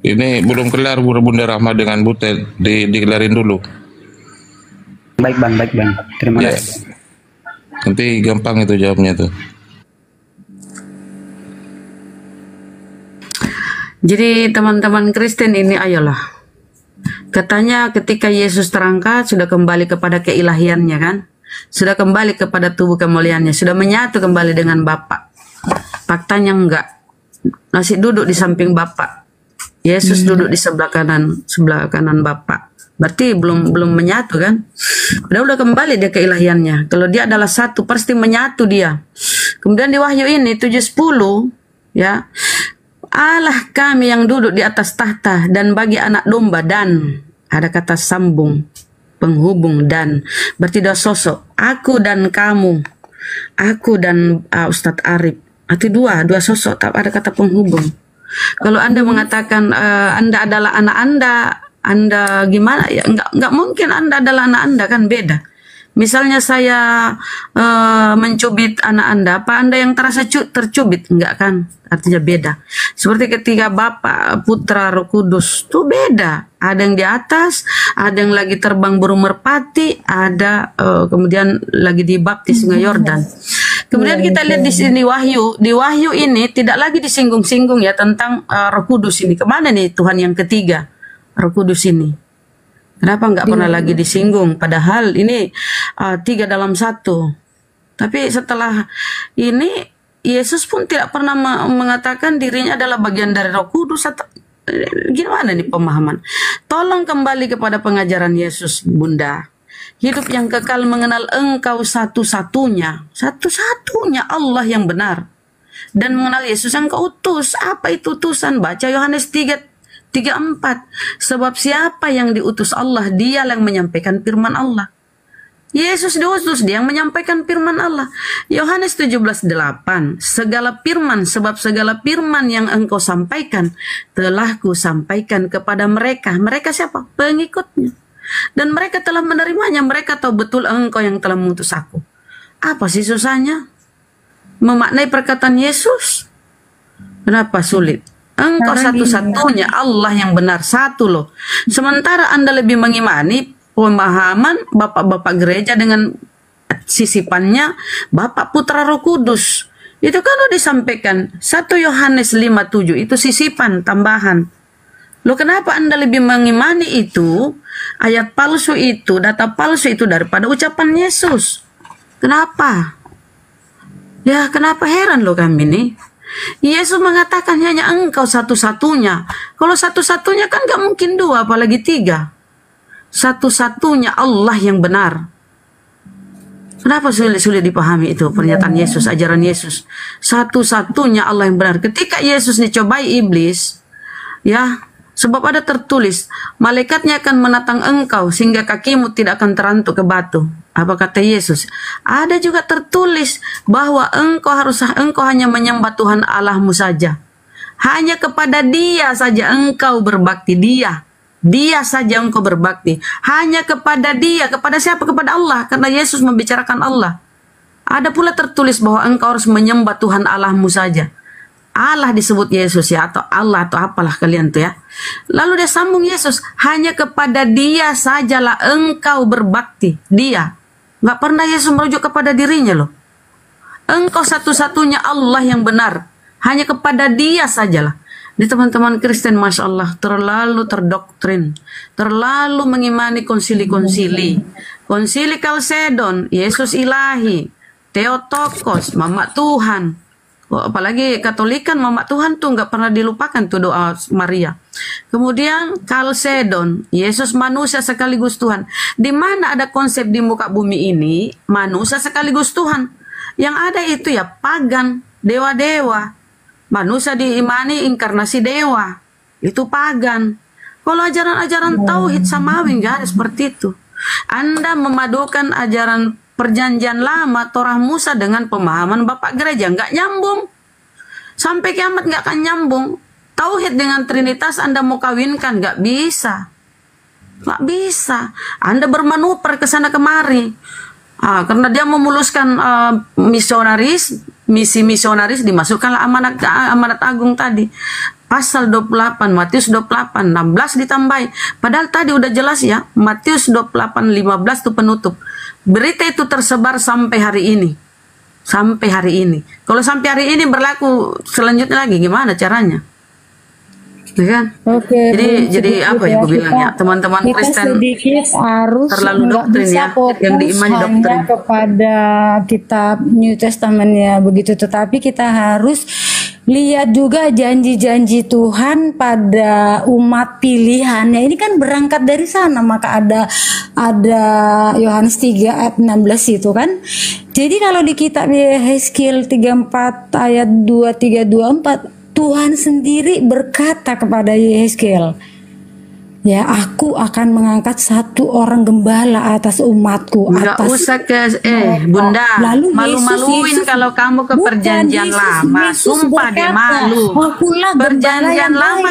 D: Ini belum kelar Bunda Rahma dengan Butet, dikelarin dulu.
A: Baik Bang. Terima
D: Ya.
A: kasih.
D: Nanti gampang itu jawabnya tuh.
G: Jadi teman-teman Kristen ini ayolah. Katanya ketika Yesus terangkat sudah kembali kepada keilahiannya kan. Sudah kembali kepada tubuh kemuliaannya. Sudah menyatu kembali dengan Bapa. Faktanya enggak. Masih duduk di samping Bapa. Yesus duduk di sebelah kanan Bapa. Berarti belum menyatu kan? Udah kembali dia keilahiannya. Kalau dia adalah satu pasti menyatu dia. Kemudian di Wahyu ini 7:10 ya. Allah kami yang duduk di atas tahta dan bagi anak domba, dan ada kata sambung penghubung dan berarti dua sosok, aku dan kamu, aku dan Ustadz Arif. Arti dua sosok, tak ada kata penghubung. Kalau Anda mengatakan Anda adalah anak Anda gimana ya? Enggak mungkin Anda adalah anak Anda, kan beda. Misalnya saya mencubit anak Anda, apa Anda yang terasa tercubit? Enggak kan? Artinya beda. Seperti ketika Bapa, Putra, Roh Kudus, itu beda. Ada yang di atas, ada yang lagi terbang burung merpati, ada kemudian lagi dibaptis Sungai Yordan. Kemudian kita lihat di sini Wahyu. Di Wahyu ini tidak lagi disinggung-singgung ya tentang Roh Kudus ini. Kemana nih Tuhan yang ketiga? Roh Kudus ini. Kenapa nggak pernah lagi disinggung? Padahal ini 3 dalam 1. Tapi setelah ini Yesus pun tidak pernah mengatakan dirinya adalah bagian dari Roh Kudus atau gimana nih pemahaman? Tolong kembali kepada pengajaran Yesus, Bunda. Hidup yang kekal mengenal Engkau satu-satunya Allah yang benar, dan mengenal Yesus yang Kau utus. Apa itu utusan? Baca Yohanes 3:4. Sebab siapa yang diutus Allah, dia yang menyampaikan firman Allah. Yesus diutus, dia yang menyampaikan firman Allah. Yohanes 17:8. Segala firman, sebab segala firman yang engkau sampaikan telah kusampaikan kepada mereka. Mereka siapa? Pengikutnya. Dan mereka telah menerimanya. Mereka tahu betul engkau yang telah mengutus aku. Apa sih susahnya memaknai perkataan Yesus? Kenapa sulit? Engkau satu-satunya Allah yang benar, satu loh. Sementara Anda lebih mengimani pemahaman bapak-bapak gereja dengan sisipannya Bapak, Putra, Roh Kudus. Itu kan udah disampaikan 1 Yohanes 5:7, itu sisipan tambahan. Loh kenapa Anda lebih mengimani itu, ayat palsu itu, data palsu itu daripada ucapan Yesus? Kenapa? Ya kenapa heran loh kami nih. Yesus mengatakan hanya engkau satu-satunya. Kalau satu-satunya kan gak mungkin 2, apalagi 3. Satu-satunya Allah yang benar. Kenapa sulit dipahami itu pernyataan Yesus, ajaran Yesus? Satu-satunya Allah yang benar. Ketika Yesus dicobai iblis, ya Sebab ada tertulis, malaikatnya akan menatang engkau sehingga kakimu tidak akan terantuk ke batu. Apa kata Yesus? Ada juga tertulis bahwa engkau hanya menyembah Tuhan Allahmu saja. Hanya kepada Dia saja engkau berbakti. Dia saja engkau berbakti. Hanya kepada Dia. Kepada siapa? Kepada Allah. Karena Yesus membicarakan Allah. Ada pula tertulis bahwa engkau harus menyembah Tuhan Allahmu saja. Allah disebut Yesus ya, atau Allah atau apalah kalian tuh ya. Lalu dia sambung Yesus, hanya kepada Dia sajalah engkau berbakti. Dia. Nggak pernah Yesus merujuk kepada dirinya loh. Engkau satu-satunya Allah yang benar. Hanya kepada Dia sajalah. Di teman-teman Kristen, Masya Allah, terlalu terdoktrin. Terlalu mengimani konsili-konsili. Konsili Kalsedon, Yesus ilahi. Theotokos, Mama Tuhan. Apalagi Katolikan, Mama Tuhan tuh nggak pernah dilupakan tuh doa Maria. Kemudian Kalsedon, Yesus manusia sekaligus Tuhan. Di mana ada konsep di muka bumi ini manusia sekaligus Tuhan? Yang ada itu ya pagan, dewa-dewa. Manusia diimani inkarnasi dewa, itu pagan. Kalau ajaran-ajaran tauhid samawi nggak ada seperti itu. Anda memadukan ajaran Perjanjian Lama, Torah Musa dengan pemahaman Bapak Gereja. Nggak nyambung. Sampai kiamat nggak akan nyambung. Tauhid dengan Trinitas Anda mau kawinkan, nggak bisa. Nggak bisa. Anda bermanuver ke sana kemari. Karena dia memuluskan misionaris, misi misionaris, dimasukkanlah amanat agung tadi. Pasal 28, Matius 28, 16 ditambahi. Padahal tadi udah jelas ya, Matius 28, 15 itu penutup. Berita itu tersebar sampai hari ini. Sampai hari ini. Kalau sampai hari ini berlaku selanjutnya lagi, gimana caranya? Ya kan?
E: Oke,
G: jadi apa ya gue bilang ya, teman-teman Kristen
E: harus
G: terlalu doktrin ya, yang diimani doktrin
E: kepada kitab New Testament ya begitu, tetapi kita harus lihat juga janji-janji Tuhan pada umat pilihannya. Ini kan berangkat dari sana, maka ada Yohanes 3 ayat 16 itu kan. Jadi kalau di kitab Yehezkiel 34 ayat 23 24 Tuhan sendiri berkata kepada Yehezkiel, ya, aku akan mengangkat satu orang gembala atas umatku.
G: Nggak usah ke Bunda, malu-maluin kalau kamu ke perjanjian lama. Sumpah deh malu. Perjanjian lama,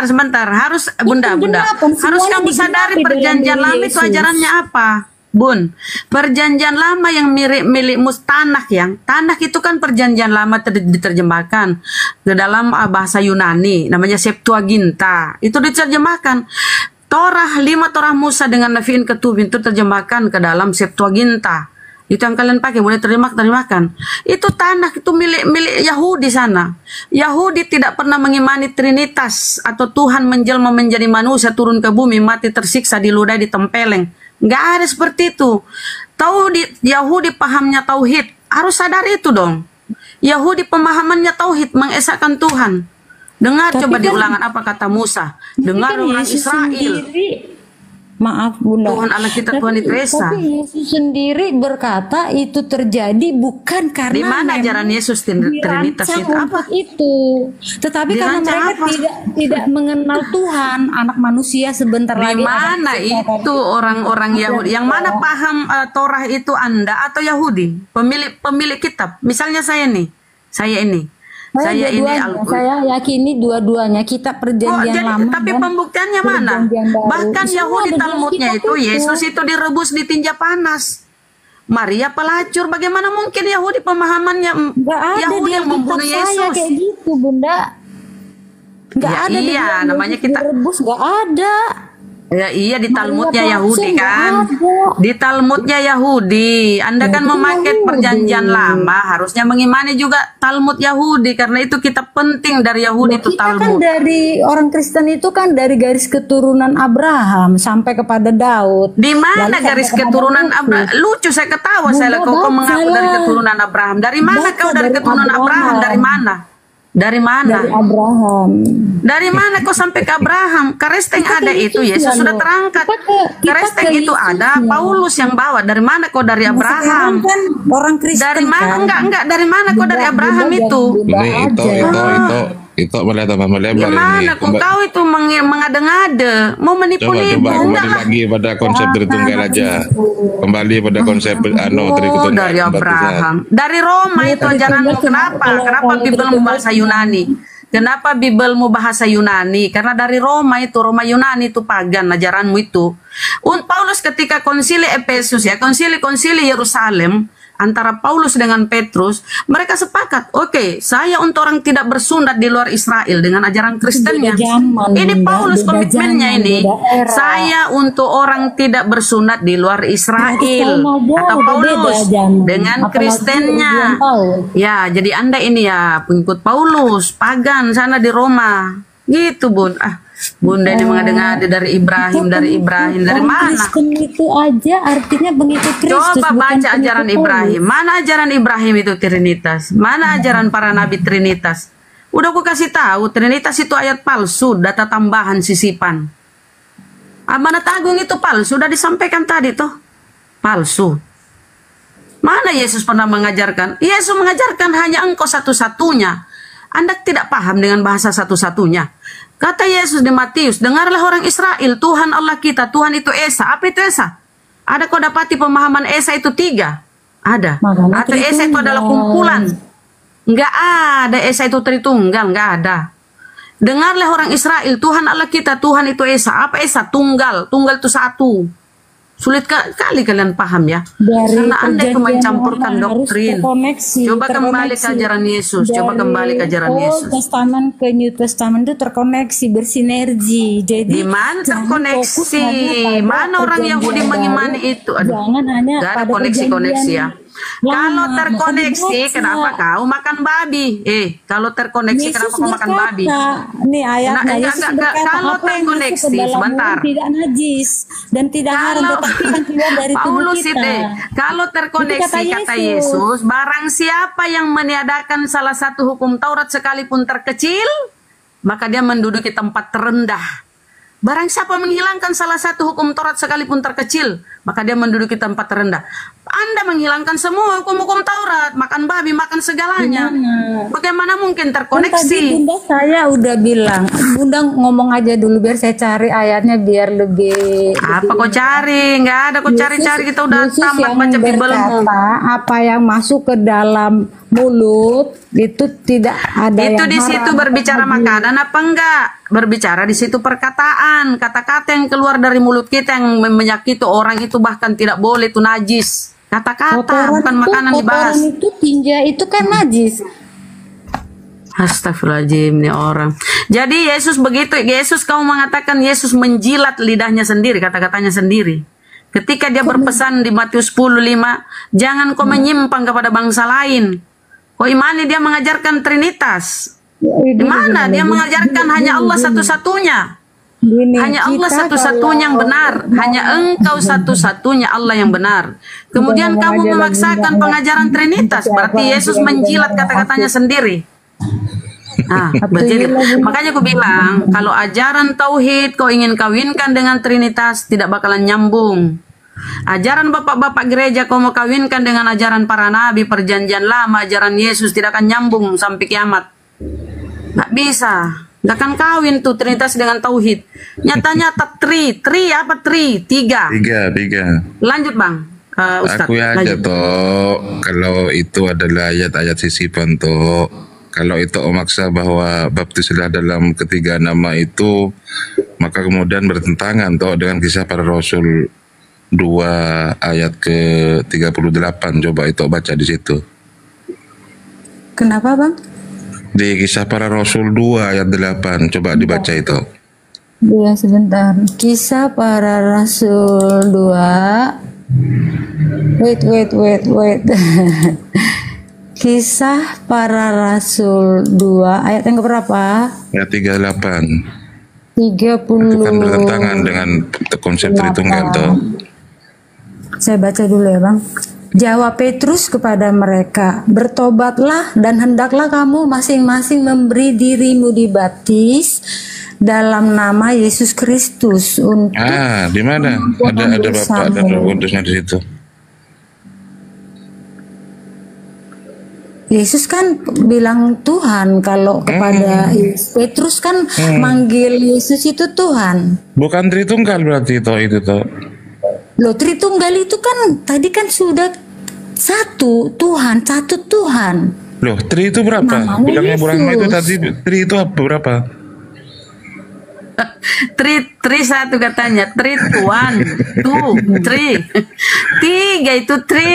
G: sebentar. Harus Bunda, harus kamu sadari perjanjian lama itu ajarannya apa? Bun, perjanjian lama yang milikmu tanah itu kan perjanjian lama diterjemahkan ke dalam bahasa Yunani, namanya Septuaginta, itu diterjemahkan. Torah 5 Torah Musa dengan Nevi'in Ketubim itu terjemahkan ke dalam Septuaginta. Itu yang kalian pakai, boleh terjemahkan. Itu tanah itu milik Yahudi sana. Yahudi tidak pernah mengimani Trinitas atau Tuhan menjelma menjadi manusia, turun ke bumi, mati, tersiksa, diludahi, ditempeleng. Nggak ada seperti itu. Yahudi pahamnya tauhid, harus sadar itu dong. Yahudi pemahamannya tauhid, mengesahkan Tuhan. Dengar coba di Ulangan apa kata Musa. Dengar orang Israel.
E: Maaf Bunda,
G: Tuhan Allah kita Tuhan itu Esa.
E: Tapi Yesus sendiri berkata itu terjadi bukan karena
G: di mana ajaran Yesus Trinitas itu apa?
E: Itu. Tetapi karena mereka tidak mengenal Tuhan, anak manusia sebentar lagi.
G: Di mana itu orang-orang Yahudi? Yang mana paham Torah itu Anda atau Yahudi? Pemilik kitab. Misalnya saya ini. Saya yakini dua-duanya
E: kita perjanjian lama.
G: Tapi pembuktiannya mana? Bahkan Yahudi Talmudnya itu Yesus itu direbus di tinja panas. Maria pelacur. Bagaimana mungkin Yahudi pemahamannya Yahudi yang membunuh Yesus?
E: Kayak gitu Bunda. Nggak ada.
G: Iya, namanya kita
E: direbus, nggak ada.
G: Ya, iya di Talmudnya Yahudi kan. Di Talmudnya Yahudi. Anda kan memakai perjanjian lama, harusnya mengimani juga Talmud Yahudi karena itu kitab penting dari Yahudi itu Talmud.
E: Kan dari orang Kristen itu kan dari garis keturunan Abraham sampai kepada Daud.
G: Di mana garis keturunan Abraham? Lucu saya ketawa saya kau mengaku dari keturunan Abraham. Dari mana kau dari keturunan Abraham? Dari mana? Dari mana?
E: Dari Abraham.
G: Dari mana kok sampai ke Abraham? Keresteng ada itu, Yesus sudah terangkat. Keresteng itu ada, Paulus yang bawa. Dari mana kok dari Abraham?
E: Kan orang Kristen.
G: Dari mana?
E: Kan?
G: Enggak. Dari mana kok dari Abraham itu?
D: Itu Itu malah tambah melebar ini.
G: Gimana kau itu mengada-ngada, mau menipu-nipu?
D: Coba kembali lagi pada konsep Tritunggal aja. Kembali pada konsep Tritunggal.
G: Dari Abraham, dari Roma itu ajaranmu. Kenapa Bibelmu bahasa Yunani? Kenapa Bibelmu bahasa Yunani? Karena dari Roma itu, Roma Yunani itu pagan ajaranmu itu. Paulus ketika konsili Efesus ya, konsili Yerusalem, antara Paulus dengan Petrus, mereka sepakat, oke, saya untuk orang tidak bersunat di luar Israel dengan ajaran Kristennya. Ini Paulus komitmennya ini. Saya untuk orang tidak bersunat di luar Israel. Kata Paulus dengan Kristennya. Ya, jadi Anda ini ya pengikut Paulus, pagan sana di Roma. Gitu, Bun. Bunda ini mengada-ngada dari Ibrahim, dari mana?
E: Kristen itu aja artinya pengikut Kristus.
G: Coba baca ajaran Ibrahim. Mana ajaran Ibrahim itu Trinitas? Mana ajaran para nabi Trinitas? Udah aku kasih tahu, Trinitas itu ayat palsu, data tambahan sisipan. Amanat Agung itu palsu, sudah disampaikan tadi tuh. Palsu. Mana Yesus pernah mengajarkan? Yesus mengajarkan hanya engkau satu-satunya. Anda tidak paham dengan bahasa satu-satunya. Kata Yesus di Matius, dengarlah orang Israel, Tuhan Allah kita, Tuhan itu Esa. Apa itu Esa? Ada kau dapati pemahaman Esa itu 3? Ada. Atau Esa itu adalah kumpulan? Enggak ada. Esa itu Tritunggal, enggak ada. Dengarlah orang Israel, Tuhan Allah kita, Tuhan itu Esa. Apa Esa? Tunggal. Tunggal itu satu. Sulit kali kalian paham ya. Karena Anda itu mencampurkan doktrin. Coba kembali ke ajaran Yesus. Coba kembali ke ajaran Yesus.
E: Old Testament ke New Testament itu terkoneksi, bersinergi. Jadi
G: di mana terkoneksi? Mana orang Yahudi mengimani itu?
E: Jangan hanya
G: gak ada koneksi-koneksi ya. Kalau terkoneksi, kenapa kau makan babi? Kalau terkoneksi, kenapa kau makan babi?
E: Nih ayatnya Yesus berkata,
G: kalau terkoneksi, sebentar.
E: Tidak najis dan tidak haram, tetapi yang keluar dari tubuh kita.
G: Kalau terkoneksi, kata Yesus, barang siapa yang meniadakan salah satu hukum Taurat sekalipun terkecil, maka dia menduduki tempat terendah. Barang siapa menghilangkan salah satu hukum Taurat sekalipun terkecil, maka dia menduduki tempat terendah. Anda menghilangkan semua hukum-hukum Taurat, makan babi, makan segalanya. Bagaimana mungkin terkoneksi?
E: Tadi Bunda saya udah bilang, Bunda ngomong aja dulu biar saya cari ayatnya biar lebih.
G: Apa kau cari? Nggak ada kau cari-cari, kita udah tamat baca Bibelmu.
E: Apa yang masuk ke dalam mulut itu tidak ada.
G: Itu
E: yang
G: di situ
E: haram,
G: berbicara makanan apa enggak? Berbicara di situ perkataan, kata-kata yang keluar dari mulut kita yang menyakiti orang itu bahkan tidak boleh, itu najis. Kata-kata bukan makanan dibahas.
E: Itu tinja itu kan najis.
G: Astagfirullahaladzim nih orang. Jadi Yesus begitu, Yesus kamu mengatakan Yesus menjilat lidahnya sendiri, kata-katanya sendiri. Ketika dia berpesan di Matius 10:5, jangan kau menyimpang kepada bangsa lain. Kau imani dia mengajarkan Trinitas. Di mana dia mengajarkan hanya Allah satu-satunya. Hanya Allah satu-satunya yang benar. Hanya engkau satu-satunya Allah yang benar. Kemudian kamu memaksakan pengajaran Trinitas. Berarti Yesus menjilat kata-katanya sendiri. Nah, makanya aku bilang, kalau ajaran Tauhid kau ingin kawinkan dengan Trinitas, tidak bakalan nyambung. Ajaran bapak-bapak gereja kau mau kawinkan dengan ajaran para nabi, perjanjian lama, ajaran Yesus, tidak akan nyambung sampai kiamat. Nggak bisa. Nggak akan kawin tuh Trinitas dengan Tauhid. Nyata-nyata apa tiga. Lanjut Bang, Ustadz.
D: Aku aja toh, kalau itu adalah ayat-ayat sisipan toh. Kalau itu memaksa bahwa baptislah dalam ketiga nama itu, maka kemudian bertentangan toh dengan kisah para rasul 2 ayat ke 38. Coba itu baca di situ.
E: Kenapa Bang?
D: Di kisah para rasul 2 ayat 8, coba dibaca itu.
E: Ya sebentar. Kisah para rasul 2. Wait. Kisah para rasul 2 ayat yang berapa?
D: Ayat 38.
E: 30.
D: Itu kan bertentangan dengan konsep Tritunggal toh.
E: Saya baca dulu ya Bang. Jawab Petrus kepada mereka, bertobatlah dan hendaklah kamu masing-masing memberi dirimu dibaptis dalam nama Yesus Kristus untuk
D: di mana? Ada Bapak dan Roh Kudusnya di situ.
E: Yesus kan bilang Tuhan kalau kepada Petrus kan manggil Yesus itu Tuhan.
D: Bukan Tritunggal berarti itu toh.
E: Loh, Tritunggal itu kan tadi kan sudah satu Tuhan.
D: Loh, Tri itu berapa?
E: Namanya
D: Bilangnya Bu Rahma itu
E: Yesus.
D: tadi Tri itu berapa?
G: Tri satu katanya, tri tuan, tri, tiga itu tri.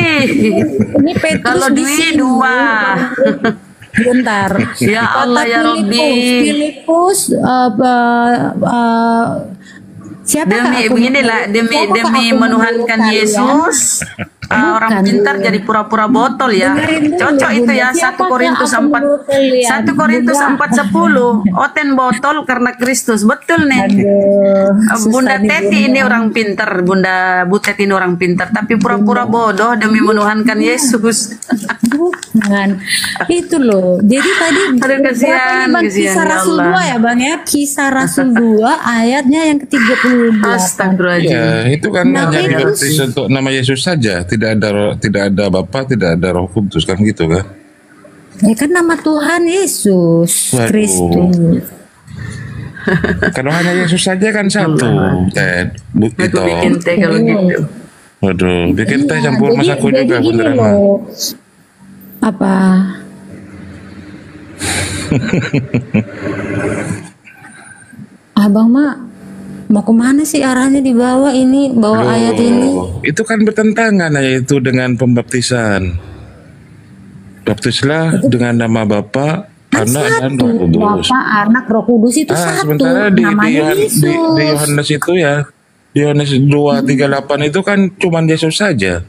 E: Ini Petrus
G: Kalau
E: di
G: dwi
E: sini.
G: dua.
E: Bentar.
G: Ya Allah ya Rabbi.
E: Filipus siapa
G: Demi beginilah demi menuhankan Yesus. Orang pintar jadi pura-pura botol ya. Cocok itu ya 1 Korintus 4 1 Korintus 4:10. Oten botol karena Kristus. Betul nih. Bunda Teti ini orang pintar, Bunda Butet ini orang pintar, tapi pura-pura bodoh demi menuhankan Yesus.
E: Bukan. Itu loh. Jadi tadi
G: Aduh, kasihan,
E: berapa ini, Bang?
G: kasihan,
E: Kisah
G: ya
E: Rasul
G: Allah.
E: 2 ya Bang ya. Kisah Rasul 2 ayatnya yang ke-38.
G: Astagfirullahaladzim.
D: Ya, itu kan
E: Nah,
D: hanya
E: Petrus.
D: dibaptis untuk nama Yesus saja, tidak ada Bapa, tidak ada Roh Kudus kan gitu kan?
E: Ya kan nama Tuhan Yesus
D: Waduh.
E: Kristus.
D: Kalau hanya Yesus saja kan satu, Ted.
G: Aku
D: Itu.
G: bikin teh kalau gitu.
D: Waduh, bikin teh
E: Iya,
D: campur masaku juga
E: gini
D: Bunda Rahma.
E: loh. Apa? Abang mak mau kemana sih arahnya di bawah ini, bawah
D: Loh,
E: ayat ini?
D: itu kan bertentangan yaitu dengan pembaptisan. Baptislah dengan nama Bapa,
E: Kan
D: Anak dan
E: satu,
D: Roh Kudus.
E: Bapak, Anak, Roh Kudus itu satu.
D: Sementara
E: Namanya Yesus.
D: di Yohanes itu ya, di Yohanes 2:38 itu kan cuman Yesus saja.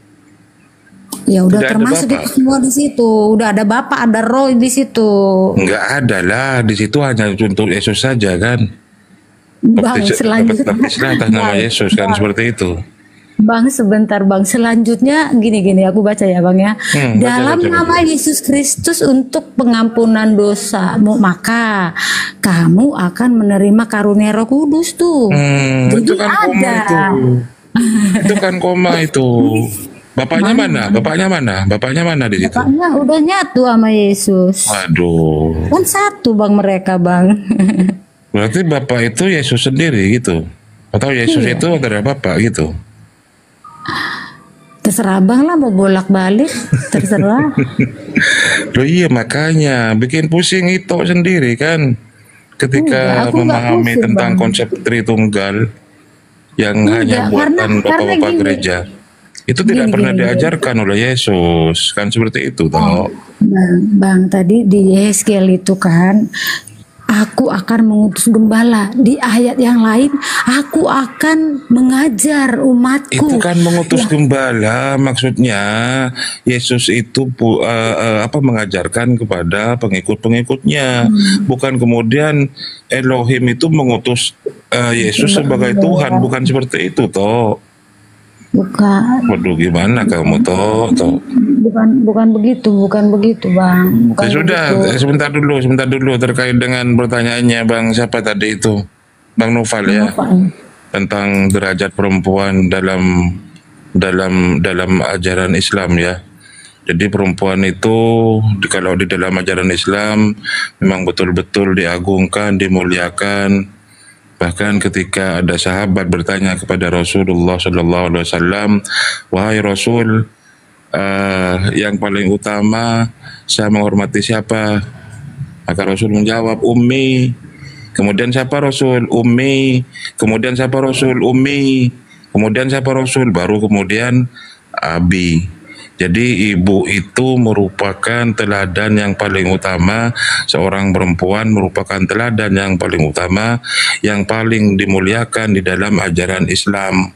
E: Ya udah
D: Tidak ada
E: termasuk
D: Bapak.
E: itu semua di situ. Udah ada Bapak, ada Roh di situ.
D: Enggak ada lah, di situ hanya untuk Yesus saja kan.
E: Bang, selanjutnya.
D: Baptislah atas nama Yesus kan seperti itu.
E: Bang, sebentar Bang. Selanjutnya gini-gini aku baca ya Bang ya.
D: Baca,
E: Dalam
D: baca.
E: nama Yesus Kristus untuk pengampunan dosamu, maka kamu akan menerima karunia Roh Kudus tuh. Jadi
D: Itu kan koma
E: ada.
D: itu. Itu kan koma itu. Bapaknya mana? Bapaknya mana? Bapaknya mana di situ?
E: Bapaknya udah nyatu sama Yesus.
D: Waduh.
E: Kan satu Bang mereka Bang.
D: Berarti Bapak itu Yesus sendiri gitu. Atau Yesus
E: Iya.
D: itu adalah Bapak gitu.
E: Terserah Bang lah mau bolak-balik. Terserah.
D: Loh iya makanya bikin pusing itu sendiri kan. Ketika
E: Enggak, aku enggak
D: memahami
E: pusing,
D: tentang
E: Bang.
D: konsep Tritunggal yang hanya
E: Enggak,
D: buatan
E: karena
D: bapak-bapak
E: gini.
D: gereja. Itu tidak
E: Gini,
D: pernah
E: gini.
D: diajarkan oleh Yesus. Kan seperti itu toh.
E: Bang, tadi di Yeskel itu kan, aku akan mengutus gembala. Di ayat yang lain, aku akan mengajar umatku.
D: Itu kan mengutus gembala, maksudnya Yesus itu mengajarkan kepada pengikut-pengikutnya, bukan kemudian Elohim itu mengutus Yesus sebagai Tuhan, bukan seperti itu toh.
E: Bukan,
D: Waduh gimana kamu toh?
E: bukan begitu, Bang. Bukan
D: Ya sudah,
E: begitu.
D: sebentar dulu terkait dengan pertanyaannya Bang siapa tadi itu, Bang Noval ya, tentang derajat perempuan dalam ajaran Islam ya. Jadi perempuan itu kalau di dalam ajaran Islam memang betul-betul diagungkan, dimuliakan. Bahkan ketika ada sahabat bertanya kepada Rasulullah SAW, wahai Rasul, yang paling utama saya menghormati siapa? Maka Rasul menjawab Ummi. Kemudian siapa Rasul? Ummi. Kemudian siapa Rasul? Ummi. Kemudian siapa Rasul? Baru kemudian Abi. Jadi ibu itu merupakan teladan yang paling utama. Seorang perempuan merupakan teladan yang paling utama, yang paling dimuliakan di dalam ajaran Islam.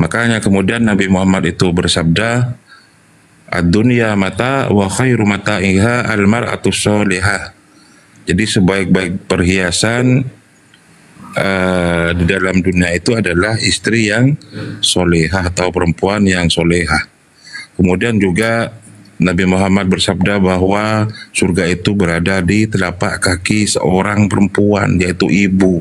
D: Makanya kemudian Nabi Muhammad itu bersabda, ad-dunya mata wa khairu mata'iha al-mar'atu sholihah. Jadi sebaik-baik perhiasan di dalam dunia itu adalah istri yang solehah atau perempuan yang solehah. Kemudian juga Nabi Muhammad bersabda bahwa surga itu berada di telapak kaki seorang perempuan, yaitu ibu.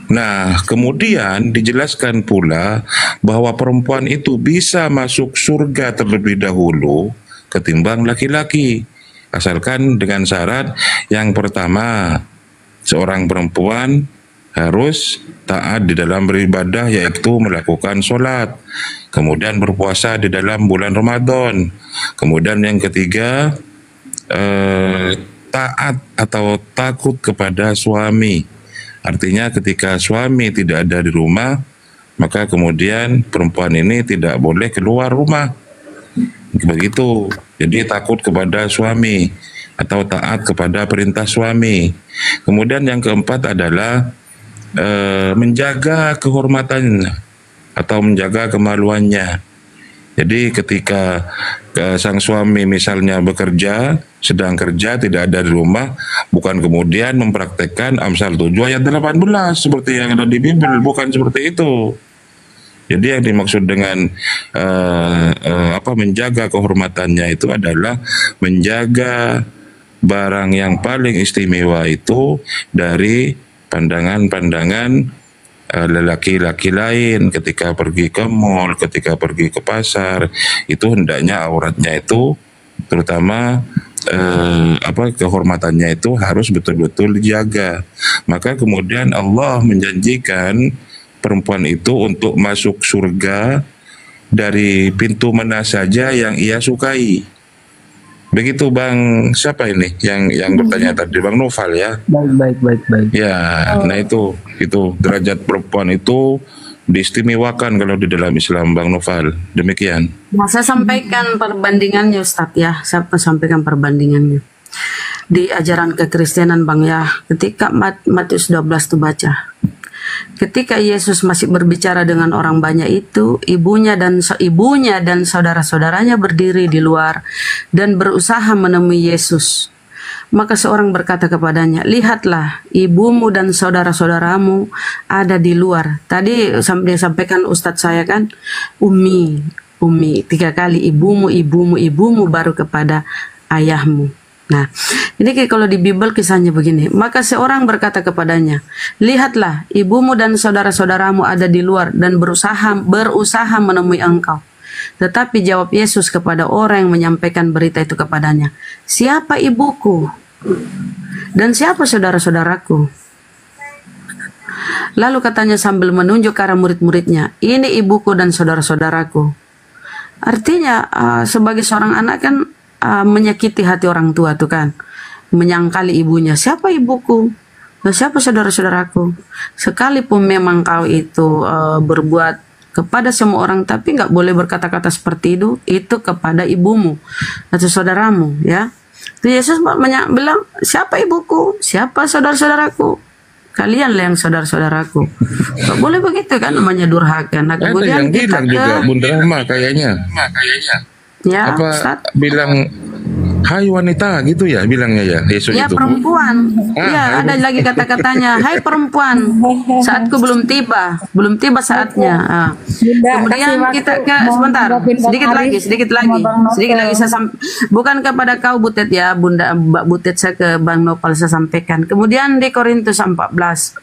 D: Nah, kemudian dijelaskan pula bahwa perempuan itu bisa masuk surga terlebih dahulu ketimbang laki-laki. Asalkan dengan syarat yang pertama, seorang perempuan harus taat di dalam beribadah, yaitu melakukan sholat, kemudian berpuasa di dalam bulan Ramadan. Kemudian yang ketiga, taat atau takut kepada suami. Artinya ketika suami tidak ada di rumah, maka kemudian perempuan ini tidak boleh keluar rumah. Begitu. Jadi takut kepada suami atau taat kepada perintah suami. Kemudian yang keempat adalah menjaga kehormatannya atau menjaga kemaluannya. Jadi ketika sang suami misalnya bekerja, sedang kerja tidak ada di rumah, bukan kemudian mempraktekkan Amsal 7 ayat 18 seperti yang ada di Bible, bukan seperti itu. Jadi yang dimaksud dengan menjaga kehormatannya itu adalah menjaga barang yang paling istimewa itu dari pandangan-pandangan lelaki-laki lain ketika pergi ke mall, ketika pergi ke pasar. Itu hendaknya auratnya itu, terutama kehormatannya itu harus betul-betul dijaga. Maka kemudian Allah menjanjikan perempuan itu untuk masuk surga dari pintu mana saja yang ia sukai. Begitu Bang, siapa ini yang bertanya tadi, Bang Noval ya?
A: Baik.
D: Ya, nah itu derajat perempuan itu diistimewakan kalau di dalam Islam, Bang Noval. Demikian.
G: Nah, saya sampaikan perbandingannya Ustadz ya, saya sampaikan perbandingannya di ajaran kekristenan Bang ya. Ketika Matius 12 itu baca, ketika Yesus masih berbicara dengan orang banyak itu, ibunya dan saudara-saudaranya berdiri di luar dan berusaha menemui Yesus. Maka seorang berkata kepadanya, lihatlah, ibumu dan saudara-saudaramu ada di luar. Tadi dia sampaikan Ustadz saya kan, Umi, 3 kali, ibumu, baru kepada ayahmu. Nah, ini kalau di Bible kisahnya begini. Maka seorang berkata kepadanya, lihatlah, ibumu dan saudara-saudaramu ada di luar dan berusaha menemui engkau. Tetapi jawab Yesus kepada orang yang menyampaikan berita itu kepadanya, siapa ibuku? Dan siapa saudara-saudaraku? Lalu katanya sambil menunjuk ke arah murid-muridnya, ini ibuku dan saudara-saudaraku. Artinya sebagai seorang anak kan menyakiti hati orang tua tuh kan, menyangkali ibunya, siapa ibuku, nah, siapa saudara-saudaraku. Sekalipun memang kau itu berbuat kepada semua orang, tapi nggak boleh berkata-kata seperti itu kepada ibumu atau saudaramu ya. Yesus bilang, siapa ibuku, siapa saudara-saudaraku, kalianlah yang saudara-saudaraku. Gak boleh begitu kan, namanya durhaka. Nah, kemudian
D: yang
G: kita
D: bilang juga Bunda Rahma kayaknya.
G: Ya,
D: apa
G: Ustaz?
D: Bilang hai wanita gitu ya bilangnya ya Yesus
G: ya,
D: itu.
G: Perempuan. Ya, ada lagi kata-katanya, hai perempuan, saatku belum tiba saatnya. Kemudian kita ke sebentar, sedikit lagi saya bukan kepada kau Butet ya, Bunda Mbak Butet, saya ke Bang Nopal saya sampaikan. Kemudian di Korintus 14,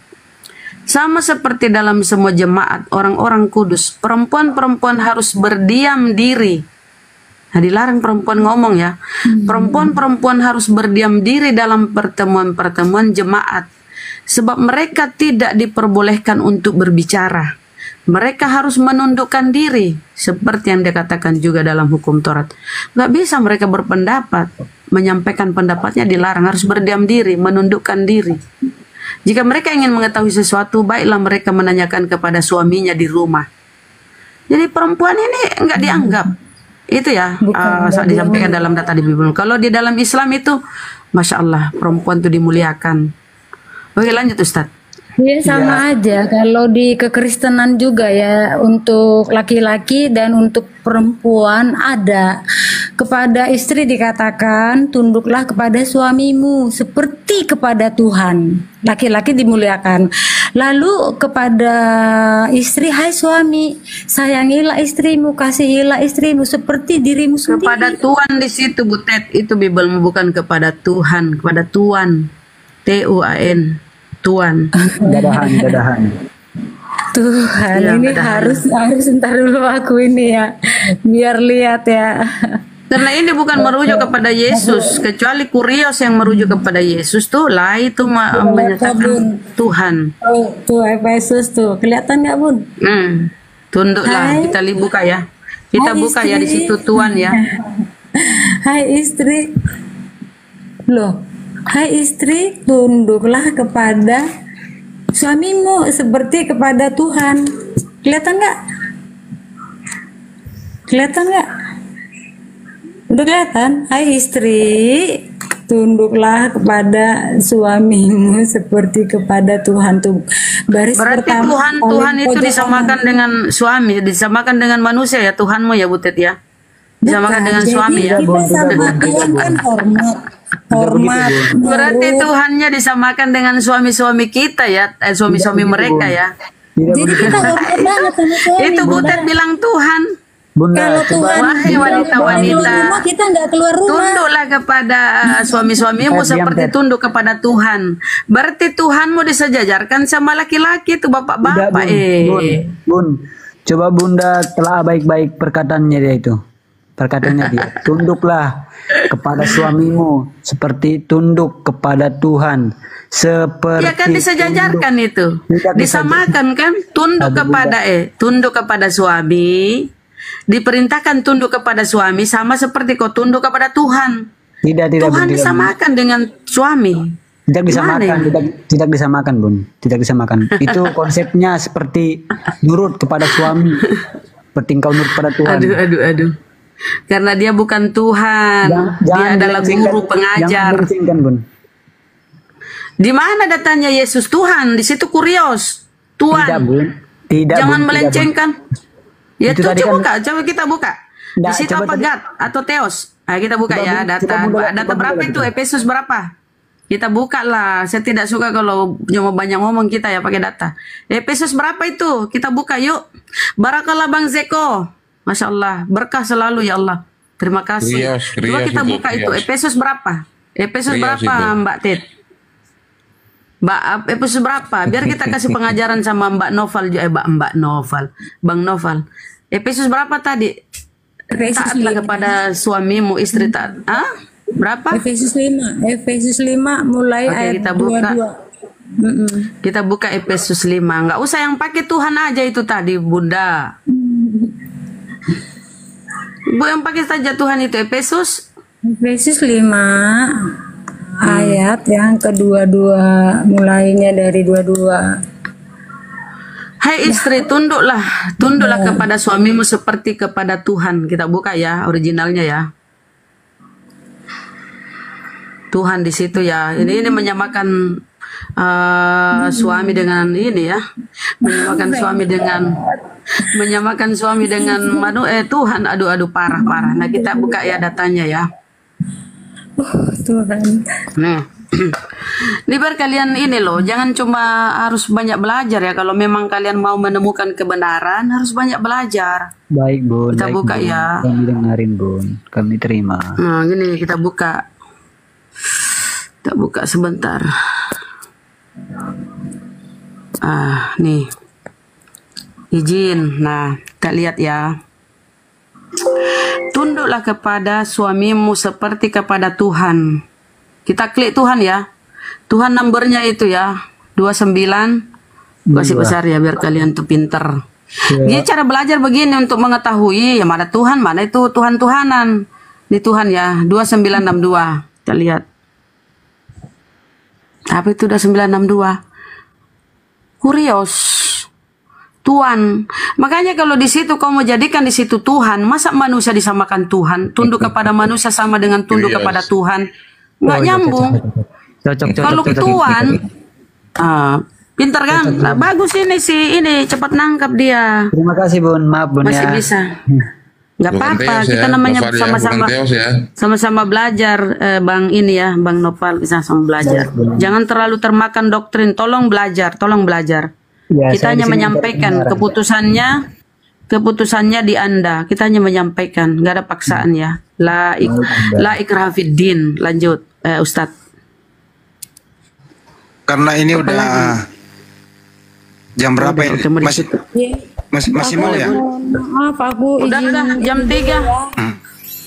G: sama seperti dalam semua jemaat orang-orang kudus, perempuan-perempuan harus berdiam diri. Nah, dilarang perempuan ngomong ya. Perempuan-perempuan harus berdiam diri dalam pertemuan-pertemuan jemaat, sebab mereka tidak diperbolehkan untuk berbicara. Mereka harus menundukkan diri, seperti yang dikatakan juga dalam hukum Taurat. Gak bisa mereka berpendapat, menyampaikan pendapatnya dilarang, harus berdiam diri, menundukkan diri. Jika mereka ingin mengetahui sesuatu, baiklah mereka menanyakan kepada suaminya di rumah. Jadi perempuan ini nggak dianggap. Itu ya, saat disampaikan dalam data di Bible. Kalau di dalam Islam itu, Masya Allah, perempuan itu dimuliakan. Oke, lanjut Ustadz.
E: Iya, sama aja. Kalau di kekristenan juga ya, untuk laki-laki dan untuk perempuan ada. Kepada istri dikatakan, tunduklah kepada suamimu seperti kepada Tuhan. Laki-laki dimuliakan. Lalu kepada istri, hai suami, sayangilah istrimu, kasihilah istrimu seperti dirimu sendiri.
G: Kepada Tuhan di situ Butet, itu Bible bukan kepada Tuhan, kepada Tuan. Tuan. Tuan.
A: Dadahan.
E: Tuhan, ya, ini harus ntar dulu aku ini ya, biar lihat ya.
G: Karena ini bukan merujuk kepada Yesus, kecuali Kurios yang merujuk kepada Yesus tuh lah itu menyatakan Tuhan.
E: Tuh Efesus tuh, kelihatan nggak Bun?
G: Tunduklah, kita buka ya. Kita buka ya di situ Tuhan ya.
E: Hai istri, loh, hai istri, tunduklah kepada suamimu seperti kepada Tuhan. Kelihatan nggak? Kelihatan nggak? Udah kelihatan? Hai istri, tunduklah kepada suamimu seperti kepada Tuhan. Tuh baris
G: Berarti
E: pertama,
G: Tuhan itu
E: pojok
G: disamakan
E: kanan.
G: dengan suami, disamakan dengan manusia ya Tuhanmu ya Butet ya. Disamakan
E: Bukan,
G: dengan
E: jadi
G: suami ya.
E: kita sama Tuhan kan hormat,
G: Berarti
E: nurut.
G: Tuhannya disamakan dengan suami-suami kita ya, suami-suami mereka ya.
E: Jadi kita hormat banget sama suami.
G: Itu Butet bilang Tuhan.
A: Bunda,
E: Kalau Tuhan
G: Wahai wanita-wanita,
E: keluar rumah, kita nggak keluar rumah.
G: tunduklah kepada suami-suamimu seperti tunduk kepada Tuhan. Berarti Tuhanmu disejajarkan sama laki-laki itu
A: tidak,
G: bapak-bapak.
A: Bun. Coba Bunda telah baik-baik perkataannya dia itu. Perkataannya dia. Tunduklah kepada suamimu seperti tunduk kepada Tuhan. Seperti
G: Ya kan disejajarkan itu.
A: Tidak
G: Disamakan kan? Tunduk kepada suami. Diperintahkan tunduk kepada suami sama seperti kau tunduk kepada Tuhan.
A: Tidak,
G: Tuhan
A: Bun,
G: disamakan dengan suami.
A: tidak disamakan,
G: Gimana ya?
A: tidak disamakan, Bun. Tidak disamakan. Itu konsepnya seperti nurut kepada suami. Seperti engkau nurut pada Tuhan.
G: Aduh. Karena dia bukan Tuhan. Dia
A: Jangan
G: adalah
A: melencengkan-
G: guru pengajar.
A: Jangan melencengkan, Bun.
G: Di mana datanya Yesus Tuhan? Di situ Kurios.
A: Tidak,
G: Tuhan.
A: Bun. Tidak,
G: Jangan
A: Bun. Tidak,
G: melencengkan. Ya
A: Itu
G: tuh
A: tadi
G: coba kita buka. Di
A: Nggak,
G: situ
A: coba
G: apa
A: tadi-
G: God atau Theos? Ayo kita buka
A: Coba
G: ya
A: Bu-
G: data.
A: coba Bu-
G: Data
A: coba
G: berapa
A: Bu-
G: itu?
A: coba.
G: Efesus berapa? Kita buka lah. Saya tidak suka kalau cuma banyak ngomong kita ya pakai data. Efesus berapa itu? Kita buka yuk. Barakallah Bang Zeko. Masya Allah. Berkah selalu ya Allah. Terima kasih. Coba kita buka itu. Efesus berapa? Efesus berapa Mbak Tit? Efesus berapa? Biar kita kasih pengajaran sama Mbak Noval juga. Mbak Noval. Bang Noval. Efesus berapa tadi?
E: Efesus
G: Taatlah
E: 5.
G: kepada suamimu, istri taat. Berapa?
E: Efesus 5 mulai
G: Oke,
E: ayat
G: kita buka.
E: 22.
G: Kita buka Efesus 5. Nggak usah yang pakai Tuhan aja itu tadi, Bunda. Bu yang pakai saja Tuhan itu Efesus.
E: Efesus 5 ayat yang kedua-dua, mulainya dari 22.
G: Hai istri, tunduklah kepada suamimu seperti kepada Tuhan. Kita buka ya originalnya ya. Tuhan di situ ya. Ini menyamakan suami dengan ini ya. Menyamakan suami dengan Tuhan. Aduh parah. Nah, kita buka ya datanya ya.
E: Tuhan.
G: Nih. Ini biar kalian ini loh, jangan cuma harus banyak belajar ya. Kalau memang kalian mau menemukan kebenaran, harus banyak belajar.
A: Baik, Bun.
G: Kita
A: baik,
G: buka
A: Bun.
G: ya.
A: Kami dengarin, Bun. Kami terima.
G: Nah, gini kita buka. Kita buka sebentar. Nih. Izin. Nah, kita lihat ya. Tunduklah kepada suamimu seperti kepada Tuhan. Kita klik Tuhan ya. Tuhan nomornya itu ya. 29. Kasih besar ya biar kalian tuh pinter. Jadi cara belajar begini untuk mengetahui ya mana Tuhan, mana itu Tuhan-Tuhanan. Di Tuhan ya, 2962. Kita lihat. Apa itu 2962? Kurios. Tuhan. Makanya kalau di situ kau mau jadikan di situ Tuhan, masa manusia disamakan Tuhan? Tunduk kepada manusia sama dengan tunduk kepada Tuhan. Nggak nyambung.
A: Cocok.
G: Kalau Tuhan, pinter kan? Nah, bagus ini cepat nangkap dia.
A: Terima kasih, Bun. Maaf, Bun
G: Masih
A: ya.
G: bisa. Nggak
H: Bukan
G: apa-apa.
H: Theos
G: Kita
H: ya,
G: namanya
H: Noval ya,
G: sama-sama
H: bukan Theos ya.
G: sama-sama belajar, Bang ini ya, Bang Nopal, kita sama belajar. Jangan terlalu termakan doktrin. Tolong belajar.
A: Ya,
G: Kita
A: saya di
G: hanya
A: sini
G: menyampaikan
A: kebenaran.
G: keputusannya di Anda. Kita hanya menyampaikan, nggak ada paksaan ya. La ikraha fid din. Lanjut, Ustadz.
F: Karena ini
G: Apa
F: udah
G: lagi?
F: jam berapa ini?
G: Oke, mau
F: Masih masih mau ya?
E: Maaf aku
G: Udah, jam 3.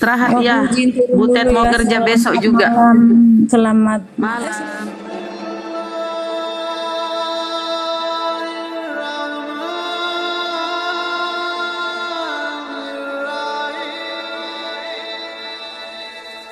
G: Istirahat
E: Aku
G: ya.
E: izin turun
G: Butet
E: dulu
G: mau
E: ya.
G: kerja
E: Selamat
G: besok juga.
E: malam. Selamat
G: Malam.